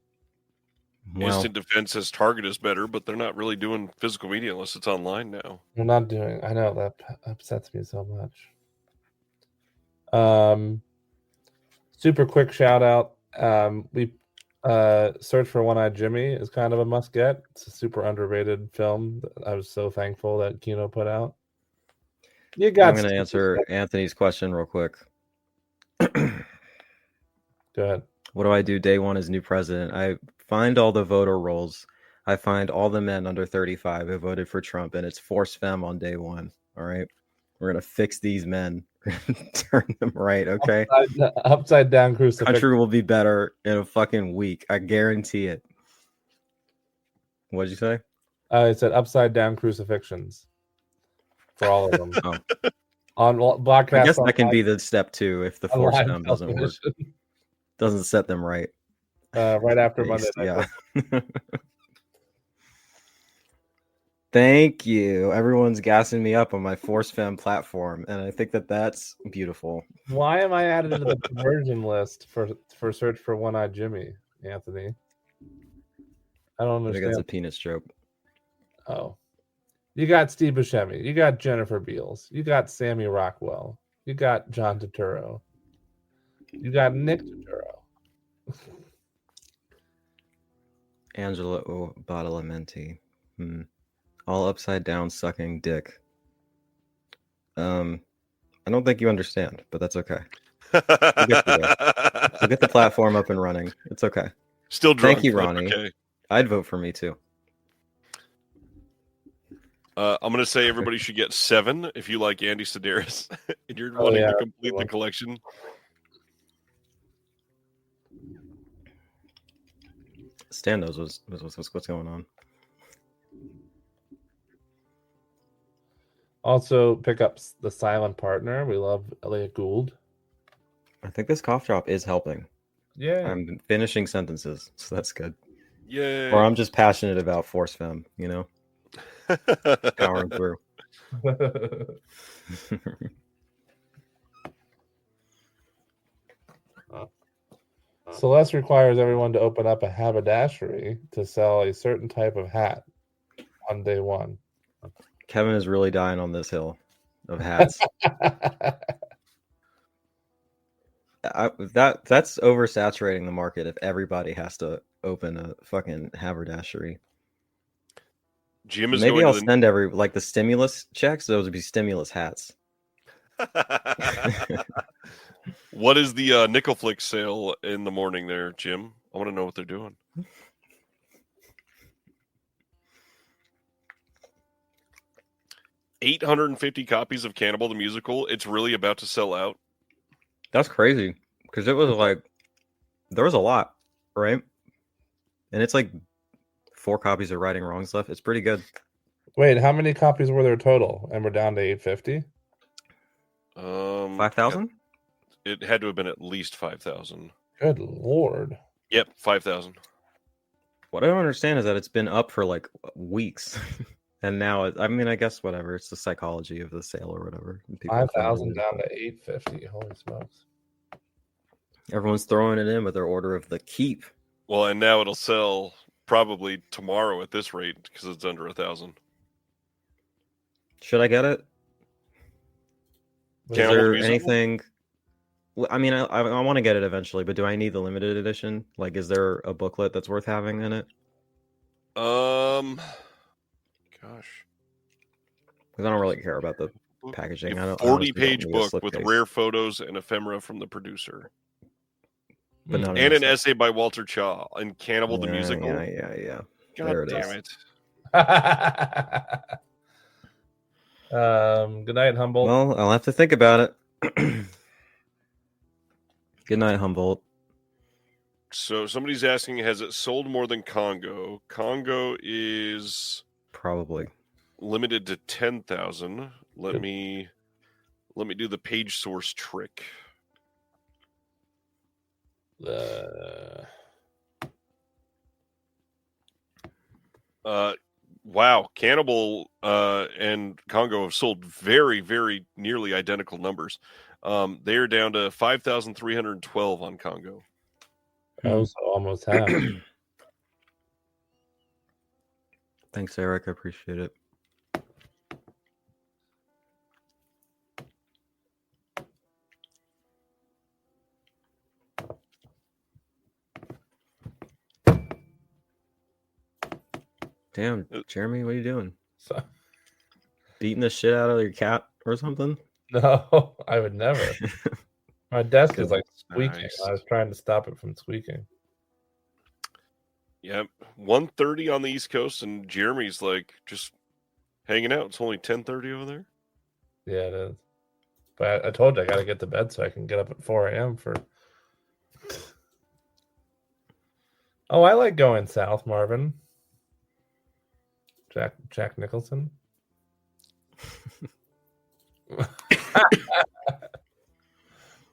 Well, Instant Defense says Target is better, but they're not really doing physical media unless it's online now. We're not doing. I know that upsets me so much. Super quick shout out. We Search for One-Eyed Jimmy is kind of a must get. It's a super underrated film. I was so thankful that Kino put out. I'm going to answer Anthony's question real quick. Go ahead. What do I do day one as new president? I find all the voter rolls. I find all the men under 35 who voted for Trump, and it's force femme on day one. All right. We're going to fix these men. Turn them right, okay? Upside down crucifixion. Country will be better in a fucking week. I guarantee it. What'd you say? I said upside down crucifixions for all of them. Oh. On broadcast. I guess that can be the step 2 if the force femme doesn't work. Doesn't set them right. Right after Monday night. Yeah. Thank you. Everyone's gassing me up on my Force Femme platform, and I think that that's beautiful. Why am I added to the conversion list for Search for One-Eyed Jimmy, Anthony? I don't understand. I think that's a penis joke. Oh. You got Steve Buscemi. You got Jennifer Beals. You got Sammy Rockwell. You got John Turturro. You got Nick Turturro. Angela Badalamenti. All upside down sucking dick. I don't think you understand, but that's okay. We'll get the platform up and running. It's okay. Still drunk. Thank you, Ronnie. Okay. I'd vote for me too. I'm going to say everybody should get 7 if you like Andy Sedaris and you're wanting to complete the collection. Stan knows what's going on. Also, pick up The Silent Partner. We love Elliot Gould. I think this cough drop is helping. Yeah. I'm finishing sentences, so that's good. Yeah. Or I'm just passionate about Force Femme, you know? Powering through. Celeste requires everyone to open up a haberdashery to sell a certain type of hat on day one. Kevin is really dying on this hill of hats. That's oversaturating the market if everybody has to open a fucking haberdashery. Jim is Maybe going I'll to send the stimulus checks. Those would be stimulus hats. What is the Nickel Flick sale in the morning there, Jim? I want to know what they're doing. $850 copies of Cannibal the Musical. It's really about to sell out. That's crazy because it was like there was a lot, right? And it's like 4 copies of Righting Wrongs left. It's pretty good. Wait, how many copies were there total? And we're down to 850. 5,000. It had to have been at least 5,000. Good lord. Yep, 5,000. What I don't understand is that it's been up for like weeks. And now, I mean, I guess whatever. It's the psychology of the sale or whatever. And people 5,000 find it. down to 850. Holy smokes! Everyone's throwing it in with their order of the keep. Well, and now it'll sell probably tomorrow at this rate because it's under 1,000. Should I get it? Is Cannibal there Musical? anything? I mean, I want to get it eventually, but do I need the limited edition? Like, is there a booklet that's worth having in it? Gosh. Because I don't really care about the packaging. I A don't. I honestly don't 40-page need a book with slipcase. rare photos and ephemera from the producer. But not And an slip- essay by Walter Chaw and Cannibal the Musical. Yeah. God There it damn is. it. Good night, Humboldt. Well, I'll have to think about it. Good night, Humboldt. So somebody's asking, has it sold more than Congo? Congo is Probably. limited to 10,000. Let me do the page source trick. Wow, Cannibal and Congo have sold very, very nearly identical numbers. They are down to 5,312 on Congo. Oh, so almost half. Thanks, Eric. I appreciate it. Damn, Jeremy, what are you doing? So, Beating the shit out of your cat or something? no, I would never. My desk is like squeaking. Nice. I was trying to stop it from squeaking. Yep, 1:30 on the East Coast, and Jeremy's like just hanging out. It's only 10:30 over there. Yeah, it is. But I told you I got to get to bed so I can get up at 4 a.m. for. Oh, I like going south, Marvin. Jack Nicholson.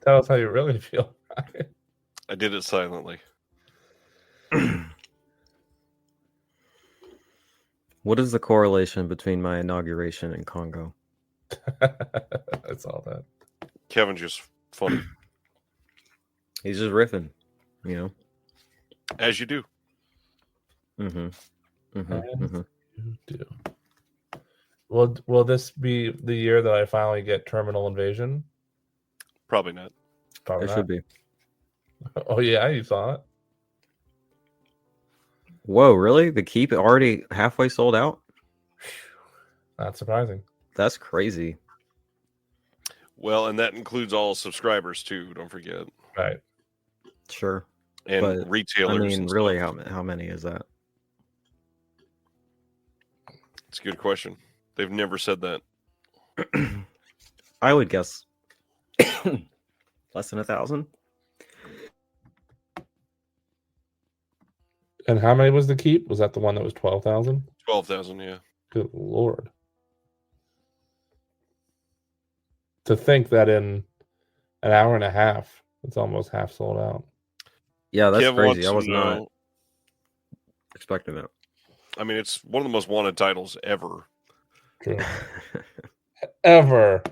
Tell us how you really feel. I did it silently. What is the correlation between my inauguration and Congo? That's all that. Kevin's just funny, He's just riffing, you know? as you do. You do. Will this be the year that I finally get Terminal Invasion? Probably not. Probably It not. should be. Oh yeah, you saw it. Whoa, really? The keep already halfway sold out? Not surprising. That's crazy. Well, and that includes all subscribers too. Don't forget, Right. Sure. and But, retailers. I mean, and really, stuff. how many is that? It's a good question. They've never said that. I would guess less than 1,000. And how many was the keep? Was that the one that was 12,000? 12,000. Yeah. Good Lord. To think that in an hour and a half, it's almost half sold out. Yeah, that's Kev crazy. wants I to was not know- expecting that. I mean, it's one of the most wanted titles ever. True. Ever.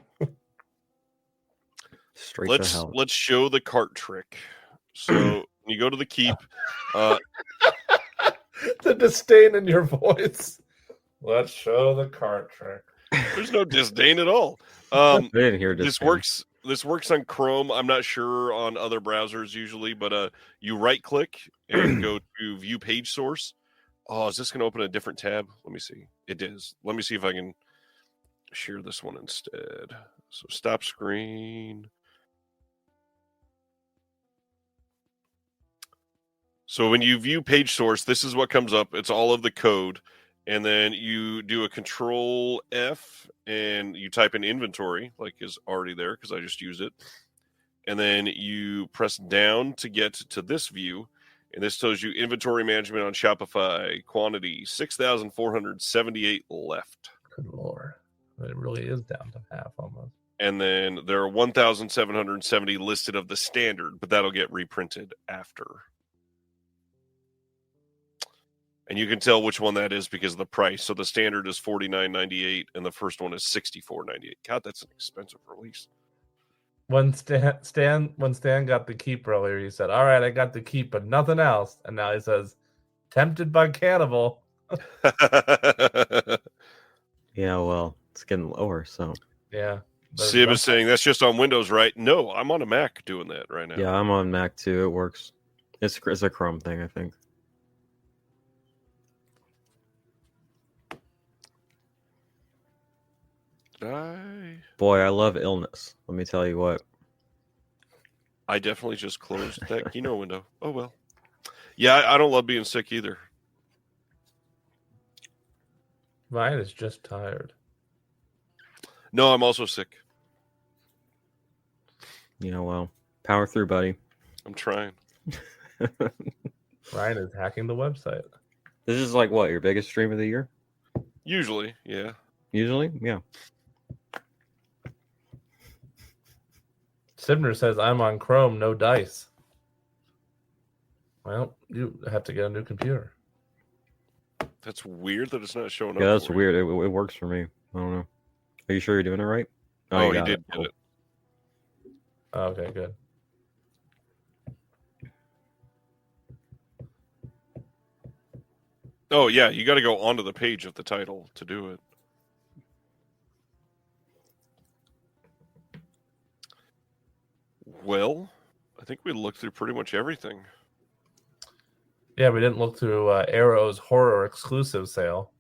Straight to Let's hell. show the cart trick. So when you go to the keep, The disdain in your voice. Let's show the cart trick. there's no disdain at all. I didn't hear This disdain. works. This works on Chrome. I'm not sure on other browsers usually, but you right click and go to view page source. Oh, is this going to open a different tab? Let me see. It is. Let me see if I can share this one instead. So stop screen. So when you view page source, this is what comes up. It's all of the code. And then you do a Control F and you type in inventory, like is already there because I just used it. And then you press down to get to this view. And this tells you inventory management on Shopify, quantity 6,478 left. Good Lord. It really is down to half almost. And then there are 1,770 listed of the standard, but that'll get reprinted after. And you can tell which one that is because of the price. So the standard is $49.98 and the first one is $64.98. God, that's an expensive release. When Stan got the keep earlier, he said, "All right, I got the keep, but nothing else." And now he says, "Tempted by cannibal." Yeah, well, it's getting lower, so. Yeah. Sib is saying that's just on Windows, right? No, I'm on a Mac doing that right now. Yeah, I'm on Mac too. It works. It's a Chrome thing, I think. Boy, I love illness. Let me tell you what. I definitely just closed that Kino window. Oh, well. Yeah, I don't love being sick either. Ryan is just tired. No, I'm also sick. Well, power through, buddy. I'm trying. Ryan is hacking the website. This is like what, your biggest stream of the year? Usually, yeah. Usually? Yeah. Sibner says, "I'm on Chrome, no dice." Well, you have to get a new computer. That's weird that it's not showing up. Yeah, that's for weird. It works for me. I don't know. Are you sure you're doing it right? Oh, you he did Cool. get it. Oh, okay, good. Oh, yeah, you got to go onto the page of the title to do it. Well, I think we looked through pretty much everything. Yeah, we didn't look through Arrow's horror exclusive sale.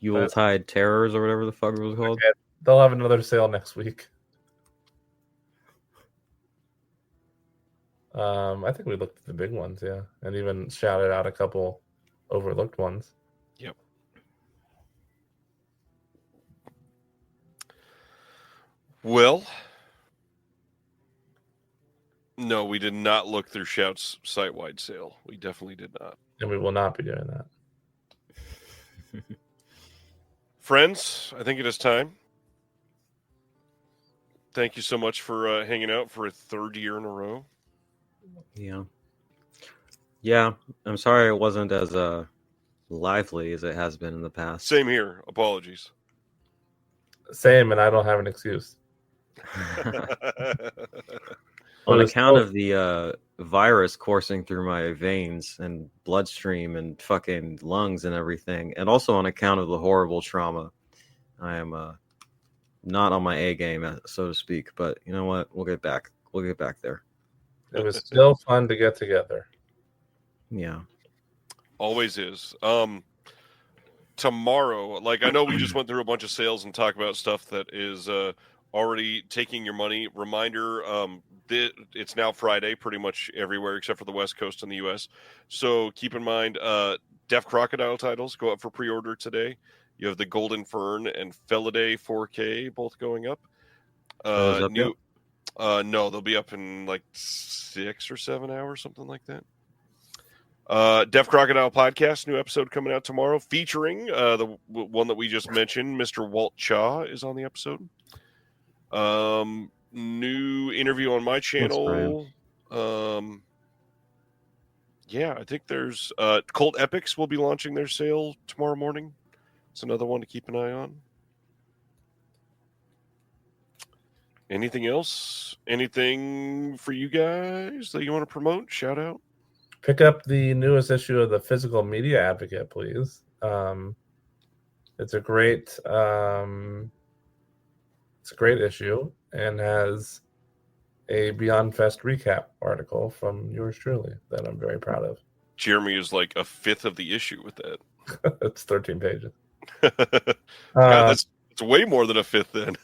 Yuletide Terrors or whatever the fuck it was called. Okay, they'll have another sale next week. I think we looked at the big ones, yeah, and even shouted out a couple overlooked ones. Yep. Well, no, we did not look through Shout's site-wide sale. We definitely did not. And we will not be doing that. Friends, I think it is time. Thank you so much for hanging out for a third year in a row. Yeah. I'm sorry it wasn't as lively as it has been in the past. Same here. Apologies. Same, and I don't have an excuse. On account of the virus coursing through my veins and bloodstream and fucking lungs and everything, and also on account of the horrible trauma, I am not on my A game, so to speak. But you know what? We'll get back there. It was still fun to get together. Yeah. Always is. Tomorrow, like I know we just went through a bunch of sales and talk about stuff that is already taking your money. Reminder, it's now Friday pretty much everywhere except for the West Coast and the U.S. So keep in mind, Deaf Crocodile titles go up for pre-order today. You have the Golden Fern and Felidae 4K both going up. Up yet? No, they'll be up in like 6 or 7 hours, something like that. Deaf Crocodile podcast, new episode coming out tomorrow, featuring the one that we just mentioned. Mr. Walt Cha is on the episode. New interview on my channel. Yeah, I think there's Cult Epics will be launching their sale tomorrow morning. It's another one to keep an eye on. Anything else? Anything for you guys that you want to promote? Shout out. Pick up the newest issue of the Physical Media Advocate, please. It's a great issue and has a Beyond Fest recap article from yours truly that I'm very proud of. Jeremy is like a fifth of the issue with that. It's 13 pages. God, that's way more than a fifth then.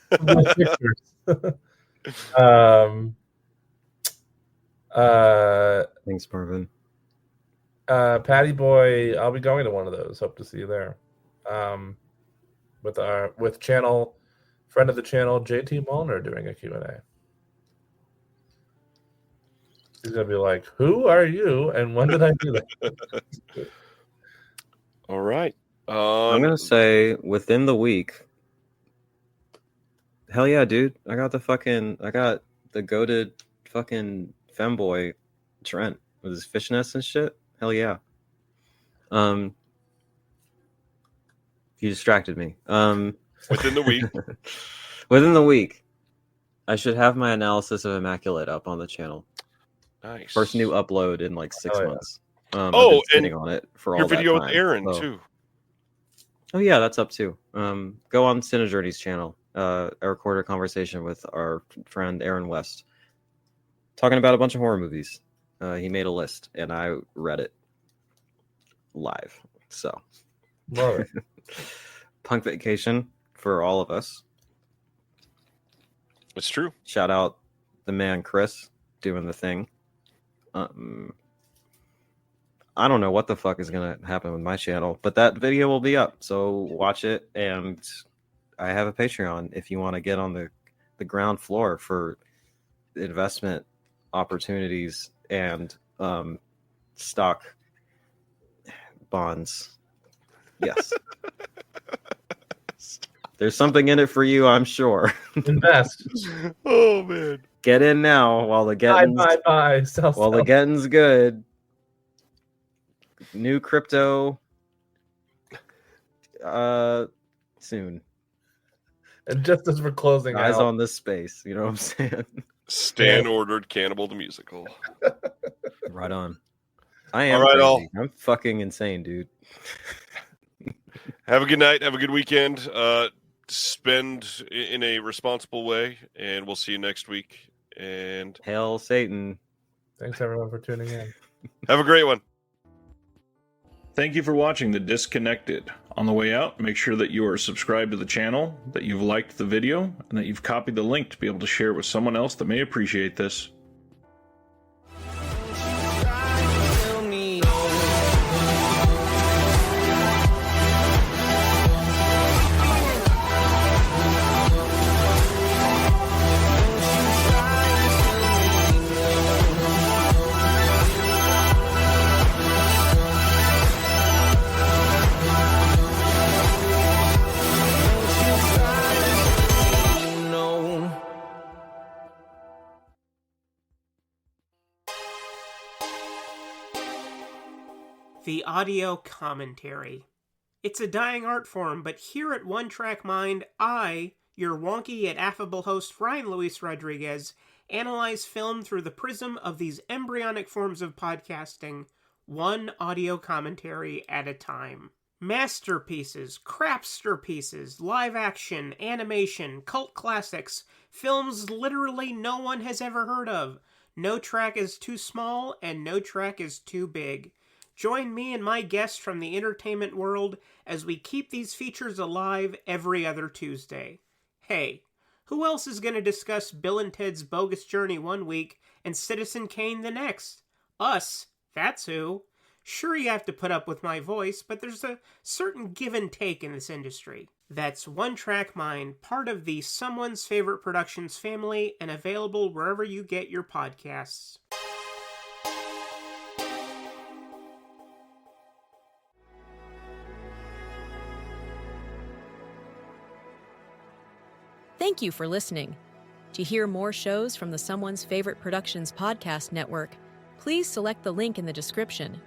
Thanks, Marvin. Patty Boy, I'll be going to one of those. Hope to see you there. With channel friend of the channel, JT Molnar, doing a Q&A. He's gonna be like, "Who are you, and when did I do that?" All right. I'm gonna say within the week. Hell yeah, dude! I got the goated fucking femboy Trent with his fishnets and shit. Hell yeah. You distracted me. Within the week. Within the week, I should have my analysis of Immaculate up on the channel. Nice. First new upload in like 6 months. I've Oh, been sitting and on it for your all that video time. with Aaron So- too. Oh yeah, that's up too. Go on Cinejourney's channel. I recorded a conversation with our friend Aaron West, talking about a bunch of horror movies. He made a list, and I read it live. So, Love it. Punk Vacation for all of us. It's true. Shout out the man Chris doing the thing. I don't know what the fuck is gonna happen with my channel, but that video will be up, so watch it. And I have a Patreon if you want to get on the ground floor for investment opportunities and stock bonds. Yes. There's something in it for you, I'm sure. Invest. Oh man. Get in now while the getting's Buy. Sell. while the getting's good. New crypto soon. And just as we're closing Eyes out, on this space, you know what I'm saying? Stan ordered Cannibal the Musical. Right on. I am All right, crazy. all. I'm fucking insane, dude. Have a good night. Have a good weekend. Spend in a responsible way, and we'll see you next week. And Hail Satan. thanks everyone for tuning in. have a great one. Thank you for watching The Disconnected. On the way out, make sure that you are subscribed to the channel, that you've liked the video, and that you've copied the link to be able to share it with someone else that may appreciate this. The audio commentary. It's a dying art form, but here at One Track Mind, I, your wonky yet affable host Ryan Luis Rodriguez, analyze film through the prism of these embryonic forms of podcasting, one audio commentary at a time. Masterpieces, crapster pieces, live action, animation, cult classics, films literally no one has ever heard of. No track is too small, and no track is too big. Join me and my guests from the entertainment world as we keep these features alive every other Tuesday. Hey, who else is going to discuss Bill and Ted's Bogus Journey one week and Citizen Kane the next? Us, that's who. Sure, you have to put up with my voice, but there's a certain give and take in this industry. That's One Track Mind, part of the Someone's Favorite Productions family and available wherever you get your podcasts. Thank you for listening. To hear more shows from the Someone's Favorite Productions podcast network, please select the link in the description